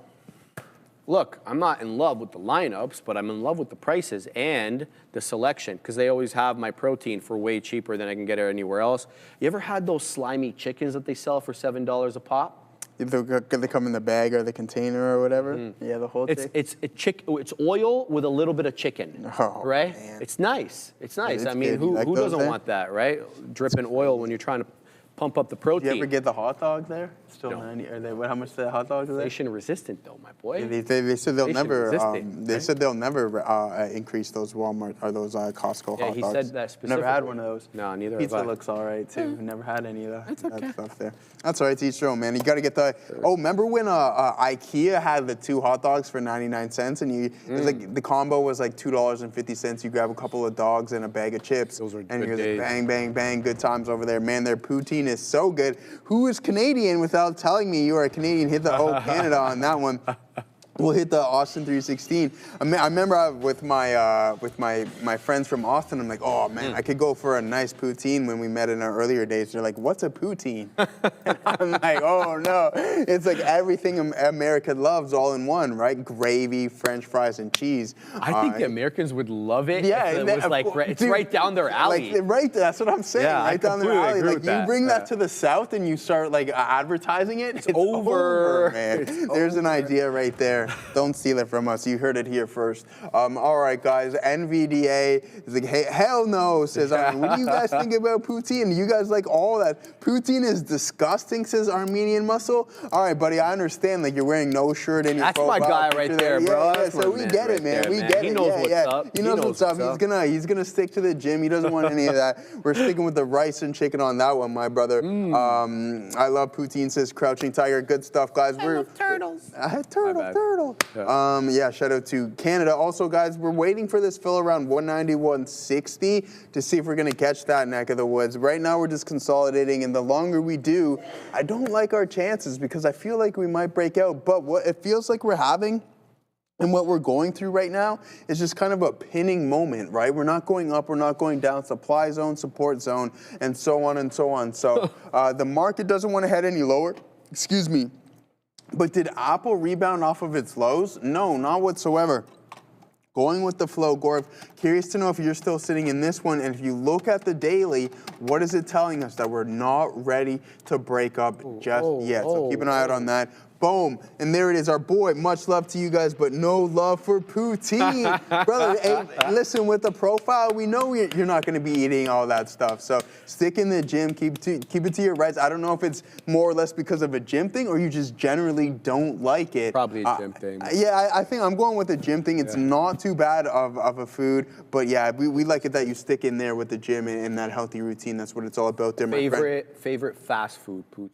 look, I'm not in love with the lineups, but I'm in love with the prices and the selection because they always have my protein for way cheaper than I can get it anywhere else. You ever had those slimy chickens that they sell for $7 a pop? They come in the bag or the container or whatever. Yeah, the whole thing. It's oil with a little bit of chicken, right? Man. It's nice. It's nice. It's I mean, good. You like who those doesn't want that, right? Dripping oil when you're trying to pump up the protein. You ever get the hot dog there? Still No. 90. Are they? How much the hot dogs are there? Inflation resistant, though, my boy. They said they'll Inflation never. resistant, They right? said they'll never increase those Walmart or those Costco Yeah, hot he dogs. said that specifically. Never had one of those. No, neither Pizza have I. looks all right too. Never had any of that, okay. that stuff there. That's all right. To each their own, man. You got to get the. Oh, remember when IKEA had the 2 hot dogs for 99 cents, and it was like the combo was like $2.50. You grab a couple of dogs and a bag of chips, Those are and good you're days. like bang, bang, bang. Good times over there, man. Their poutine is so good. Who is Canadian without telling me you are a Canadian? Hit the O Canada on that one. We'll hit the Austin 316. I remember with my friends from Austin, I'm like, oh man, I could go for a nice poutine when we met in our earlier days. They're like, what's a poutine? And I'm like, oh no. It's like everything America loves all in one, right? Gravy, French fries, and cheese. I think the Americans would love it. Yeah, if it was like it's dude, right down their alley. Like, right, that's what I'm saying. Yeah, I right down their completely alley. agree Like with you that. bring that to the South and you start like advertising it. It's over. man. There's an idea right there. Don't steal it from us. You heard it here first. All right, guys. NVDA is like, hey, hell no, says Armin. What do you guys think about poutine? You guys like all that? Poutine is disgusting, says Armenian Muscle. All right, buddy, I understand. Like you're wearing no shirt in your That's my profile guy right picture there, bro. Yeah, That's so my we man get it, right man. there, We man. get He it. knows yeah, what's yeah. up. He knows what's up. He's gonna stick to the gym. He doesn't want any of that. We're sticking with the rice and chicken on that one, my brother. I love poutine, says Crouching Tiger. Good stuff, guys. I love turtles. I had turtle. Yeah. Yeah, shout out to Canada. Also, guys, we're waiting for this fill around 190, 160 to see if we're going to catch that neck of the woods. Right now, we're just consolidating, and the longer we do, I don't like our chances because I feel like we might break out. But what it feels like we're having and what we're going through right now is just kind of a pinning moment, right? We're not going up, we're not going down, supply zone, support zone, and so on and so on. So the market doesn't want to head any lower. Excuse me. But did Apple rebound off of its lows? No, not whatsoever. Going with the flow, Gorv. Curious to know if you're still sitting in this one, and if you look at the daily, what is it telling us? That we're not ready to break up just yet. So keep an eye out on that. Boom. And there it is, our boy. Much love to you guys, but no love for poutine. Brother, hey, listen, with the profile, we know you're not going to be eating all that stuff. So stick in the gym. Keep it to your rights. I don't know if it's more or less because of a gym thing or you just generally don't like it. Probably a gym thing. Yeah, I think I'm going with the gym thing. It's not too bad of a food, but yeah, we like it that you stick in there with the gym and that healthy routine. That's what it's all about there, my friend. Favorite fast food poutine.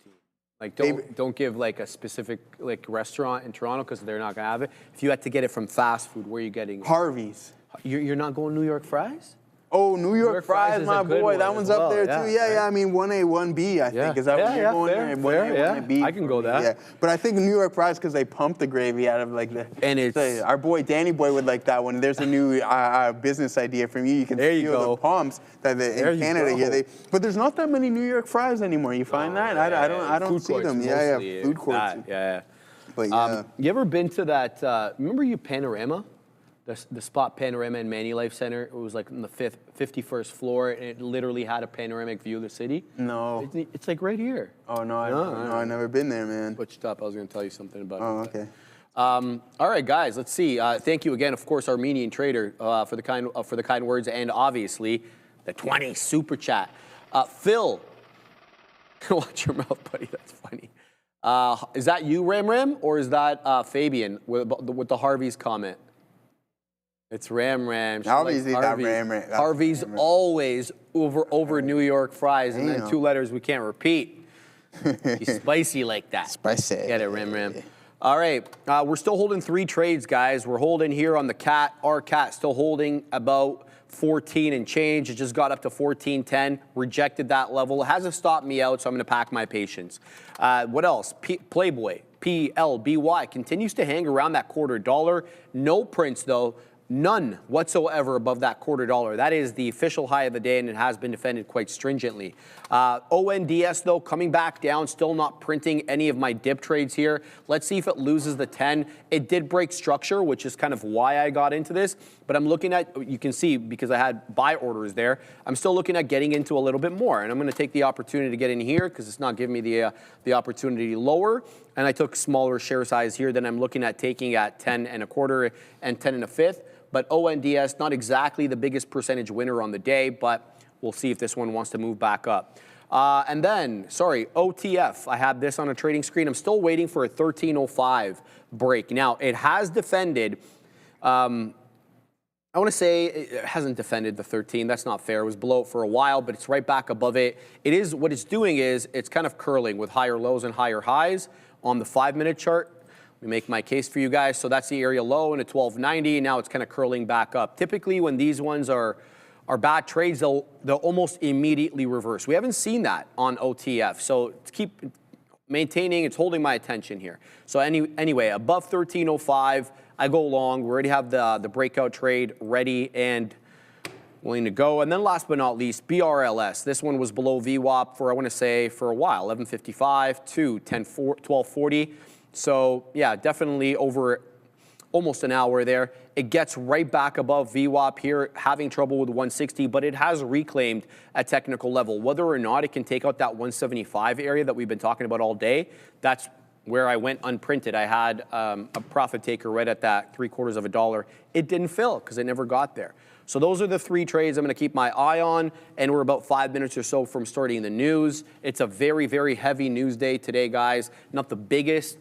Like don't give like a specific like restaurant in Toronto because they're not gonna have it. If you had to get it from fast food, where are you getting it? Harvey's. You're not going New York fries? Oh, New York fries, is my a good boy. one That as one's well. up there Yeah, too. Yeah, right. I mean 1A, 1B, I think. Is that what you're going fair, there? 1A, yeah. 1B. I can go that. Yeah, but I think New York fries because they pump the gravy out of like the. And it's our boy Danny Boy would like that one. There's a new business idea from you. You can feel the pumps that in Canada here. But there's not that many New York fries anymore. You find that? I don't see them. Yeah, food courts. Yeah. But yeah. You ever been to that? Remember Panorama? The spot Panorama in Manulife Center. It was like on the 51st floor, and it literally had a panoramic view of the city. No. It's like right here. Oh no, I've never been there, man. Switched up. I was going to tell you something about it. Oh, okay. All right, guys. Let's see. Thank you again, of course, Armenian Trader, for the kind words, and obviously the 20 super chat. Phil, watch your mouth, buddy. That's funny. Is that you, Ram, or is that Fabian with the Harvey's comment? It's Ram. Obviously that Ram. Harvey's always over New York fries, and then 2 letters we can't repeat. He's spicy like that. Spicy. Get it, Ram. All right, we're still holding 3 trades, guys. We're holding here on the cat. Our cat still holding about 14 and change. It just got up to 14.10. Rejected that level. It hasn't stopped me out, so I'm going to pack my patience. What else? PLBY, PLBY continues to hang around that $0.25. No prints though. none whatsoever above that $0.25. That is the official high of the day, and it has been defended quite stringently. ONDS, though, coming back down, still not printing any of my dip trades here. Let's see if it loses the 10. It did break structure, which is kind of why I got into this. But I'm looking at, you can see, because I had buy orders there, I'm still looking at getting into a little bit more. And I'm going to take the opportunity to get in here because it's not giving me the opportunity lower. And I took smaller share size here than I'm looking at taking at 10 1/4 and 10 1/5. But ONDS, not exactly the biggest percentage winner on the day, but we'll see if this one wants to move back up. And then, sorry, OTF. I have this on a trading screen. I'm still waiting for a 1305 break. Now, it has defended, I want to say it hasn't defended the 13. That's not fair. It was below it for a while, but it's right back above it. It is, what it's doing is it's kind of curling with higher lows and higher highs on the 5-minute chart. Let me make my case for you guys. So that's the area low in a 1290, and now it's kind of curling back up. Typically, when these ones are bad trades, they'll almost immediately reverse. We haven't seen that on OTF. So to keep maintaining, it's holding my attention here. So anyway, above 1305, I go long. We already have the breakout trade ready and willing to go. And then last but not least, BRLS. This one was below VWAP for, I want to say, for a while, 1155 to 1240. So yeah, definitely over almost an hour there. It gets right back above VWAP here, having trouble with 160, but it has reclaimed a technical level. Whether or not it can take out that 175 area that we've been talking about all day, that's where I went unprinted. I had a profit taker right at that $0.75. It didn't fill because it never got there. So those are the 3 trades I'm going to keep my eye on, and we're about 5 minutes or so from starting the news. It's a very, very heavy news day today, guys. Not the biggest,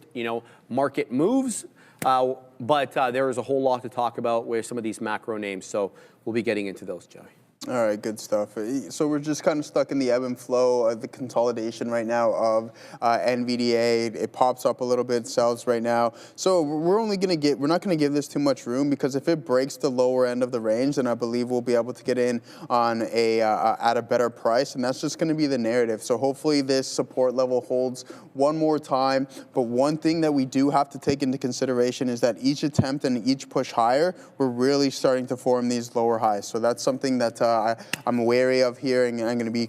market moves, but there is a whole lot to talk about with some of these macro names. So we'll be getting into those, Joey. All right, good stuff. So we're just kind of stuck in the ebb and flow of the consolidation right now of NVDA. It pops up a little bit, sells right now. So we're not going to give this too much room, because if it breaks the lower end of the range, then I believe we'll be able to get in on at a better price, and that's just going to be the narrative. So hopefully this support level holds one more time. But one thing that we do have to take into consideration is that each attempt and each push higher, we're really starting to form these lower highs. So that's something that I'm wary of here, and I'm going to be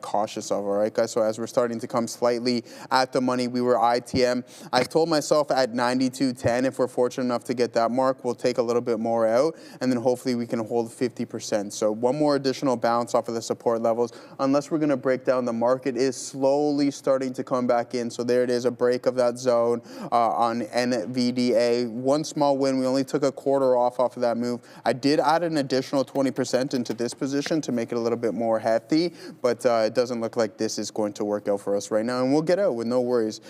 cautious of, all right, guys? So as we're starting to come slightly at the money, we were ITM. I told myself at 92.10, if we're fortunate enough to get that mark, we'll take a little bit more out, and then hopefully we can hold 50%. So one more additional bounce off of the support levels. Unless we're going to break down, the market is slowly starting to come back in. So there it is, a break of that zone on NVDA. One small win. We only took a quarter off of that move. I did add an additional 20% into this position to make it a little bit more hefty, but it doesn't look like this is going to work out for us right now, and we'll get out with no worries.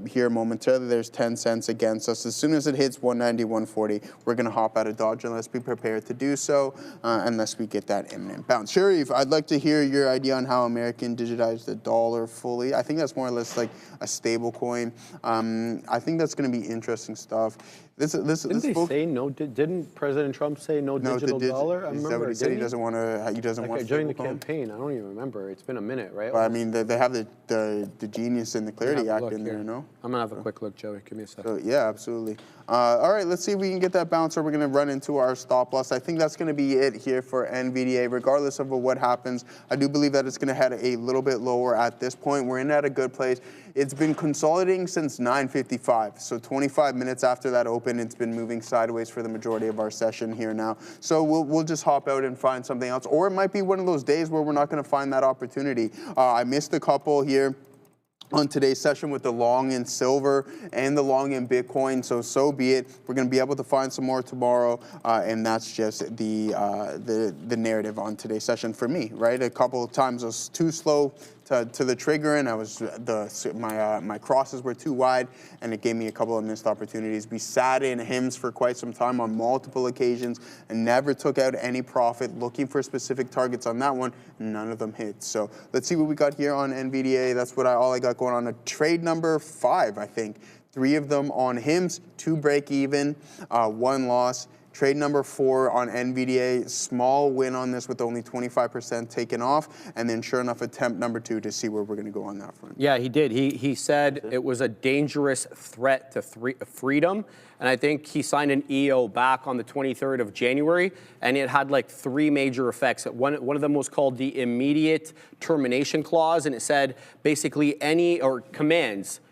Here momentarily, there's 10 cents against us. As soon as it hits 190, 140, we're going to hop out of Dodge, and let's be prepared to do so unless we get that imminent bounce. Sharif, I'd like to hear your idea on how American digitized the dollar fully. I think that's more or less like a stable coin. I think that's going to be interesting stuff. Didn't President Trump say no digital dollar? I remember he said he doesn't want to. He doesn't want during the campaign. I don't even remember. It's been a minute, right? But I mean, they have the Genius and the Clarity Act in there, no? I'm gonna have a quick look, Joey. Give me a second. So, yeah, absolutely. All right, let's see if we can get that bounce, or we're going to run into our stop loss. I think that's going to be it here for NVDA. Regardless of what happens, I do believe that it's going to head a little bit lower at this point. We're in at a good place. It's been consolidating since 9:55, so 25 minutes after that open, it's been moving sideways for the majority of our session here now. So we'll just hop out and find something else, or it might be one of those days where we're not going to find that opportunity. I missed a couple here on today's session with the long in silver and the long in Bitcoin, so be it. We're going to be able to find some more tomorrow, and that's just the narrative on today's session for me, right? A couple of times I was too slow to the trigger, and I was my crosses were too wide, and it gave me a couple of missed opportunities. We sat in HIMS for quite some time on multiple occasions and never took out any profit, looking for specific targets on that one. None of them hit. So let's see what we got here on NVDA. That's all I got going on. A trade number 5, I think. 3 of them on HIMS, 2 break even, 1 loss. Trade number 4 on NVDA, small win on this with only 25% taken off, and then sure enough, attempt number 2 to see where we're going to go on that front. Yeah, he did. He said it was a dangerous threat to freedom, and I think he signed an EO back on the 23rd of January, and it had like 3 major effects. One of them was called the immediate termination clause, and it said basically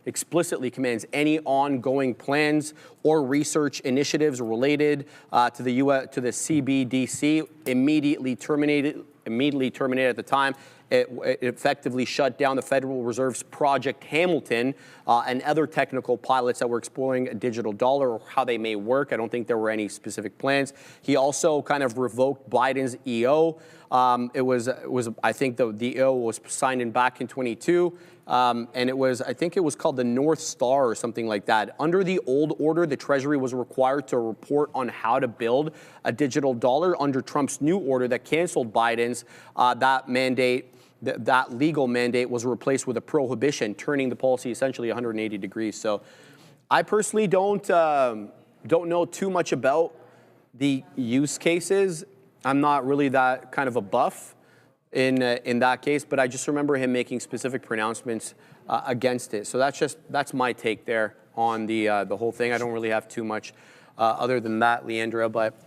explicitly commands any ongoing plans or research initiatives related to the CBDC immediately terminated at the time. It effectively shut down the Federal Reserve's Project Hamilton and other technical pilots that were exploring a digital dollar or how they may work. I don't think there were any specific plans. He also kind of revoked Biden's EO. I think the EO was signed in back in 22. And I think it was called the North Star or something like that. Under the old order, the Treasury was required to report on how to build a digital dollar. Under Trump's new order that canceled Biden's, that legal mandate was replaced with a prohibition, turning the policy essentially 180 degrees. So I personally don't know too much about the use cases. I'm not really that kind of a buff in that case, but I just remember him making specific pronouncements against it. So that's my take there on the whole thing. I don't really have too much other than that, Leandra, but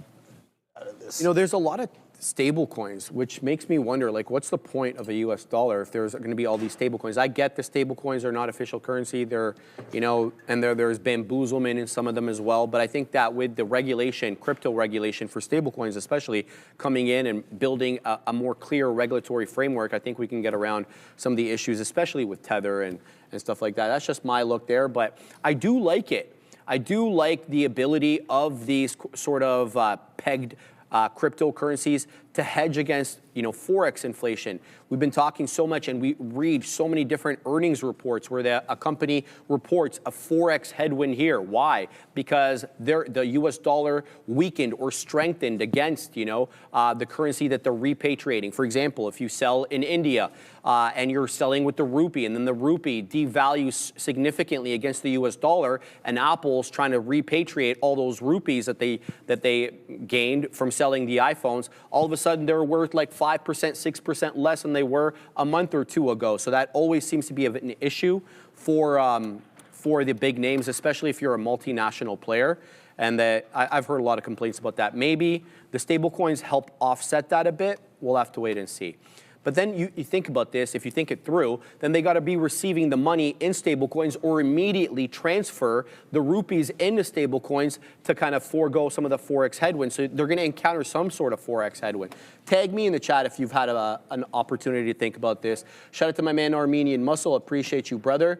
there's a lot of stable coins, which makes me wonder, like, what's the point of a US dollar if there's going to be all these stable coins? I get the stable coins are not official currency. They're, and there's bamboozlement in some of them as well. But I think that with the regulation, crypto regulation for stable coins, especially coming in and building a more clear regulatory framework, I think we can get around some of the issues, especially with Tether and stuff like that. That's just my look there, but I do like it. I do like the ability of these sort of pegged cryptocurrencies to hedge against, Forex inflation. We've been talking so much and we read so many different earnings reports where a company reports a Forex headwind here. Why? Because the US dollar weakened or strengthened against, the currency that they're repatriating. For example, if you sell in India and you're selling with the rupee and then the rupee devalues significantly against the US dollar and Apple's trying to repatriate all those rupees that they gained from selling the iPhones, all of a sudden they're worth like 5%, 6% less than they were a month or two ago. So that always seems to be an issue for the big names, especially if you're a multinational player. And I've heard a lot of complaints about that. Maybe the stable coins help offset that a bit. We'll have to wait and see. But then you think about this, if you think it through, then they got to be receiving the money in stable coins or immediately transfer the rupees into stable coins to kind of forego some of the Forex headwinds. So they're going to encounter some sort of Forex headwind. Tag me in the chat if you've had an opportunity to think about this. Shout out to my man Armenian Muscle. Appreciate you, brother.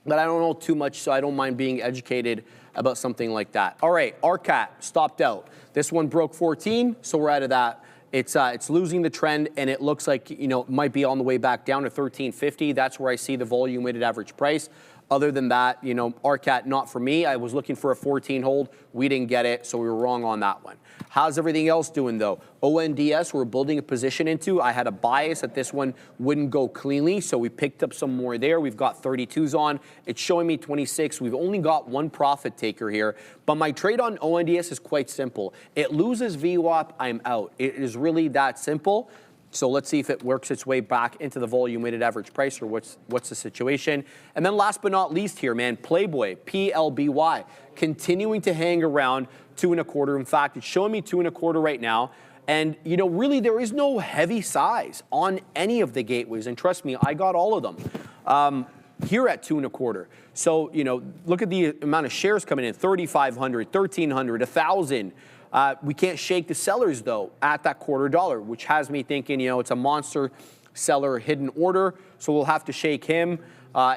But I don't know too much, so I don't mind being educated about something like that. All right, RCAT stopped out. This one broke 14, so we're out of that. It's losing the trend, and it looks like, it might be on the way back down to 1350. That's where I see the volume weighted average price. Other than that, RCAT, not for me. I was looking for a 14 hold. We didn't get it, so we were wrong on that one. How's everything else doing, though? ONDS, we're building a position into. I had a bias that this one wouldn't go cleanly, so we picked up some more there. We've got 32s on. It's showing me 26. We've only got one profit taker here, but my trade on ONDS is quite simple. It loses VWAP, I'm out. It is really that simple. So let's see if it works its way back into the volume weighted average price, or what's the situation. And then last but not least here, man, PLBY, PLBY, continuing to hang around 2.25. In fact, it's showing me 2.25 right now. And, really there is no heavy size on any of the gateways. And trust me, I got all of them here at 2.25. So, look at the amount of shares coming in, 3,500, 1,300, 1,000. We can't shake the sellers, though, at that $0.25, which has me thinking, it's a monster seller hidden order. So we'll have to shake him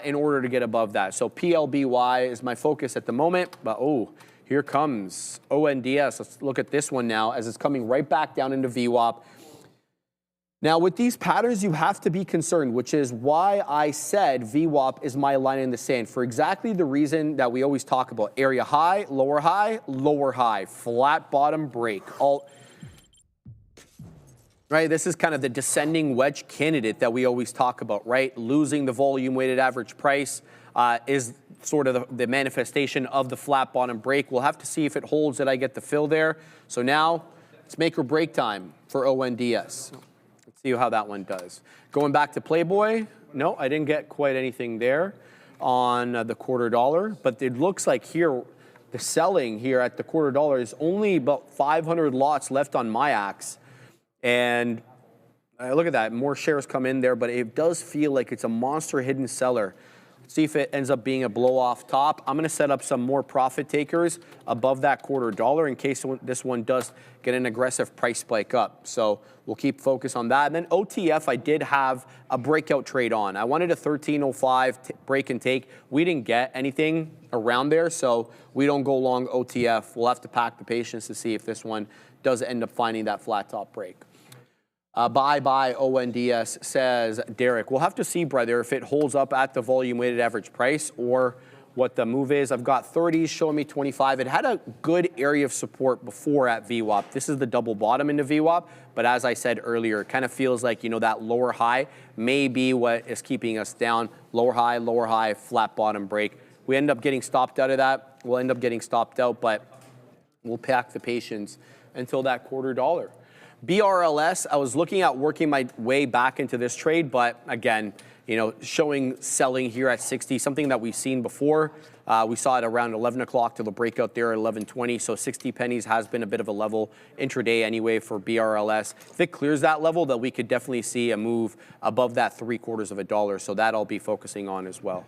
in order to get above that. So PLBY is my focus at the moment. But, here comes ONDS. Let's look at this one now as it's coming right back down into VWAP. Now, with these patterns, you have to be concerned, which is why I said VWAP is my line in the sand, for exactly the reason that we always talk about. Area high, lower high, flat bottom break. Right, this is kind of the descending wedge candidate that we always talk about, right? Losing the volume weighted average price. is sort of the manifestation of the flat bottom break. We'll have to see if it holds that I get the fill there. So now it's make or break time for ONDS. Let's see how that one does. Going back to PLBY, no, I didn't get quite anything there on the $0.25, but it looks like here, the selling here at the $0.25 is only about 500 lots left on MIAX. And look at that, more shares come in there, but it does feel like it's a monster hidden seller. See if it ends up being a blow off top. I'm going to set up some more profit takers above that $0.25 in case this one does get an aggressive price spike up. So we'll keep focus on that. And then OTF, I did have a breakout trade on. I wanted a 13.05 break and take. We didn't get anything around there, so we don't go long OTF. We'll have to pack the patience to see if this one does end up finding that flat top break. Bye-bye ONDS, says Derek. We'll have to see, brother, if it holds up at the volume-weighted average price or what the move is. I've got 30s showing me 25. It had a good area of support before at VWAP. This is the double bottom into VWAP, but as I said earlier, it kind of feels like, you know, that lower high may be what is keeping us down. Lower high, flat bottom break. We end up getting stopped out of that. We'll end up getting stopped out, but we'll pack the patience until that $0.25. BRLS, I was looking at working my way back into this trade, but again, you know, showing selling here at 60, something that we've seen before. We saw it around 11 o'clock till the breakout there at 11:20, so 60 pennies has been a bit of a level intraday anyway for BRLS. If it clears that level, then we could definitely see a move above that $0.75, so that I'll be focusing on as well.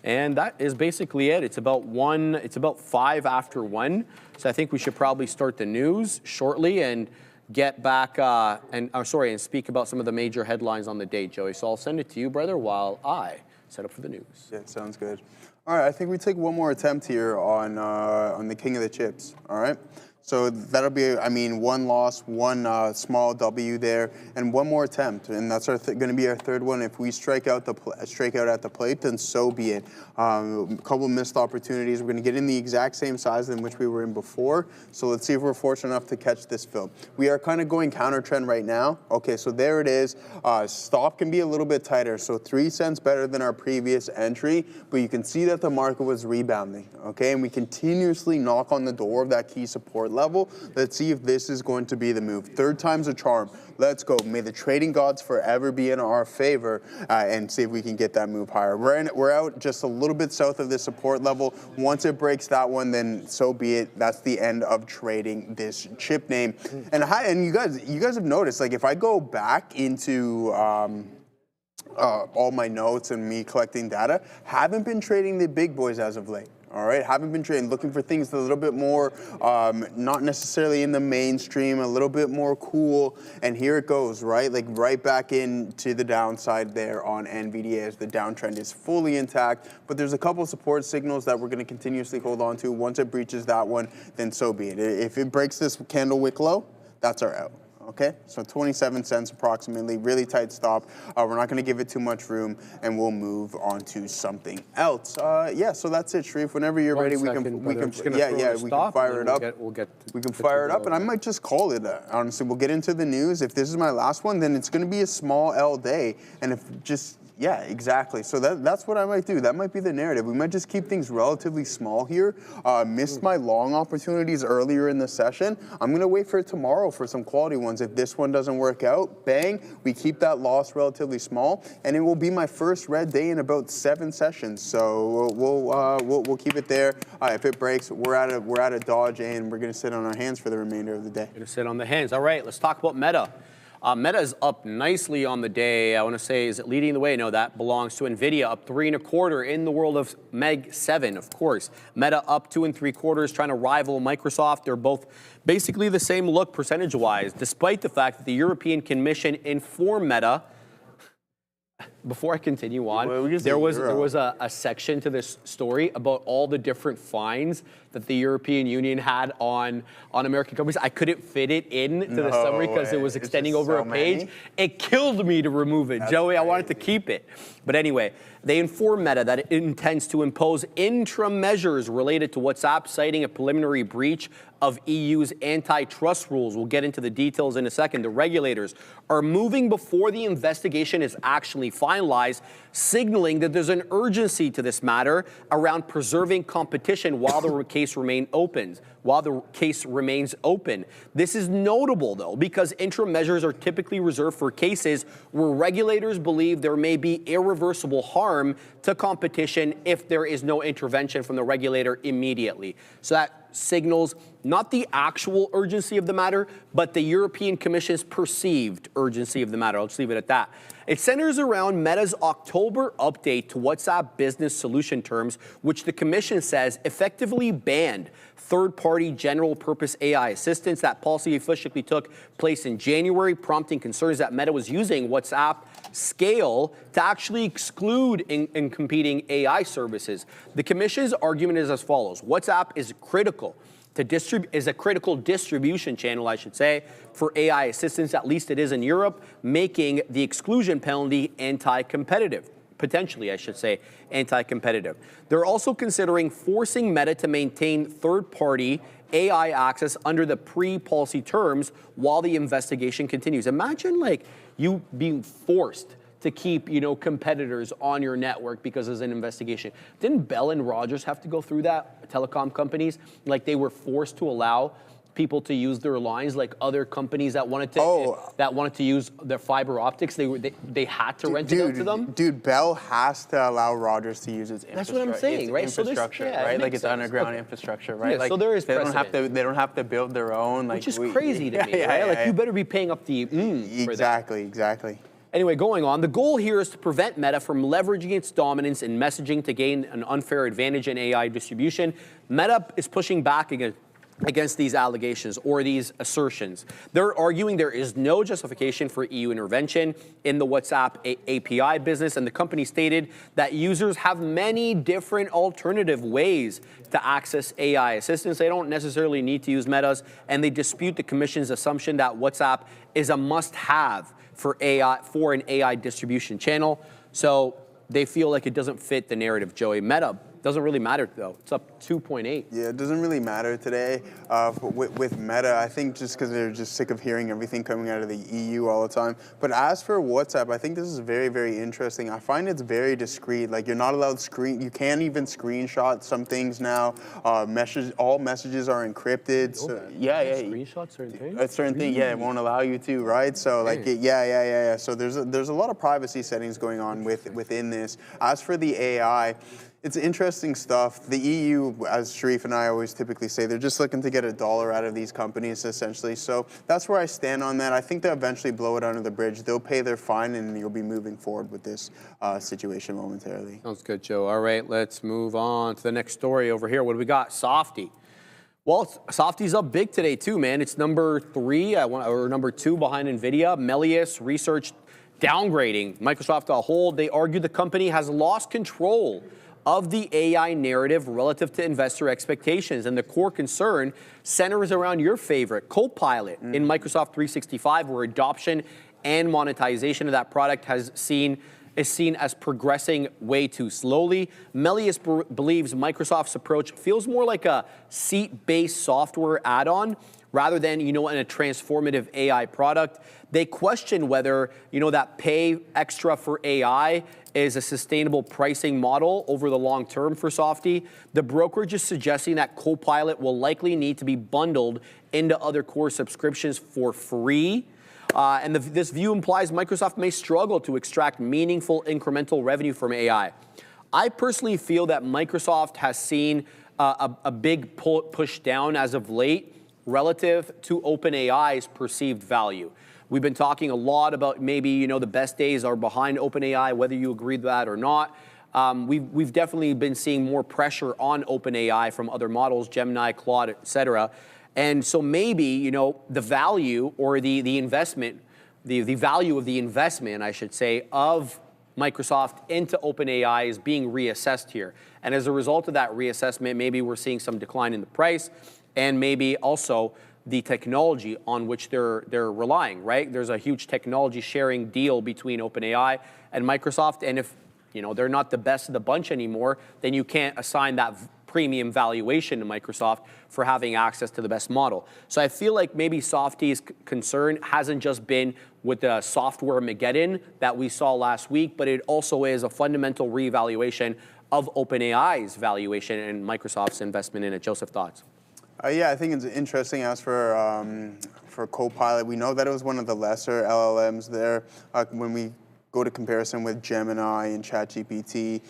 And that is basically it. It's about 5 after 1, so I think we should probably start the news shortly and get back and speak about some of the major headlines on the day, Joey. So I'll send it to you, brother, while I set up for the news. Yeah, sounds good. All right, I think we take one more attempt here on the king of the chips. All right. So that'll be, I mean, one loss, one small W there, and one more attempt, and that's our going to be our third one. If we strike out at the plate, then so be it. A couple missed opportunities. We're going to get in the exact same size in which we were in before. So let's see if we're fortunate enough to catch this fill. We are kind of going counter trend right now. Okay, so there it is. Stop can be a little bit tighter, so 3 cents better than our previous entry, but you can see that the market was rebounding. Okay, and we continuously knock on the door of that key support level. Let's see if this is going to be the move. Third time's a charm. Let's go. May the trading gods forever be in our favor and see if we can get that move higher. We're out just a little bit south of this support level. Once it breaks that one, then so be it. That's the end of trading this chip name. And you guys have noticed, like, if I go back into all my notes and me collecting data, haven't been trading the big boys as of late. All right, haven't been trading, looking for things a little bit more, not necessarily in the mainstream, a little bit more cool. And here it goes, right? Like right back into the downside there on NVDA as the downtrend is fully intact. But there's a couple support signals that we're going to continuously hold on to. Once it breaches that one, then so be it. If it breaks this candle wick low, that's our out. Okay, so 27 cents approximately, really tight stop. We're not going to give it too much room, and we'll move on to something else. Yeah, so that's it, Sharif. Whenever you're ready, we can fire it up. We can fire it up, and I might just call it. Honestly, we'll get into the news. If this is my last one, then it's going to be a small L day, and if just. Yeah, exactly. So that's what I might do. That might be the narrative. We might just keep things relatively small here. Missed my long opportunities earlier in the session. I'm going to wait for tomorrow for some quality ones. If this one doesn't work out, bang, we keep that loss relatively small, and it will be my first red day in about 7 sessions. So we'll keep it there. If it breaks, we're at a dodge, and we're going to sit on our hands for the remainder of the day. Going to sit on the hands. All right, let's talk about Meta. Meta is up nicely on the day. I want to say, is it leading the way? No, that belongs to Nvidia, up 3 1/4 in the world of Meg 7, of course. Meta up 2 3/4, trying to rival Microsoft. They're both basically the same look percentage-wise, despite the fact that the European Commission informed Meta. Before I continue on, there was a section to this story about all the different fines that the European Union had on American companies. I couldn't fit it in to the summary because it was extending over a page. Many. It killed me to remove it. That's Joey, crazy. I wanted to keep it. But anyway, they informed Meta that it intends to impose interim measures related to WhatsApp, citing a preliminary breach of EU's antitrust rules. We'll get into the details in a second. The regulators are moving before the investigation is actually finalized, signaling that there's an urgency to this matter around preserving competition while the case remains open. This is notable, though, because interim measures are typically reserved for cases where regulators believe there may be irreversible harm to competition if there is no intervention from the regulator immediately. So that signals not the actual urgency of the matter, but the European Commission's perceived urgency of the matter. I'll just leave it at that. It centers around Meta's October update to WhatsApp business solution terms, which the Commission says effectively banned third-party general-purpose AI assistants. That policy officially took place in January, prompting concerns that Meta was using WhatsApp scale to actually exclude in competing AI services. The Commission's argument is as follows. WhatsApp is critical is a critical distribution channel, I should say, for AI assistants, at least it is in Europe, making the exclusion penalty anti-competitive. Potentially, I should say, anti-competitive. They're also considering forcing Meta to maintain third-party AI access under the pre-policy terms while the investigation continues. Imagine like you being forced to keep, competitors on your network because there's an investigation. Didn't Bell and Rogers have to go through that, telecom companies? Like they were forced to allow people to use their lines, like other companies that wanted to use their fiber optics. They had to rent it out to them. Dude, Bell has to allow Rogers to use its That's what I'm saying, right? Infrastructure, right? Like its underground infrastructure, right? Yeah, like so there is they precedent. don't have to build their own. Like, Which is crazy to me, right? Like you better be paying up the for that. Exactly. Anyway, going on, the goal here is to prevent Meta from leveraging its dominance in messaging to gain an unfair advantage in AI distribution. Meta is pushing back against these allegations or these assertions. They're arguing there is no justification for EU intervention in the WhatsApp API business, and the company stated that users have many different alternative ways to access AI assistance. They don't necessarily need to use Meta's, and they dispute the Commission's assumption that WhatsApp is a must-have for an AI distribution channel. So they feel like it doesn't fit the narrative, Joey. Meta doesn't really matter, though. It's up 2.8. Yeah, it doesn't really matter today with Meta. I think just because they're just sick of hearing everything coming out of the EU all the time. But as for WhatsApp, I think this is very, very interesting. I find it's very discreet. Like you're not allowed you can't even screenshot some things now. All messages are encrypted. So, Screenshots, certain things? A certain thing, it won't allow you to, right? So like, So there's a lot of privacy settings going on within this. As for the AI, it's interesting stuff. The EU, as Sharif and I always typically say, they're just looking to get $1 out of these companies, essentially. So that's where I stand on that. I think they'll eventually blow it under the bridge. They'll pay their fine, and you'll be moving forward with this situation momentarily. Sounds good, Joe. All right, let's move on to the next story over here. What do we got? Softy. Well, Softy's up big today, too, man. It's number 3, or number 2 behind Nvidia. Melius Research downgrading Microsoft to a hold. They argue the company has lost control of the AI narrative relative to investor expectations. And the core concern centers around your favorite, Copilot, in Microsoft 365, where adoption and monetization of that product is seen as progressing way too slowly. Melius believes Microsoft's approach feels more like a seat-based software add-on rather than, a transformative AI product. They question whether, that pay extra for AI is a sustainable pricing model over the long term for Softy. The brokerage is suggesting that Copilot will likely need to be bundled into other core subscriptions for free. This view implies Microsoft may struggle to extract meaningful incremental revenue from AI. I personally feel that Microsoft has seen a big push down as of late relative to OpenAI's perceived value. We've been talking a lot about maybe, the best days are behind OpenAI, whether you agree with that or not. We've definitely been seeing more pressure on OpenAI from other models, Gemini, Claude, et cetera. And so maybe, the value or the investment, the value of the investment, I should say, of Microsoft into OpenAI is being reassessed here. And as a result of that reassessment, maybe we're seeing some decline in the price and maybe also the technology on which they're relying, right? There's a huge technology sharing deal between OpenAI and Microsoft. And if they're not the best of the bunch anymore, then you can't assign that premium valuation to Microsoft for having access to the best model. So I feel like maybe Softy's concern hasn't just been with the software Armageddon that we saw last week, but it also is a fundamental reevaluation of OpenAI's valuation and Microsoft's investment in it. Joseph, thoughts? Yeah, I think it's interesting. As for Copilot, we know that it was one of the lesser LLMs there. When we go to comparison with Gemini and ChatGPT,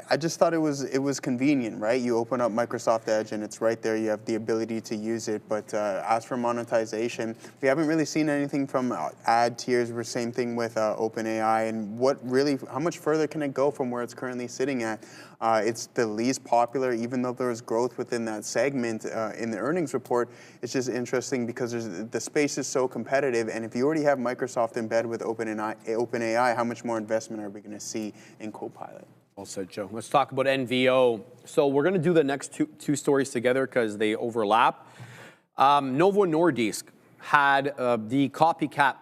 I just thought it was convenient, right? You open up Microsoft Edge and it's right there. You have the ability to use it. But as for monetization, we haven't really seen anything from ad tiers. We're same thing with OpenAI. And how much further can it go from where it's currently sitting at? It's the least popular, even though there's growth within that segment in the earnings report. It's just interesting because the space is so competitive. And if you already have Microsoft in bed with OpenAI, how much more investment are we going to see in Copilot? Well said, Joe. Let's talk about NVO. So we're going to do the next two stories together because they overlap. Novo Nordisk had the copycat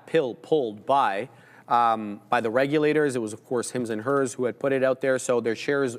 pill pulled by the regulators. It was, of course, Hims and Hers who had put it out there. So their shares,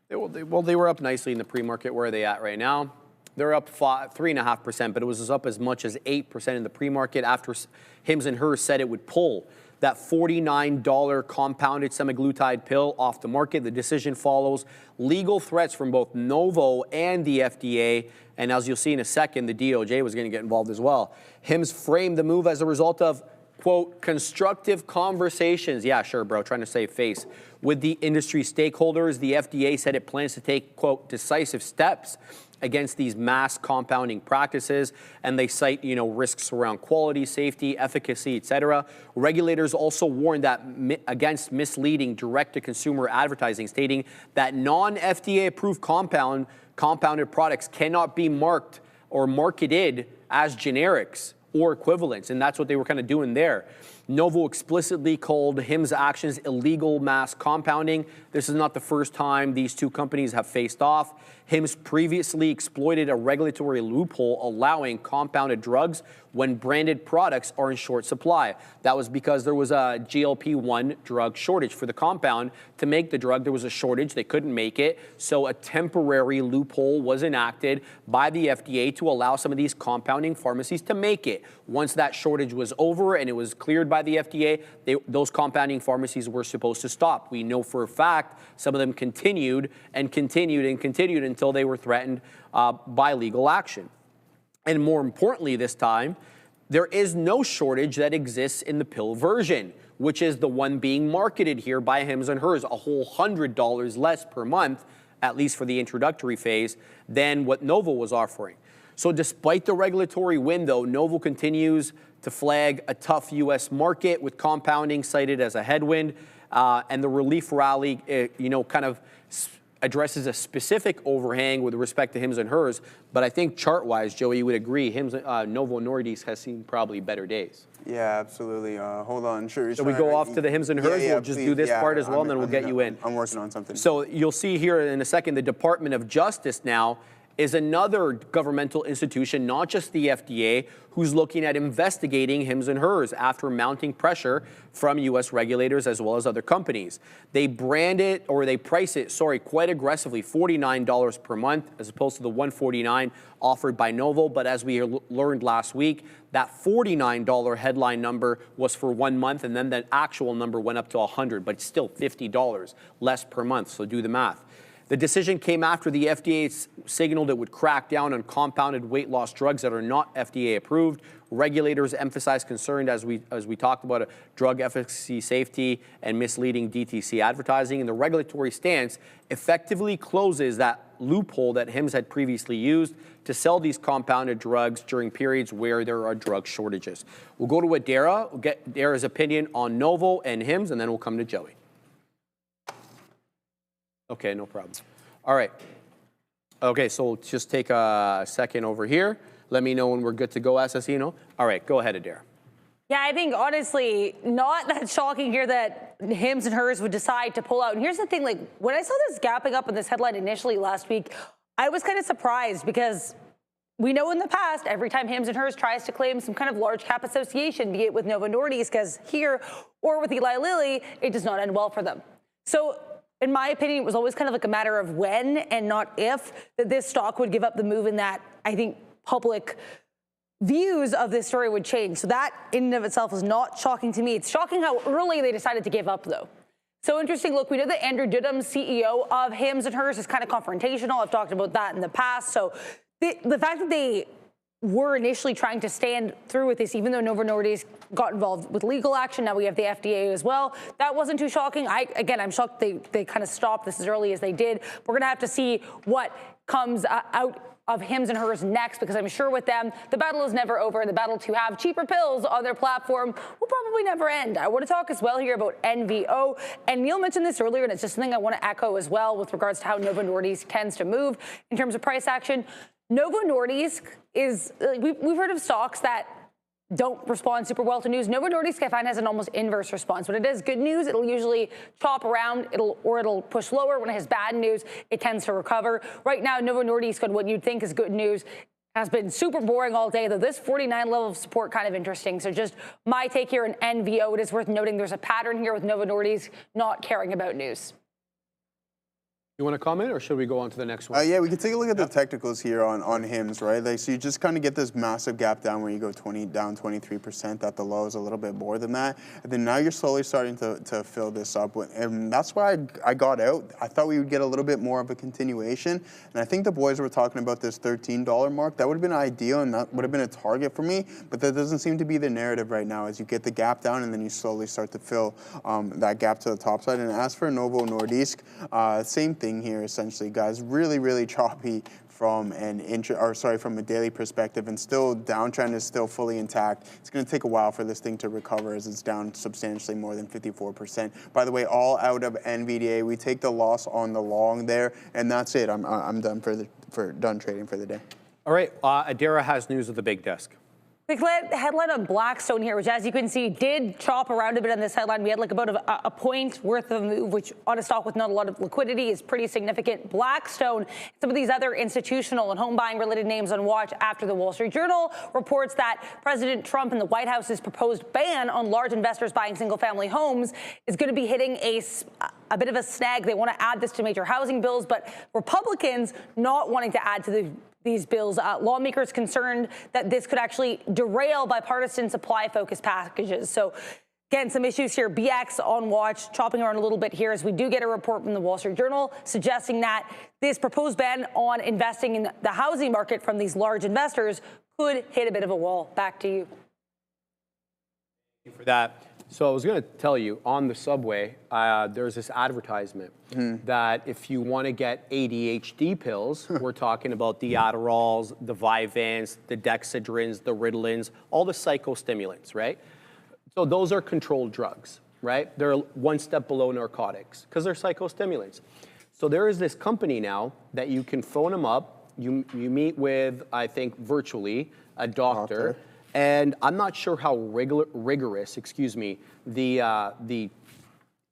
they were up nicely in the pre-market. Where are they at right now? They're up 3.5%, but it was up as much as 8% in the pre-market after Hims and Hers said it would pull that $49 compounded semaglutide pill off the market. The decision follows legal threats from both Novo and the FDA. And as you'll see in a second, the DOJ was going to get involved as well. Hims framed the move as a result of, quote, constructive conversations. Yeah, sure, bro, trying to save face. With the industry stakeholders, the FDA said it plans to take, quote, decisive steps against these mass compounding practices, and they cite, risks around quality, safety, efficacy, et cetera. Regulators also warned that against misleading direct-to-consumer advertising, stating that non-FDA-approved compounded products cannot be marked or marketed as generics or equivalents, and that's what they were kind of doing there. Novo explicitly called Hims' actions illegal mass compounding. This is not the first time these two companies have faced off. Hims previously exploited a regulatory loophole allowing compounded drugs when branded products are in short supply. That was because there was a GLP-1 drug shortage. For the compound to make the drug, there was a shortage. They couldn't make it. So a temporary loophole was enacted by the FDA to allow some of these compounding pharmacies to make it. Once that shortage was over and it was cleared by the FDA, those compounding pharmacies were supposed to stop. We know for a fact some of them continued until they were threatened by legal action. And more importantly this time, there is no shortage that exists in the pill version, which is the one being marketed here by Hims and Hers, a whole $100 less per month, at least for the introductory phase, than what Novo was offering. So despite the regulatory win, though, Novo continues to flag a tough U.S. market with compounding cited as a headwind, and the relief rally, kind of addresses a specific overhang with respect to Hims and Hers. But I think chart-wise, Joey, you would agree, Novo Nordisk has seen probably better days. Yeah, absolutely. Hold on. Sure. So we go off to the Hims and Hers. We'll just do this part as well, and then we'll get you in. I'm working on something. So you'll see here in a second, the Department of Justice now is another governmental institution, not just the FDA, who's looking at investigating Hims and Hers after mounting pressure from U.S. regulators as well as other companies. They price it, quite aggressively, $49 per month as opposed to the $149 offered by Novo. But as we learned last week, that $49 headline number was for 1 month, and then the actual number went up to $100, but it's still $50 less per month. So do the math. The decision came after the FDA signaled it would crack down on compounded weight loss drugs that are not FDA approved. Regulators emphasized concern, as we talked about, drug efficacy, safety, and misleading DTC advertising. And the regulatory stance effectively closes that loophole that Hims had previously used to sell these compounded drugs during periods where there are drug shortages. We'll go to Adara. We'll get Adara's opinion on Novo and Hims, and then we'll come to Joey. Okay, no problem. All right. Okay, so we'll just take a second over here. Let me know when we're good to go, Assassino. All right, go ahead, Adara. Yeah, I think honestly, not that shocking here that Hims and Hers would decide to pull out. And here's the thing, like when I saw this gapping up in this headline initially last week, I was kind of surprised because we know in the past, every time Hims and Hers tries to claim some kind of large cap association, be it with Novo Nordisk as here or with Eli Lilly, it does not end well for them. So in my opinion, it was always kind of like a matter of when and not if that this stock would give up the move, and that I think public views of this story would change. So that in and of itself is not shocking to me. It's shocking how early they decided to give up though. So interesting. Look, we know that Andrew Dudum, CEO of Hims and Hers, is kind of confrontational. I've talked about that in the past. So the fact that they were initially trying to stand through with this, even though Novo Nordisk got involved with legal action, now we have the FDA as well, that wasn't too shocking. I'm shocked they kind of stopped this as early as they did. We're going to have to see what comes out of Hims and Hers next, because I'm sure with them, the battle is never over. The battle to have cheaper pills on their platform will probably never end. I want to talk as well here about NVO. And Neil mentioned this earlier, and it's just something I want to echo as well with regards to how Novo Nordisk tends to move in terms of price action. Novo Nordisk is, we've heard of stocks that don't respond super well to news. Novo Nordisk, I find, has an almost inverse response. When it is good news, it'll usually chop around, it'll push lower. When it has bad news, it tends to recover. Right now, Novo Nordisk, on what you'd think is good news, has been super boring all day, though this 49 level of support kind of interesting. So just my take here in NVO, it is worth noting there's a pattern here with Novo Nordisk not caring about news. You want to comment, or should we go on to the next one? Yeah, we can take a look at the technicals here on Hims, right? Like, so you just kind of get this massive gap down where you go down 23% at the low is a little bit more than that. And then now you're slowly starting to fill this up. And that's why I got out. I thought we would get a little bit more of a continuation. And I think the boys were talking about this $13 mark. That would have been ideal, and that would have been a target for me. But that doesn't seem to be the narrative right now, as you get the gap down and then you slowly start to fill that gap to the top side. And as for Novo Nordisk, same thing here essentially, guys. Really choppy from from a daily perspective, and still downtrend is still fully intact. It's going to take a while for this thing to recover, as it's down substantially more than 54%. By the way, all out of NVDA. We take the loss on the long there, and that's it. I'm done done trading for the day. All right, Adira has news of the big desk. Quick headline on Blackstone here, which, as you can see, did chop around a bit on this headline. We had like about a point worth of move, which on a stock with not a lot of liquidity is pretty significant. Blackstone, some of these other institutional and home buying related names on watch after the Wall Street Journal reports that President Trump and the White House's proposed ban on large investors buying single family homes is going to be hitting a bit of a snag. They want to add this to major housing bills, but Republicans not wanting to add to these bills. Lawmakers concerned that this could actually derail bipartisan supply-focused packages. So, again, some issues here. BX on watch, chopping around a little bit here, as we do get a report from the Wall Street Journal suggesting that this proposed ban on investing in the housing market from these large investors could hit a bit of a wall. Back to you. Thank you for that. So I was going to tell you, on the subway, there's this advertisement that if you want to get ADHD pills, we're talking about the Adderalls, the Vyvanse, the Dexedrins, the Ritalins, all the psychostimulants, right? So those are controlled drugs, right? They're one step below narcotics because they're psychostimulants. So there is this company now that you can phone them up. You meet with, I think, virtually a doctor. And I'm not sure how rigorous, the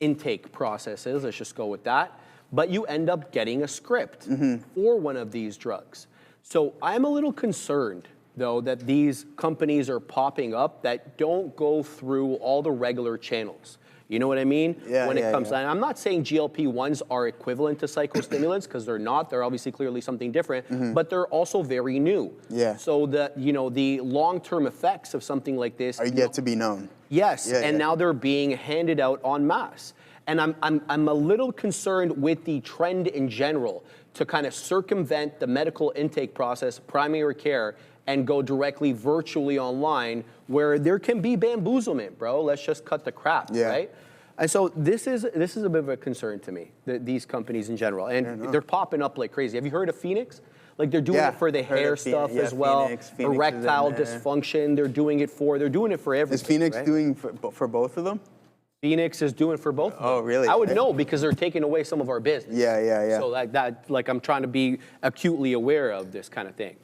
intake process is. Let's just go with that. But you end up getting a script for one of these drugs. So I'm a little concerned, though, that these companies are popping up that don't go through all the regular channels. You know what I mean? Yeah, when it comes to, I'm not saying GLP-1s are equivalent to psychostimulants, because they're not. They're obviously clearly something different, but they're also very new. Yeah. So that, the long-term effects of something like this are yet to be known. Yes, now they're being handed out en masse. And I'm a little concerned with the trend in general to kind of circumvent the medical intake process, primary care, and go directly virtually online, where there can be bamboozlement, bro. Let's just cut the crap, right? And so this is a bit of a concern to me, these companies in general. And they're popping up like crazy. Have you heard of Phoenix? Like, they're doing it for the hair stuff as well. Phoenix erectile dysfunction, they're doing it for everything. Is Phoenix doing for both of them? Phoenix is doing for both of them. Oh, really? I would know, because they're taking away some of our business. Yeah. So like I'm trying to be acutely aware of this kind of thing.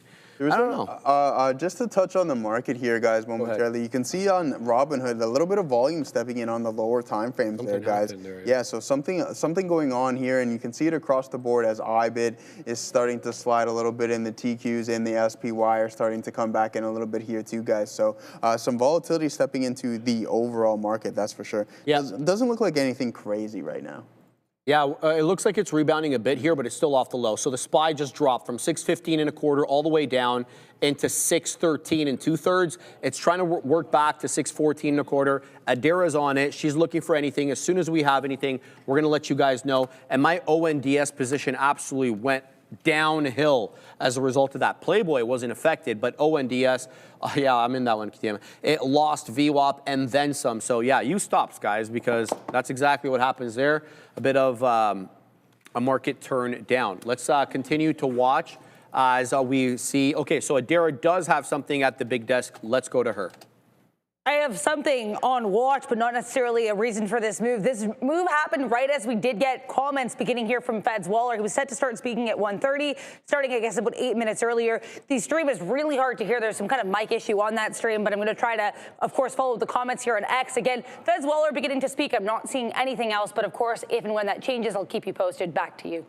I don't know. Just to touch on the market here, guys, momentarily, you can see on Robinhood a little bit of volume stepping in on the lower time frames there, guys. Yeah, so something going on here, and you can see it across the board as IBIT is starting to slide a little bit, and the TQs and the SPY are starting to come back in a little bit here too, guys. So some volatility stepping into the overall market, that's for sure. Yeah. Doesn't look like anything crazy right now. Yeah, it looks like it's rebounding a bit here, but it's still off the low. So the SPY just dropped from 615 1/4 all the way down into 613 2/3. It's trying to work back to 614 1/4. Adira's on it. She's looking for anything. As soon as we have anything, we're going to let you guys know. And my ONDS position absolutely went downhill as a result of that. PLBY wasn't affected, but ONDS, yeah, I'm in that one. It lost VWAP and then some. So yeah, you stops, guys, because that's exactly what happens there. A bit of a market turn down. Let's continue to watch as we see. Okay, so Adira does have something at the big desk. Let's go to her. I have something on watch, but not necessarily a reason for this move. This move happened right as we did get comments beginning here from Feds Waller. He was set to start speaking at 1:30, starting, I guess, about 8 minutes earlier. The stream is really hard to hear. There's some kind of mic issue on that stream, but I'm going to try to, of course, follow the comments here on X. Again, Feds Waller beginning to speak. I'm not seeing anything else, but of course, if and when that changes, I'll keep you posted. Back to you.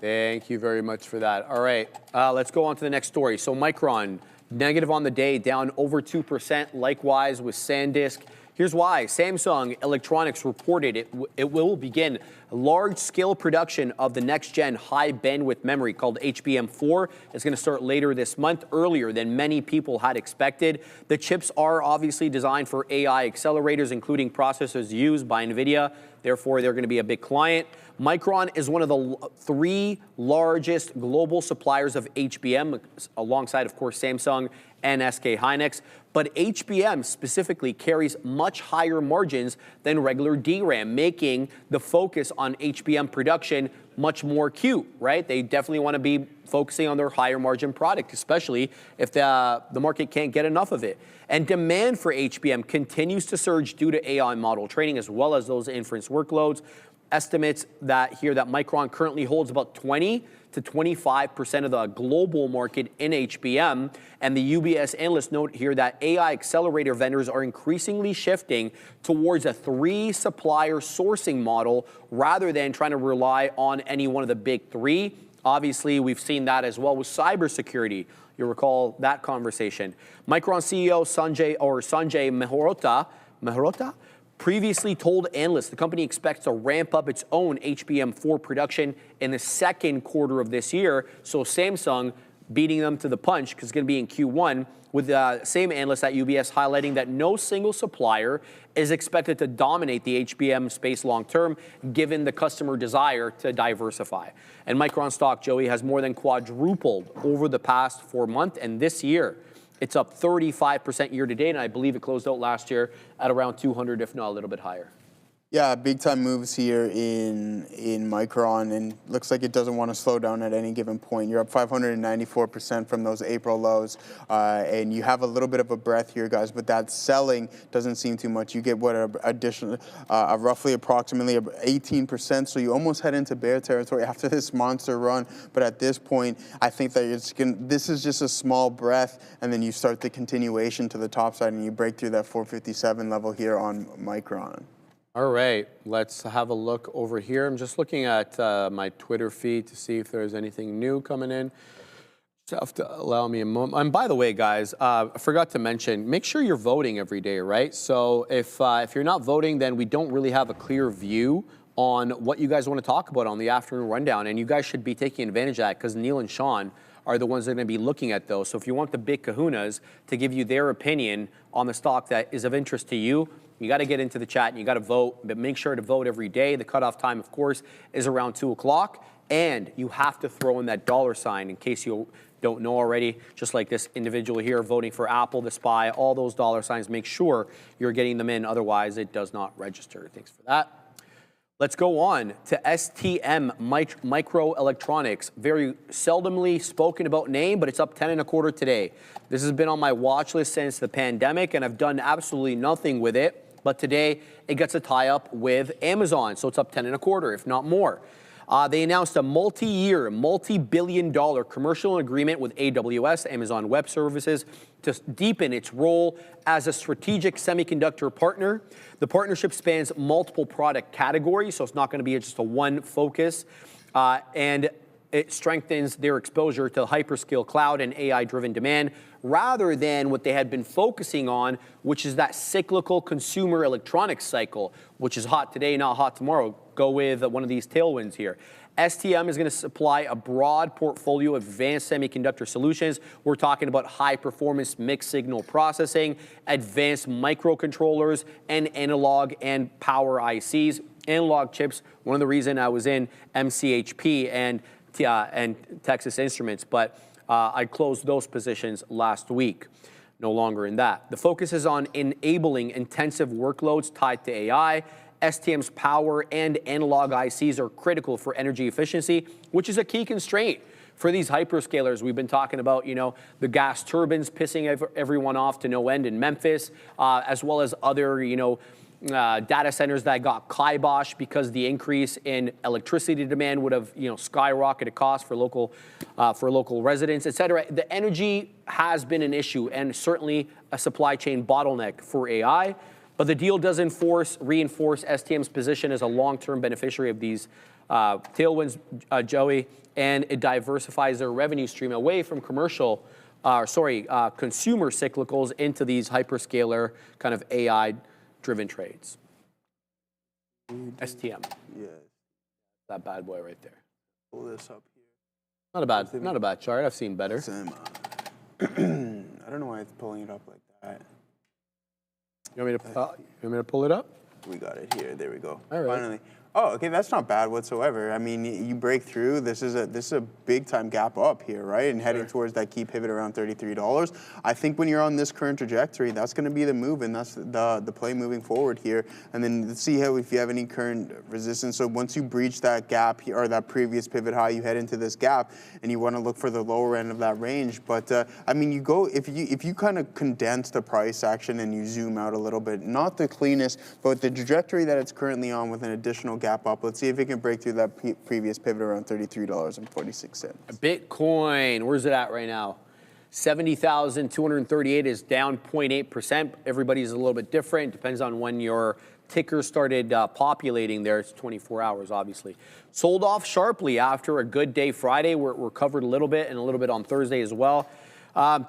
Thank you very much for that. All right, let's go on to the next story. So Micron, negative on the day, down over 2%. Likewise with SanDisk. Here's why. Samsung Electronics reported it will begin large-scale production of the next-gen high-bandwidth memory called HBM4. It's going to start later this month, earlier than many people had expected. The chips are obviously designed for AI accelerators, including processors used by Nvidia. Therefore, they're going to be a big client. Micron is one of the 3 largest global suppliers of HBM, alongside, of course, Samsung and SK Hynix. But HBM specifically carries much higher margins than regular DRAM, making the focus on HBM production much more acute, right? They definitely want to be focusing on their higher margin product, especially if the market can't get enough of it. And demand for HBM continues to surge due to AI model training, as well as those inference workloads. Estimates that Micron currently holds about 20 to 25% of the global market in HBM. And the UBS analysts note here that AI accelerator vendors are increasingly shifting towards a 3-supplier sourcing model rather than trying to rely on any one of the big 3. Obviously, we've seen that as well with cybersecurity. You'll recall that conversation. Micron CEO Sanjay Mehrotra previously told analysts the company expects to ramp up its own HBM4 production in the second quarter of this year. So Samsung beating them to the punch because it's going to be in Q1, with the same analyst at UBS highlighting that no single supplier is expected to dominate the HBM space long term, given the customer desire to diversify. And Micron stock, Joey, has more than quadrupled over the past 4 months, and this year it's up 35% year to date, and I believe it closed out last year at around 200, if not a little bit higher. Yeah, big time moves here in Micron, and looks like it doesn't want to slow down at any given point. You're up 594% from those April lows, and you have a little bit of a breath here, guys, but that selling doesn't seem too much. You get what additional, roughly approximately 18%, so you almost head into bear territory after this monster run. But at this point, I think that this is just a small breath, and then you start the continuation to the top side, and you break through that 457 level here on Micron. All right, let's have a look over here. I'm just looking at my Twitter feed to see if there's anything new coming in. Just have to allow me a moment. And by the way, guys, I forgot to mention, make sure you're voting every day, right? So if you're not voting, then we don't really have a clear view on what you guys want to talk about on the afternoon rundown. And you guys should be taking advantage of that because Neil and Sean are the ones that are going to be looking at those. So if you want the big kahunas to give you their opinion on the stock that is of interest to you, you got to get into the chat and you got to vote, but make sure to vote every day. The cutoff time, of course, is around 2 o'clock, and you have to throw in that $sign in case you don't know already, just like this individual here voting for Apple, the SPY, all those $signs. Make sure you're getting them in, otherwise it does not register. Thanks for that. Let's go on to STM Microelectronics. Very seldomly spoken about name, but it's up 10 1/4 today. This has been on my watch list since the pandemic, and I've done absolutely nothing with it. But today, it gets a tie-up with Amazon, so it's up 10 1/4, if not more. They announced a multi-year, multi-billion-dollar commercial agreement with AWS, Amazon Web Services, to deepen its role as a strategic semiconductor partner. The partnership spans multiple product categories, so it's not going to be just a one focus, and it strengthens their exposure to hyperscale cloud and AI-driven demand rather than what they had been focusing on, which is that cyclical consumer electronics cycle, which is hot today, not hot tomorrow. Go with one of these tailwinds here. STM is going to supply a broad portfolio of advanced semiconductor solutions. We're talking about high-performance mixed signal processing, advanced microcontrollers, and analog and power ICs. Analog chips, one of the reasons I was in MCHP and Texas Instruments, but I closed those positions last week. No longer in that. The focus is on enabling intensive workloads tied to AI. STM's power and analog ICs are critical for energy efficiency, which is a key constraint for these hyperscalers. We've been talking about, the gas turbines pissing everyone off to no end in Memphis, as well as other, data centers that got kiboshed because the increase in electricity demand would have, skyrocketed costs for local residents, et cetera. The energy has been an issue and certainly a supply chain bottleneck for AI. But the deal does reinforce STM's position as a long-term beneficiary of these tailwinds, Joey, and it diversifies their revenue stream away from consumer cyclicals into these hyperscaler kind of AI-driven trades. STM. Yeah. That bad boy right there. Pull this up here. Not a bad chart. I've seen better. I don't know why it's pulling it up like that. You want me to pull it up? We got it here. There we go. All right. Finally. Oh, okay. That's not bad whatsoever. I mean, you break through. This is a big time gap up here, right? And heading towards that key pivot around $33. I think when you're on this current trajectory, that's going to be the move, and that's the play moving forward here. And then let's see if you have any current resistance. So once you breach that gap here, or that previous pivot high, you head into this gap, and you want to look for the lower end of that range. But I mean, if you kind of condense the price action and you zoom out a little bit, not the cleanest, but the trajectory that it's currently on with an additional gap up. Let's see if it can break through that previous pivot around $33.46. Bitcoin, where's it at right now? 70,238 is down 0.8%. Everybody's a little bit different. Depends on when your ticker started populating there. It's 24 hours, obviously. Sold off sharply after a good day Friday. We're covered a little bit and a little bit on Thursday as well.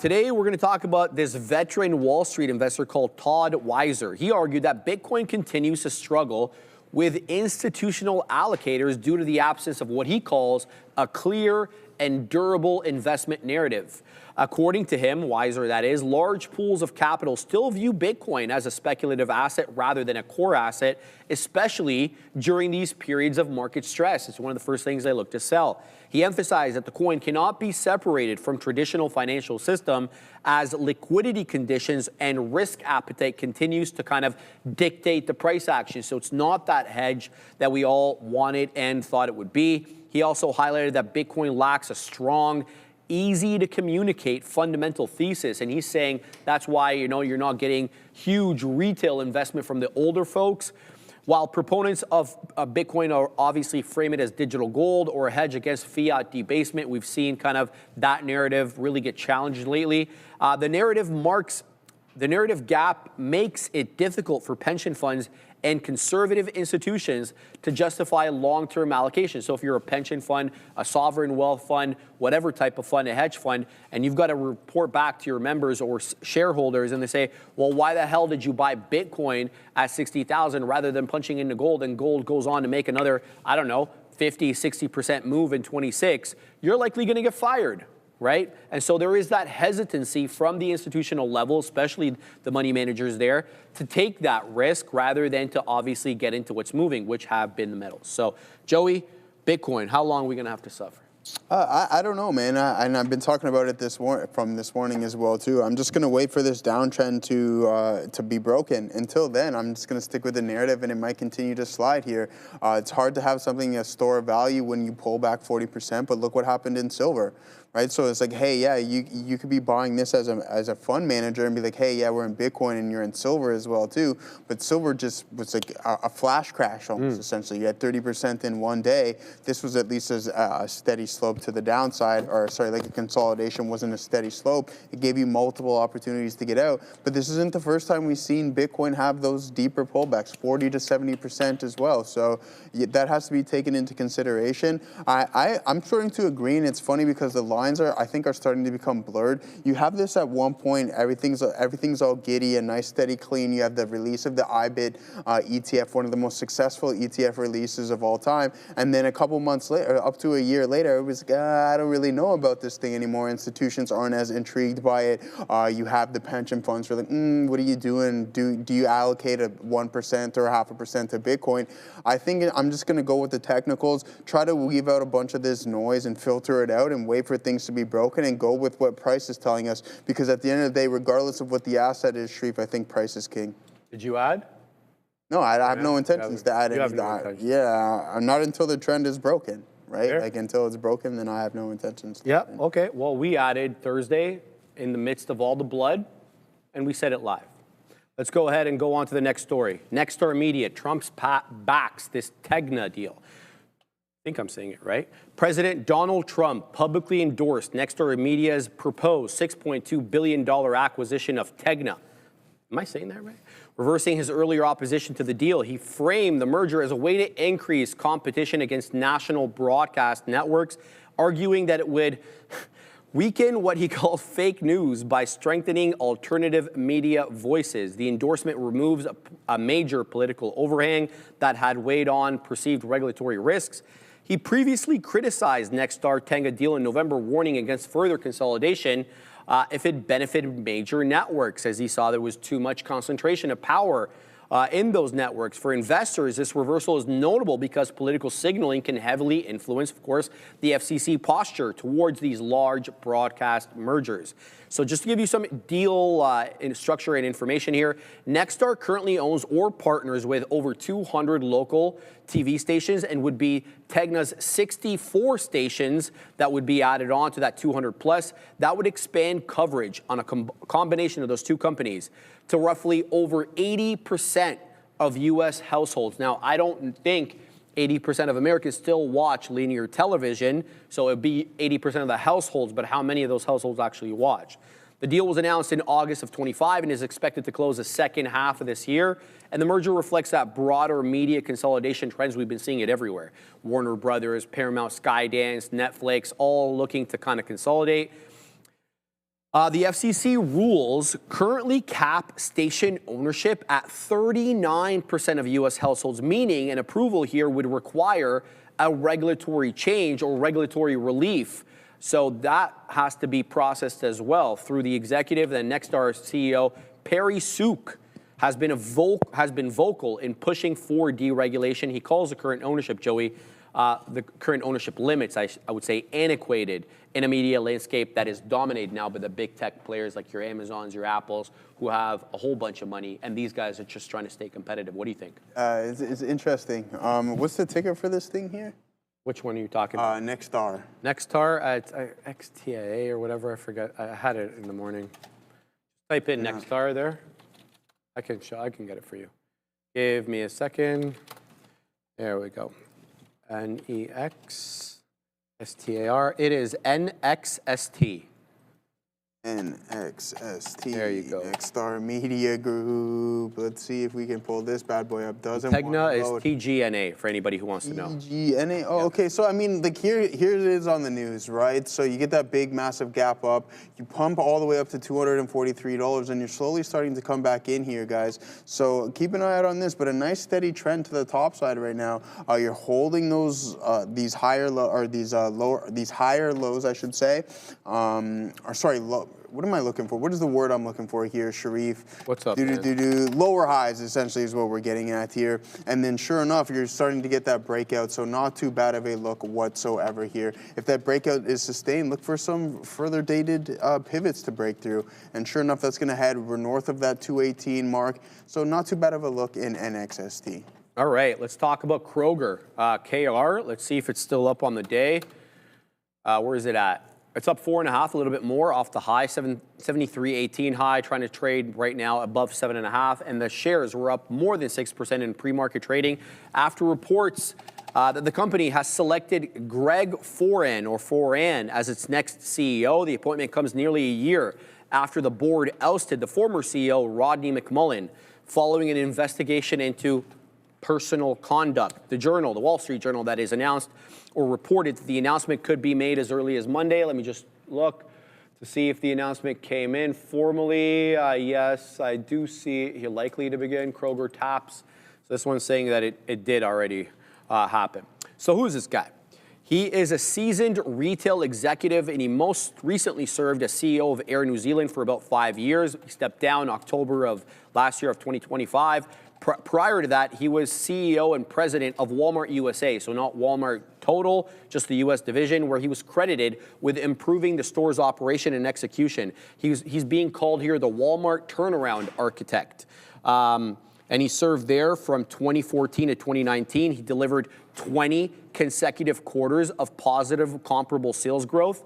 Today, we're going to talk about this veteran Wall Street investor called Todd Weiser. He argued that Bitcoin continues to struggle with institutional allocators due to the absence of what he calls a clear and durable investment narrative. According to him, Weiser that is, large pools of capital still view Bitcoin as a speculative asset rather than a core asset, especially during these periods of market stress. It's one of the first things they look to sell. He emphasized that the coin cannot be separated from traditional financial system as liquidity conditions and risk appetite continues to kind of dictate the price action. So it's not that hedge that we all wanted and thought it would be. He also highlighted that Bitcoin lacks a strong, easy to communicate fundamental thesis. And he's saying that's why, you're not getting huge retail investment from the older folks. While proponents of Bitcoin are obviously frame it as digital gold or a hedge against fiat debasement, we've seen kind of that narrative really get challenged lately. The narrative gap makes it difficult for pension funds and conservative institutions to justify long-term allocation. So if you're a pension fund, a sovereign wealth fund, whatever type of fund, a hedge fund, and you've got to report back to your members or shareholders and they say, well, why the hell did you buy Bitcoin at 60,000 rather than punching into gold, and gold goes on to make another, 50, 60% move in 26, you're likely going to get fired. Right? And so there is that hesitancy from the institutional level, especially the money managers there, to take that risk rather than to obviously get into what's moving, which have been the metals. So, Joey, Bitcoin, how long are we going to have to suffer? I don't know, man. And I've been talking about it from this morning as well, too. I'm just going to wait for this downtrend to be broken. Until then, I'm just going to stick with the narrative, and it might continue to slide here. It's hard to have something, a store of value, when you pull back 40%, but look what happened in silver. right? So it's like, hey, yeah, you could be buying this as a fund manager and be like, hey, yeah, we're in Bitcoin and you're in silver as well too. But silver just was like a flash crash almost, essentially. You had 30% in one day. This was at least a steady slope to the downside, or sorry, like a consolidation wasn't a steady slope. It gave you multiple opportunities to get out. But this isn't the first time we've seen Bitcoin have those deeper pullbacks, 40 to 70% as well. So that has to be taken into consideration. I'm starting to agree, and it's funny because the lines I think are starting to become blurred. You have this at one point, everything's all giddy, a nice steady clean. You have the release of the IBIT ETF, one of the most successful ETF releases of all time. And then a couple months later, up to a year later, it was like, I don't really know about this thing anymore. Institutions aren't as intrigued by it. You have the pension funds who are like, what are you doing? Do you allocate a 1% or 0.5% to Bitcoin? I think I'm just going to go with the technicals, try to weave out a bunch of this noise and filter it out and wait for things to be broken and go with what price is telling us. Because at the end of the day, regardless of what the asset is, Sharif, I think price is king. Did you add? No, I have no intentions to add any. Yeah, not until the trend is broken, right? Fair. Like until it's broken, then I have no intentions. Yeah, okay. Well, we added Thursday in the midst of all the blood, and we said it live. Let's go ahead and go on to the next story. Nexstar Media, Trump's backs this Tegna deal. I think I'm saying it right. President Donald Trump publicly endorsed Nexstar Media's proposed $6.2 billion acquisition of Tegna. Am I saying that right? Reversing his earlier opposition to the deal, he framed the merger as a way to increase competition against national broadcast networks, arguing that it would weaken what he called fake news by strengthening alternative media voices. The endorsement removes a major political overhang that had weighed on perceived regulatory risks. He previously criticized Nexstar Tegna deal in November, warning against further consolidation if it benefited major networks, as he saw there was too much concentration of power in those networks. For investors, this reversal is notable because political signaling can heavily influence, of course, the FCC posture towards these large broadcast mergers. So just to give you some deal structure and information here, Nexstar currently owns or partners with over 200 local TV stations and would be Tegna's 64 stations that would be added on to that 200 plus. That would expand coverage on a combination of those two companies to roughly over 80% of U.S. households. Now, I don't think 80% of Americans still watch linear television, so it would be 80% of the households, but how many of those households actually watch? The deal was announced in August of 25 and is expected to close the second half of this year. And the merger reflects that broader media consolidation trends. We've been seeing it everywhere. Warner Brothers, Paramount, Skydance, Netflix, all looking to kind of consolidate. The FCC rules currently cap station ownership at 39% of U.S. households, meaning an approval here would require a regulatory change or regulatory relief. So that has to be processed as well through the executive. The Nexstar CEO, Perry Sook, has been vocal in pushing for deregulation. He calls the current ownership, Joey, the current ownership limits, I would say, antiquated in a media landscape that is dominated now by the big tech players like your Amazons, your Apples, who have a whole bunch of money, and these guys are just trying to stay competitive. What do you think? It's interesting. What's the ticker for this thing here? Which one are you talking about? Nexstar. Nexstar, it's XTAA or whatever, I forgot. I had it in the morning. Type in Nexstar there. I can get it for you. Give me a second. There we go. NEXSTAR. It is NXST. NXST. There you go. Nexstar Media Group. Let's see if we can pull this bad boy up. Doesn't Tegna is TGNA for anybody who wants to know. TGNA. Oh, okay. So I mean, like here it is on the news, right? So you get that big, massive gap up. You pump all the way up to $243, and you're slowly starting to come back in here, guys. So keep an eye out on this. But a nice steady trend to the top side right now. You're holding those these higher lows, I should say. What am I looking for? What is the word I'm looking for here, Sharif? What's up, Lower highs, essentially, is what we're getting at here. And then, sure enough, you're starting to get that breakout, so not too bad of a look whatsoever here. If that breakout is sustained, look for some further dated pivots to break through. And sure enough, that's going to head north of that 218 mark, so not too bad of a look in NXST. All right, let's talk about Kroger. KR, let's see if it's still up on the day. Where is it at? It's up 4.5, a little bit more off the high, 73.18 high, trying to trade right now above 7.5. And the shares were up more than 6% in pre-market trading after reports that the company has selected Greg Foran as its next CEO. The appointment comes nearly a year after the board ousted the former CEO, Rodney McMullen, following an investigation into personal conduct. The Journal, the Wall Street Journal, that is, announced or reported that the announcement could be made as early as Monday. Let me just look to see if the announcement came in formally. Yes, I do see it here, likely to begin. Kroger taps. So this one's saying that it did already happen. So who is this guy? He is a seasoned retail executive, and he most recently served as CEO of Air New Zealand for about 5 years. He stepped down October of last year of 2025. Prior to that, he was CEO and president of Walmart USA, so not Walmart total, just the U.S. division, where he was credited with improving the store's operation and execution. He's being called here the Walmart turnaround architect. And he served there from 2014 to 2019. He delivered 20 consecutive quarters of positive comparable sales growth.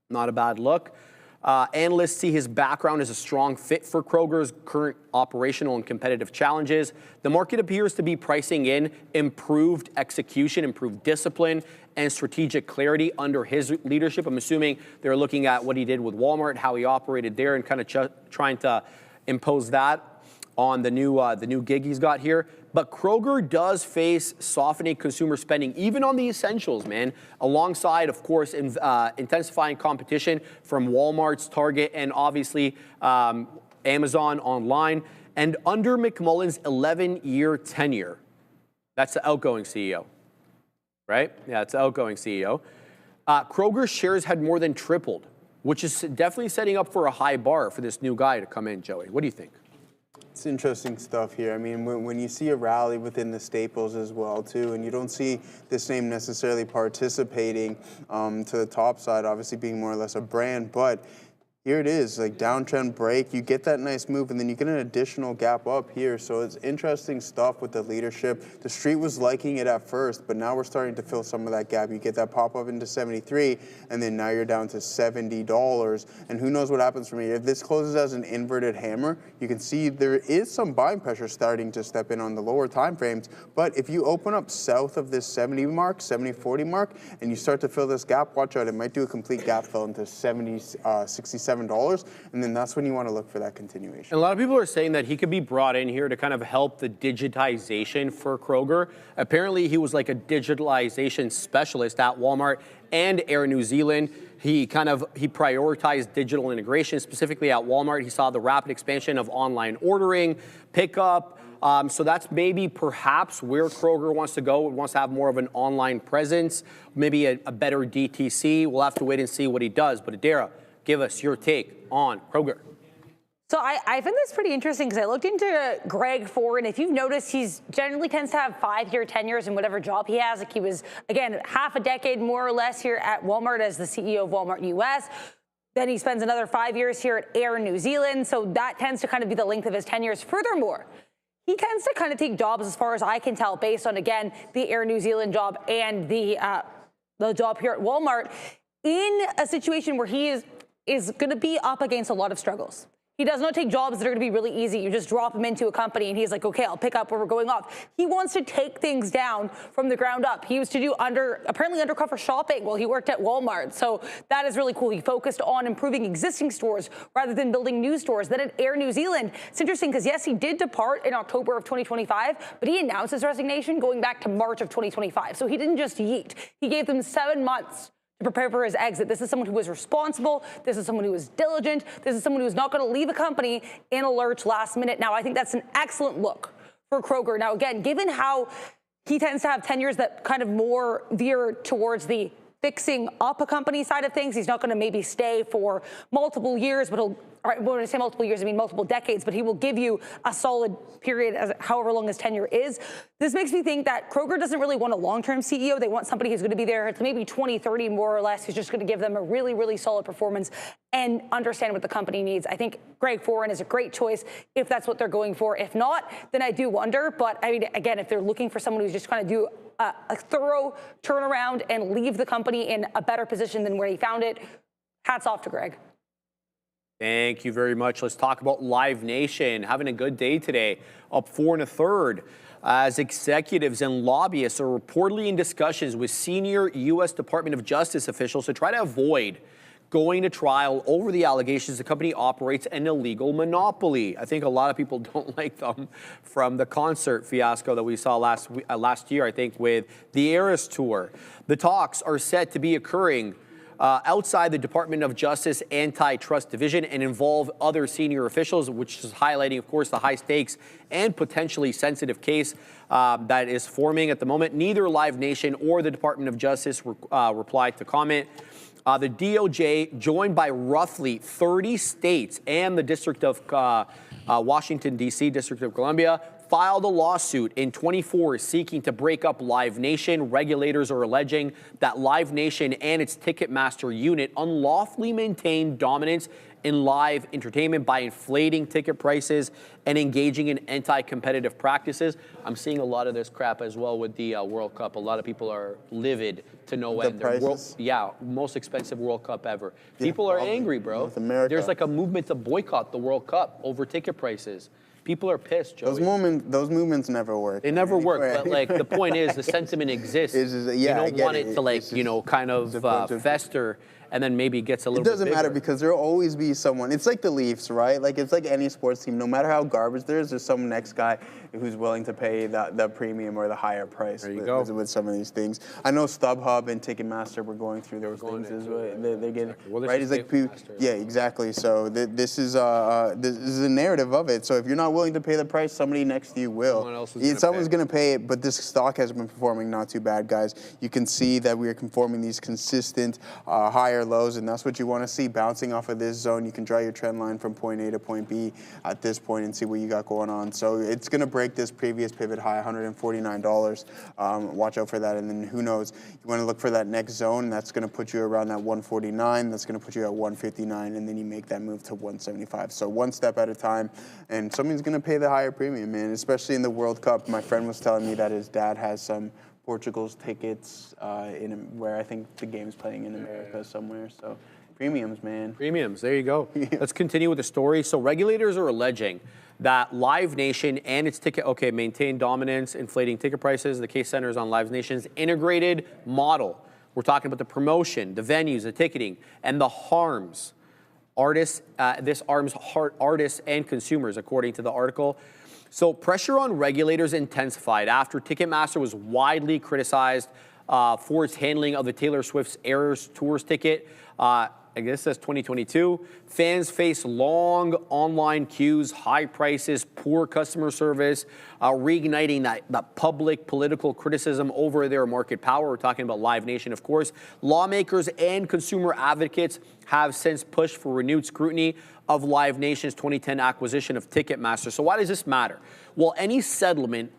Not a bad look. Analysts see his background as a strong fit for Kroger's current operational and competitive challenges. The market appears to be pricing in improved execution, improved discipline, and strategic clarity under his leadership. I'm assuming they're looking at what he did with Walmart, how he operated there, and kind of trying to impose that on the new gig he's got here. But Kroger does face softening consumer spending, even on the essentials, man, alongside, of course, intensifying competition from Walmart's, Target, and obviously Amazon online. And under McMullen's 11-year tenure, that's the outgoing CEO, right? Yeah, it's the outgoing CEO. Kroger's shares had more than tripled, which is definitely setting up for a high bar for this new guy to come in, Joey. What do you think? It's interesting stuff here. I mean, when you see a rally within the staples as well, too, and you don't see this name necessarily participating to the top side, obviously being more or less a brand, but here it is, like downtrend break. You get that nice move, and then you get an additional gap up here. So it's interesting stuff with the leadership. The street was liking it at first, but now we're starting to fill some of that gap. You get that pop up into 73, and then now you're down to $70. And who knows what happens from here. If this closes as an inverted hammer, you can see there is some buying pressure starting to step in on the lower time frames. But if you open up south of this 70 mark, 70-40 mark, and you start to fill this gap, watch out. It might do a complete gap fill into 67. And then that's when you want to look for that continuation. And a lot of people are saying that he could be brought in here to kind of help the digitization for Kroger. Apparently, he was like a digitalization specialist at Walmart and Air New Zealand. He prioritized digital integration, specifically at Walmart. He saw the rapid expansion of online ordering, pickup. So that's maybe perhaps where Kroger wants to go. It wants to have more of an online presence, maybe a better DTC. We'll have to wait and see what he does. But Adara, give us your take on Kroger. So I find this pretty interesting because I looked into Greg Foran. If you've noticed, he's generally tends to have 5-year tenures in whatever job he has. Like he was, again, half a decade more or less here at Walmart as the CEO of Walmart US. Then he spends another 5 years here at Air New Zealand. So that tends to kind of be the length of his tenures. Furthermore, he tends to kind of take jobs, as far as I can tell, based on, again, the Air New Zealand job and the job here at Walmart, in a situation where he is going to be up against a lot of struggles. He does not take jobs that are going to be really easy. You just drop him into a company and he's like, okay, I'll pick up where we're going off. He wants to take things down from the ground up. He used to do apparently undercover shopping while he worked at Walmart. So that is really cool. He focused on improving existing stores rather than building new stores. Then at Air New Zealand, it's interesting because yes, he did depart in October of 2025, but he announced his resignation going back to March of 2025. So he didn't just yeet. He gave them 7 months to prepare for his exit. This is someone who was responsible. This is someone who was diligent. This is someone who's not going to leave a company in a lurch last minute. Now, I think that's an excellent look for Kroger. Now, again, given how he tends to have tenures that kind of more veer towards the fixing up a company side of things, he's not going to maybe stay for multiple years, but when I say multiple years, I mean multiple decades, but he will give you a solid period as however long his tenure is. This makes me think that Kroger doesn't really want a long-term CEO. They want somebody who's going to be there to maybe 2030 more or less, who's just going to give them a really, really solid performance and understand what the company needs. I think Greg Foran is a great choice if that's what they're going for. If not, then I do wonder. But I mean, again, if they're looking for someone who's just going to do a thorough turnaround and leave the company in a better position than where he found it, Hats off to Greg. Thank you very much. Let's talk about Live Nation. Having a good day today, up 4 1/3, as executives and lobbyists are reportedly in discussions with senior U.S. Department of Justice officials to try to avoid going to trial over the allegations the company operates an illegal monopoly. I think a lot of people don't like them from the concert fiasco that we saw last year, I think, with the Eras Tour. The talks are set to be occurring outside the Department of Justice Antitrust Division and involve other senior officials, which is highlighting, of course, the high stakes and potentially sensitive case that is forming at the moment. Neither Live Nation or the Department of Justice replied to comment. The DOJ, joined by roughly 30 states and the District of Washington, D.C., District of Columbia, filed a lawsuit in 24 seeking to break up Live Nation. Regulators are alleging that Live Nation and its Ticketmaster unit unlawfully maintained dominance in live entertainment by inflating ticket prices and engaging in anti-competitive practices. I'm seeing a lot of this crap as well with the World Cup. A lot of people are livid to know when most expensive World Cup ever. People are angry, bro. North America. There's like a movement to boycott the World Cup over ticket prices. People are pissed, Joey. Those movements never work. They never work, but like the point is, the sentiment exists. You don't want it to like, you know, kind of fester and then maybe gets a little bit bigger. It doesn't matter because there'll always be someone. It's like the Leafs, right? Like it's like any sports team. No matter how garbage there is, there's some next guy who's willing to pay the premium or the higher price with some of these things. I know StubHub and Ticketmaster were going through those things as well. They get right. It's like yeah, exactly. So this is a narrative of it. So if you're not willing to pay the price, somebody next to you will. Someone's going to pay it. But this stock has been performing not too bad, guys. You can see that we are conforming these consistent higher lows, and that's what you want to see, bouncing off of this zone. You can draw your trend line from point A to point B at this point and see what you got going on. So it's going to break this previous pivot high, $149. Watch out for that, and then who knows? You want to look for that next zone. That's going to put you around that 149. That's going to put you at 159, and then you make that move to 175. So one step at a time, and somebody's going to pay the higher premium, man, especially in the World Cup. My friend was telling me that his dad has some Portugal's tickets where I think the game's playing in America somewhere. So premiums, man. Premiums, there you go. Let's continue with the story. So regulators are alleging that Live Nation and its maintain dominance, inflating ticket prices. The case centers on Live Nation's integrated model. We're talking about the promotion, the venues, the ticketing, and the harms artists. This harms artists and consumers, according to the article. So pressure on regulators intensified after Ticketmaster was widely criticized for its handling of the Taylor Swift's Eras Tours ticket. I guess that's 2022. Fans face long online queues, high prices, poor customer service, reigniting that public political criticism over their market power. We're talking about Live Nation, of course. Lawmakers and consumer advocates have since pushed for renewed scrutiny of Live Nation's 2010 acquisition of Ticketmaster. So why does this matter? Well, any settlement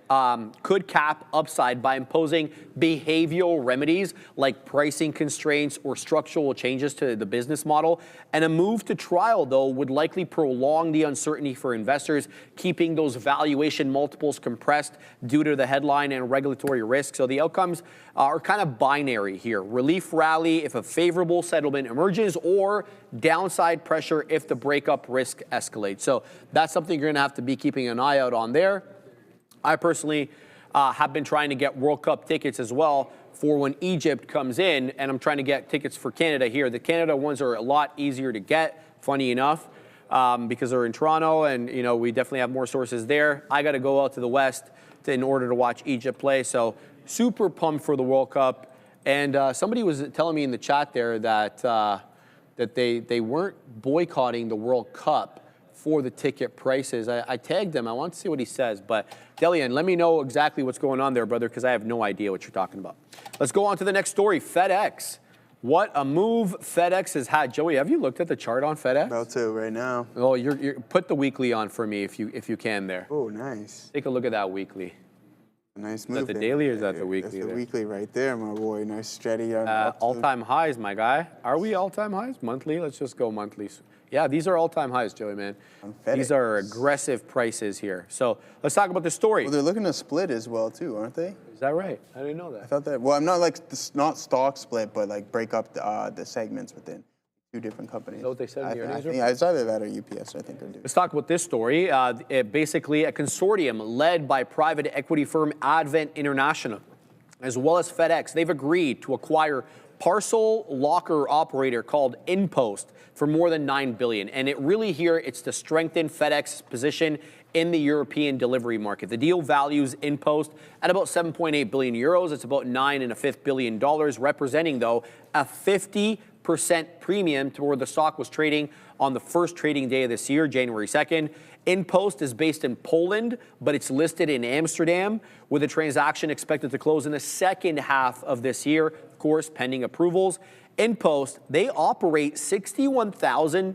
could cap upside by imposing behavioral remedies like pricing constraints or structural changes to the business model. And a move to trial, though, would likely prolong the uncertainty for investors, keeping those valuation multiples compressed due to the headline and regulatory risk. So the outcomes are kind of binary here. Relief rally if a favorable settlement emerges, or downside pressure if the breakup risk escalates. So that's something you're going to have to be keeping an eye out on there. I personally have been trying to get World Cup tickets as well for when Egypt comes in, and I'm trying to get tickets for Canada here. The Canada ones are a lot easier to get, funny enough, because they're in Toronto, and you know we definitely have more sources there. I got to go out to the West in order to watch Egypt play, so super pumped for the World Cup. And somebody was telling me in the chat there that that they weren't boycotting the World Cup for the ticket prices. I tagged him. I want to see what he says. But Delian, let me know exactly what's going on there, brother, because I have no idea what you're talking about. Let's go on to the next story. FedEx. What a move FedEx has had. Joey, have you looked at the chart on FedEx? About to right now. Oh, you're put the weekly on for me if you can there. Oh, nice. Take a look at that weekly. Nice move. Is that the daily or is that the weekly? That's the weekly right there, my boy. Nice steady. All-time highs, my guy. Are we all-time highs? Monthly? Let's just go monthly. Yeah, these are all-time highs, Joey, man. These are aggressive prices here. So let's talk about the story. Well, they're looking to split as well, too, aren't they? Is that right? I didn't know that. I thought that. Well, I'm not like not stock split, but like break up the segments within. two different companies. Is that what they said in the earnings report? Yeah, it's either that or UPS, I think they're doing. Let's talk about this story. Basically, a consortium led by private equity firm Advent International, as well as FedEx, they've agreed to acquire parcel locker operator called InPost for more than $9 billion. And it really here, it's to strengthen FedEx's position in the European delivery market. The deal values InPost at about 7.8 billion euros. It's about $9.25 billion, representing, though, a 50% premium to where the stock was trading on the first trading day of this year, January 2nd. InPost is based in Poland, but it's listed in Amsterdam, with a transaction expected to close in the second half of this year, of course, pending approvals. InPost, they operate 61,000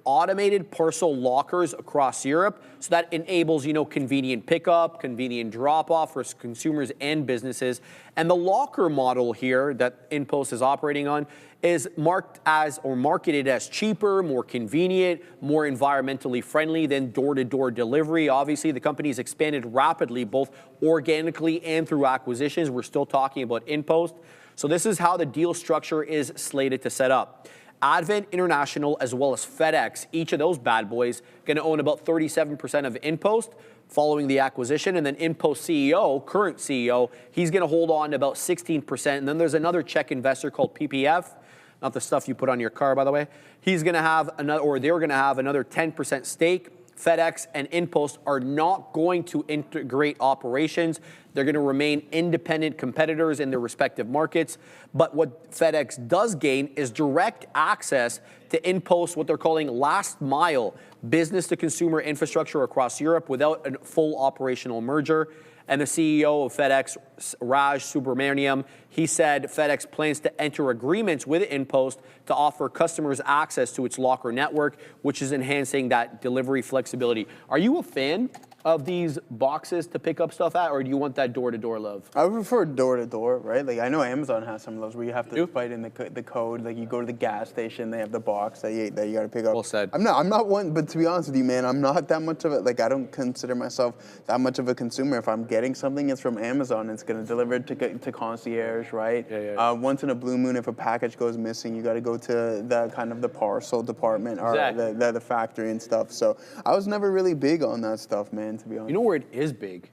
automated parcel lockers across Europe. So that enables, convenient pickup, convenient drop-off for consumers and businesses. And the locker model here that InPost is operating on is marketed as cheaper, more convenient, more environmentally friendly than door-to-door delivery. Obviously, the company's expanded rapidly, both organically and through acquisitions. We're still talking about InPost. So this is how the deal structure is slated to set up. Advent International, as well as FedEx, each of those bad boys going to own about 37% of InPost following the acquisition. And then InPost CEO, current CEO, he's going to hold on to about 16%. And then there's another Czech investor called PPF, not the stuff you put on your car, by the way. He's going to have another, or they're going to have another 10% stake. FedEx and InPost are not going to integrate operations. They're going to remain independent competitors in their respective markets. But what FedEx does gain is direct access to InPost, what they're calling last mile business-to-consumer infrastructure across Europe without a full operational merger. And the CEO of FedEx, Raj Subramaniam, he said FedEx plans to enter agreements with InPost to offer customers access to its locker network, which is enhancing that delivery flexibility. Are you a fan of these boxes to pick up stuff at, or do you want that door-to-door love? I would prefer door-to-door, right? Like, I know Amazon has some of those where you have to fight in the code. Like, you go to the gas station, they have the box that you got to pick up. Well said. I'm not one, but to be honest with you, man, I'm not that much of it. Like, I don't consider myself that much of a consumer. If I'm getting something, it's from Amazon. It's going to deliver it to concierge, right? Yeah. Once in a blue moon, if a package goes missing, you got to go to the parcel department or the factory and stuff. So I was never really big on that stuff, man, to be honest. You know where it is big?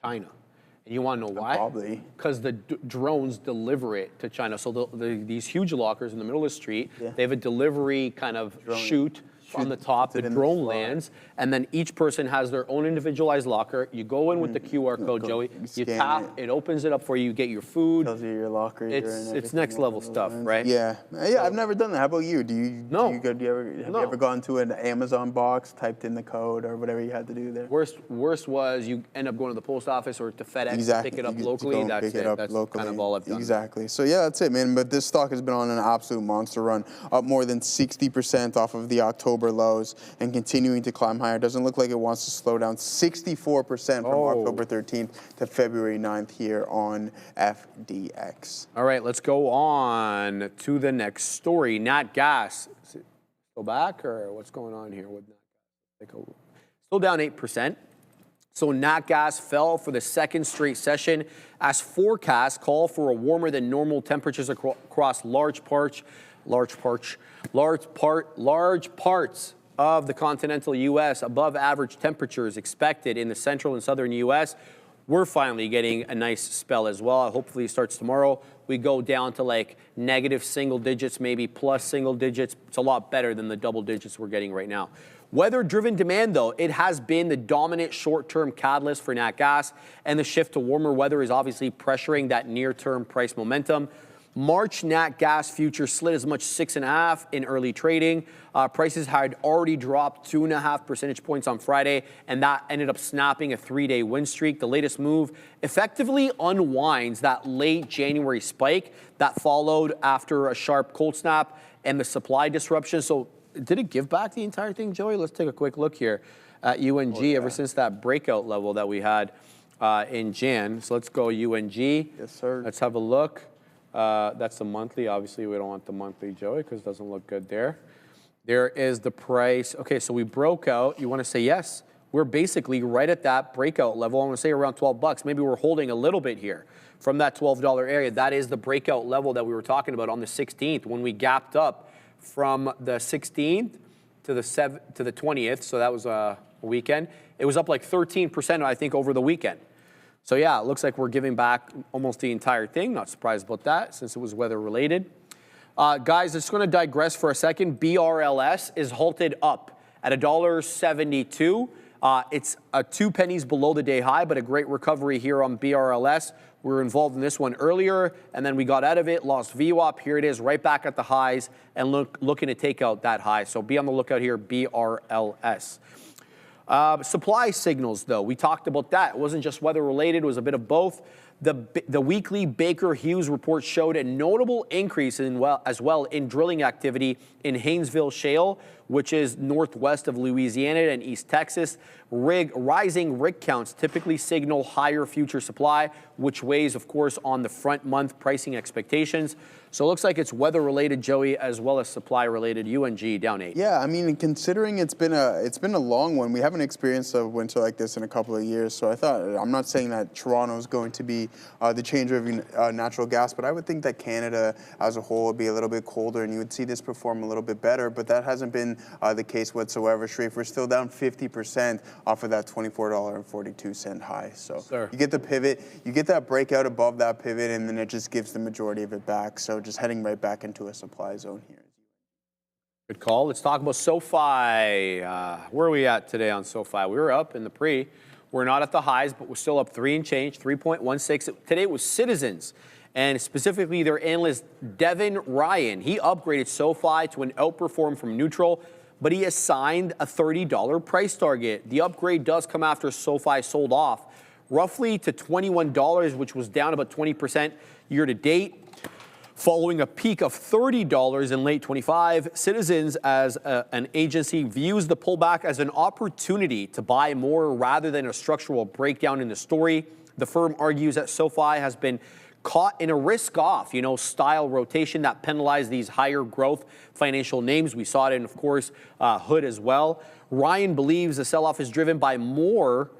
China. And you want to know why? Probably. Because the drones deliver it to China. So these huge lockers in the middle of the street, they have a delivery kind of chute on the top. The drone lands, and then each person has their own individualized locker. You go in with the QR code, Joey. You tap, it opens it up for you. You get your food. Tells you your locker. It's next level stuff, right? Yeah. I've never done that. How about you? No. Have you ever gone to an Amazon box, typed in the code or whatever you had to do there? Worst was you end up going to the post office or to FedEx to pick it up locally. That's it. That's kind of all I've done. Exactly. So yeah, that's it, man. But this stock has been on an absolute monster run, up more than 60% off of the October lows and continuing to climb higher. Doesn't look like it wants to slow down. 64% from October 13th to February 9th here on FDX. All right, let's go on to the next story. Nat Gas. Is it still back, or what's going on here with Nat Gas? Still down 8%. So Nat Gas fell for the second straight session as forecasts call for a warmer than normal temperatures across large parts of the continental U.S., above average temperatures expected in the central and southern U.S. We're finally getting a nice spell as well. Hopefully it starts tomorrow. We go down to like negative single digits, maybe plus single digits. It's a lot better than the double digits we're getting right now. Weather-driven demand, though, it has been the dominant short-term catalyst for Nat Gas, and the shift to warmer weather is obviously pressuring that near-term price momentum. March Nat Gas futures slid as much as 6.5 in early trading. Prices had already dropped 2.5 percentage points on Friday, and that ended up snapping a 3-day win streak. The latest move effectively unwinds that late January spike that followed after a sharp cold snap and the supply disruption. So did it give back the entire thing, Joey? Let's take a quick look here at UNG ever since that breakout level that we had in Jan. So let's go UNG. Yes, sir. Let's have a look. That's the monthly. Obviously, we don't want the monthly, Joey, because it doesn't look good there. There is the price. Okay, so we broke out. You want to say yes? We're basically right at that breakout level. I want to say around 12 bucks. Maybe we're holding a little bit here from that $12 area. That is the breakout level that we were talking about on the 16th when we gapped up from the 16th to the 20th, so that was a weekend. It was up like 13%, I think, over the weekend. So yeah, it looks like we're giving back almost the entire thing. Not surprised about that since it was weather related. Guys, just going to digress for a second. BRLS is halted up at $1.72. It's 2 pennies below the day high, but a great recovery here on BRLS. We were involved in this one earlier, and then we got out of it, lost VWAP. Here it is, right back at the highs, and looking to take out that high. So be on the lookout here, BRLS. Supply signals, though, we talked about that. It wasn't just weather related, it was a bit of both. The weekly Baker Hughes report showed a notable increase as well in drilling activity in Haynesville Shale, which is northwest of Louisiana and East Texas. Rising rig counts typically signal higher future supply, which weighs, of course, on the front month pricing expectations. So it looks like it's weather-related, Joey, as well as supply-related. UNG down 8. Yeah, I mean, considering it's been a long one, we haven't experienced a winter like this in a couple of years. So I'm not saying that Toronto is going to be the changer of natural gas, but I would think that Canada as a whole would be a little bit colder, and you would see this perform a little bit better. But that hasn't been the case whatsoever. Sharif, we're still down 50% off of that $24.42 high. So you get the pivot, you get that breakout above that pivot, and then it just gives the majority of it back. So just heading right back into a supply zone here. Good call. Let's talk about SoFi. Where are we at today on SoFi? We were up in the pre. We're not at the highs, but we're still up 3 and change, 3.16. Today it was Citizens, and specifically their analyst, Devin Ryan. He upgraded SoFi to an outperform from neutral, but he assigned a $30 price target. The upgrade does come after SoFi sold off roughly to $21, which was down about 20% year to date. Following a peak of $30 in late 25, Citizens as an agency views the pullback as an opportunity to buy more rather than a structural breakdown in the story. The firm argues that SoFi has been caught in a risk-off, style rotation that penalized these higher growth financial names. We saw it in, of course, Hood as well. Ryan believes the sell-off is driven by multiple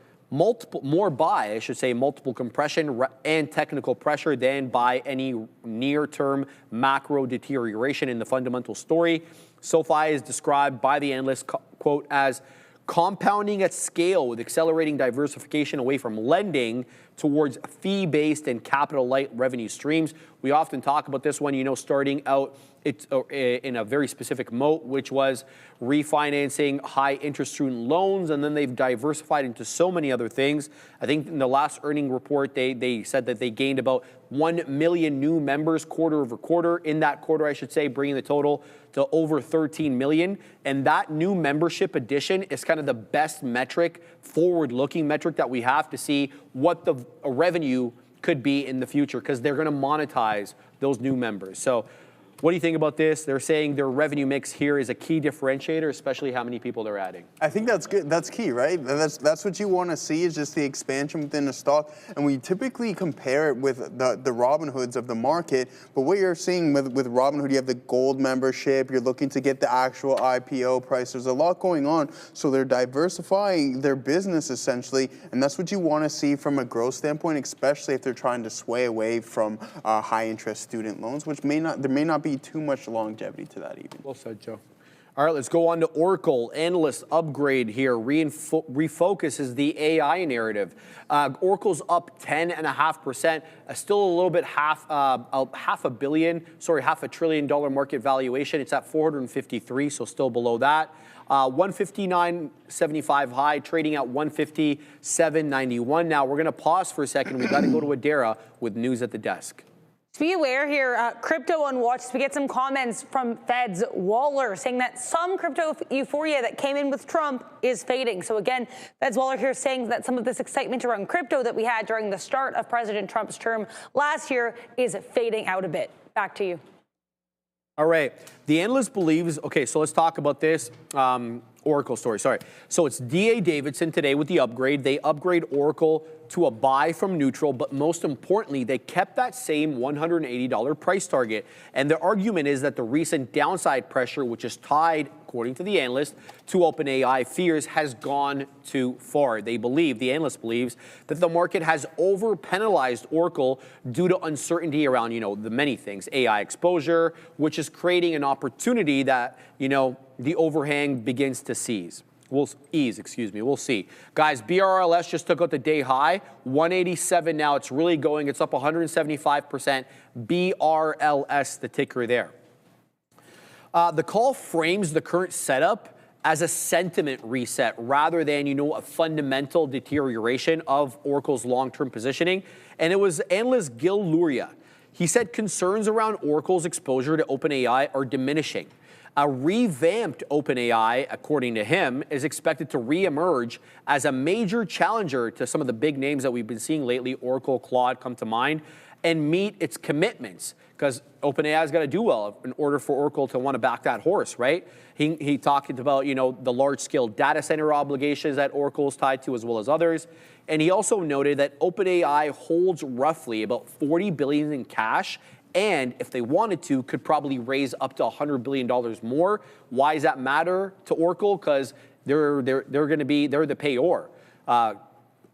compression and technical pressure than by any near-term macro deterioration in the fundamental story. SoFi is described by the analyst, quote, as compounding at scale with accelerating diversification away from lending towards fee-based and capital-light revenue streams. We often talk about this one, starting out in a very specific moat, which was refinancing high-interest student loans, and then they've diversified into so many other things. I think in the last earning report, they said that they gained about 1 million new members quarter over quarter. In that quarter, I should say, bringing the total to over 13 million. And that new membership addition is kind of the best metric, forward-looking metric that we have to see what the revenue could be in the future, because they're going to monetize those new members. So what do you think about this? They're saying their revenue mix here is a key differentiator, especially how many people they're adding. I think that's good. That's key, right? That's what you want to see, is just the expansion within the stock. And we typically compare it with the Robinhoods of the market. But what you're seeing with Robinhood, you have the gold membership. You're looking to get the actual IPO price. There's a lot going on. So they're diversifying their business essentially. And that's what you want to see from a growth standpoint, especially if they're trying to sway away from high interest student loans, which there may not be too much longevity to that even. Well said, Joe. All right, let's go on to Oracle. Analyst upgrade here refocuses the AI narrative. Oracle's up 10.5%, still a little bit half a trillion dollar market valuation. It's at 453, so still below that. 159.75 high, trading at 157.91. Now we're going to pause for a second. We've got to go to Adara with news at the desk. Be aware here, crypto on Watchlist. We get some comments from Fed's Waller saying that some crypto euphoria that came in with Trump is fading. So again, Fed's Waller here saying that some of this excitement around crypto that we had during the start of President Trump's term last year is fading out a bit. Back to you. All right. The analyst believes, okay, so let's talk about this. Oracle story, sorry. So it's D.A. Davidson today with the upgrade. They upgrade Oracle to a buy from neutral, but most importantly, they kept that same $180 price target. And their argument is that the recent downside pressure, which is tied, according to the analyst, to OpenAI fears, has gone too far. They believe, the analyst believes, that the market has over-penalized Oracle due to uncertainty around, the many things, AI exposure, which is creating an opportunity that, the overhang begins to ease. We'll see. Guys, BRLS just took out the day high, 187 now. It's really going. It's up 175%. BRLS, the ticker there. The call frames the current setup as a sentiment reset rather than, a fundamental deterioration of Oracle's long-term positioning. And it was analyst Gil Luria. He said concerns around Oracle's exposure to OpenAI are diminishing. A revamped OpenAI, according to him, is expected to reemerge as a major challenger to some of the big names that we've been seeing lately, Oracle, Claude come to mind, and meet its commitments, because OpenAI's got to do well in order for Oracle to want to back that horse, right? He talked about, the large-scale data center obligations that Oracle is tied to, as well as others. And he also noted that OpenAI holds roughly about $40 billion in cash, and if they wanted to, could probably raise up to $100 billion more. Why does that matter to Oracle? Because they're the payor.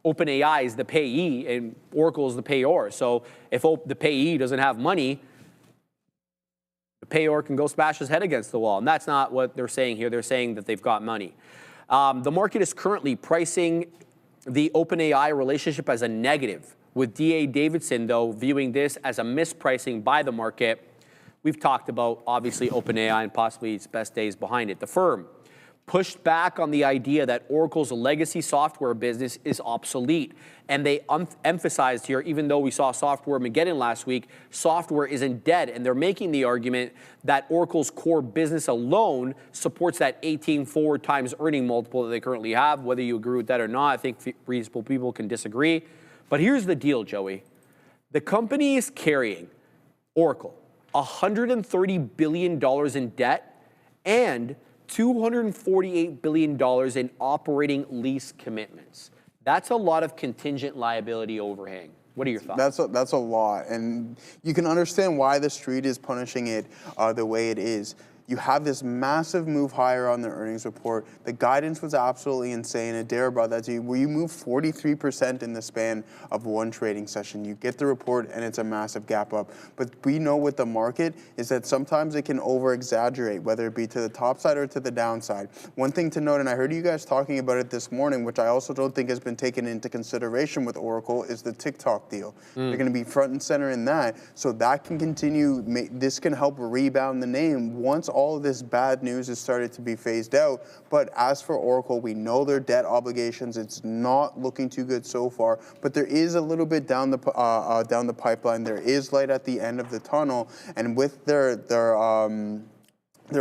OpenAI is the payee, and Oracle is the payor. So if the payee doesn't have money, the payor can go smash his head against the wall. And that's not what they're saying here. They're saying that they've got money. The market is currently pricing the OpenAI relationship as a negative, with D.A. Davidson, though, viewing this as a mispricing by the market. We've talked about, obviously, OpenAI and possibly its best days behind it. The firm pushed back on the idea that Oracle's legacy software business is obsolete. And they emphasized here, even though we saw Software Armageddon last week, software isn't dead. And they're making the argument that Oracle's core business alone supports that 18 forward times earning multiple that they currently have. Whether you agree with that or not, I think reasonable people can disagree. But here's the deal, Joey. The company is carrying, Oracle, $130 billion in debt and $248 billion in operating lease commitments. That's a lot of contingent liability overhang. What are your thoughts? That's a lot, and you can understand why the street is punishing it the way it is. You have this massive move higher on the earnings report. The guidance was absolutely insane. Adair brought that to you, where you move 43% in the span of one trading session. You get the report, and it's a massive gap up. But we know with the market is that sometimes it can over-exaggerate, whether it be to the top side or to the downside. One thing to note, and I heard you guys talking about it this morning, which I also don't think has been taken into consideration with Oracle, is the TikTok deal. They're going to be front and center in that, so that can continue. This can help rebound the name once all of this bad news has started to be phased out. But as for Oracle, we know their debt obligations. It's not looking too good so far, but there is a little bit down the pipeline. There is light at the end of the tunnel, and with their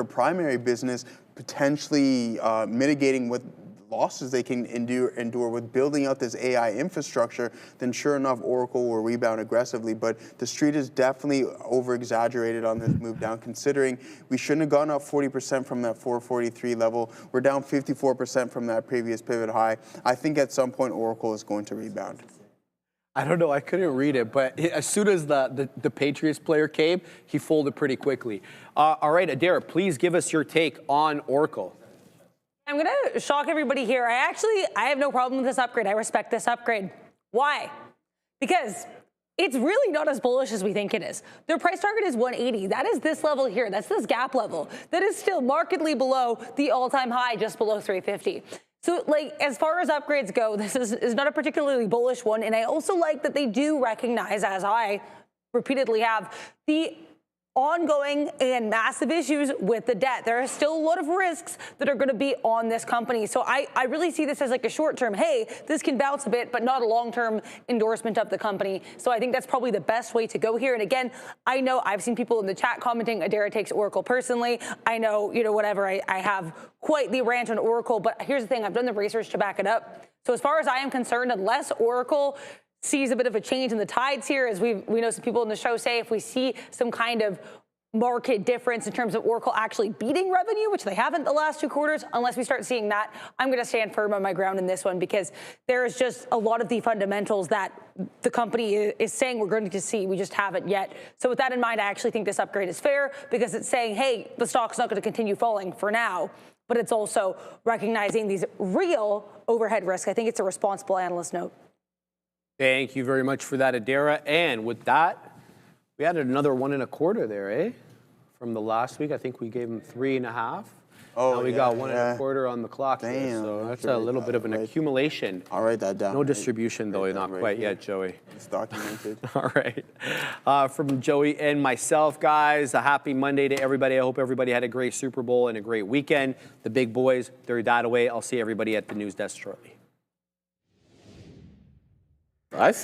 primary business potentially mitigating with losses they can endure with building out this AI infrastructure, then sure enough, Oracle will rebound aggressively. But the street is definitely over-exaggerated on this move down, considering we shouldn't have gone up 40% from that 443 level. We're down 54% from that previous pivot high. I think at some point, Oracle is going to rebound. I don't know. I couldn't read it, but as soon as the Patriots player came, he folded pretty quickly. All right, Adair, please give us your take on Oracle. I'm going to shock everybody here. I have no problem with this upgrade. I respect this upgrade. Why? Because it's really not as bullish as we think it is. Their price target is 180. That is this level here. That's this gap level. That is still markedly below the all-time high, just below 350. So, as far as upgrades go, this is not a particularly bullish one. And I also like that they do recognize, as I repeatedly have, the ongoing and massive issues with the debt. There are still a lot of risks that are going to be on this company. So I really see this as a short-term, hey, this can bounce a bit, but not a long-term endorsement of the company. So I think that's probably the best way to go here. And again, I know I've seen people in the chat commenting, Adair takes Oracle personally. I know, whatever, I have quite the rant on Oracle, but here's the thing, I've done the research to back it up. So as far as I am concerned, unless Oracle sees a bit of a change in the tides here, as we know some people in the show say, if we see some kind of market difference in terms of Oracle actually beating revenue, which they haven't the last 2 quarters. Unless we start seeing that, I'm going to stand firm on my ground in this one because there is just a lot of the fundamentals that the company is saying we're going to see. We just haven't yet. So with that in mind, I actually think this upgrade is fair because it's saying, hey, the stock's not going to continue falling for now, but it's also recognizing these real overhead risks. I think it's a responsible analyst note. Thank you very much for that, Adara. And with that, we added another 1.25 there, eh? From the last week, I think we gave them 3.5. Oh, now we yeah, got 1.25 on the clock. Damn, Here, so that's that's a little bit of an accumulation. I'll write that down. No distribution, though, Write not that right quite here. yet, Joey. It's documented. All right. From Joey and myself, guys, a happy Monday to everybody. I hope everybody had a great Super Bowl and a great weekend. The big boys, they're that away. I'll see everybody at the news desk shortly. I see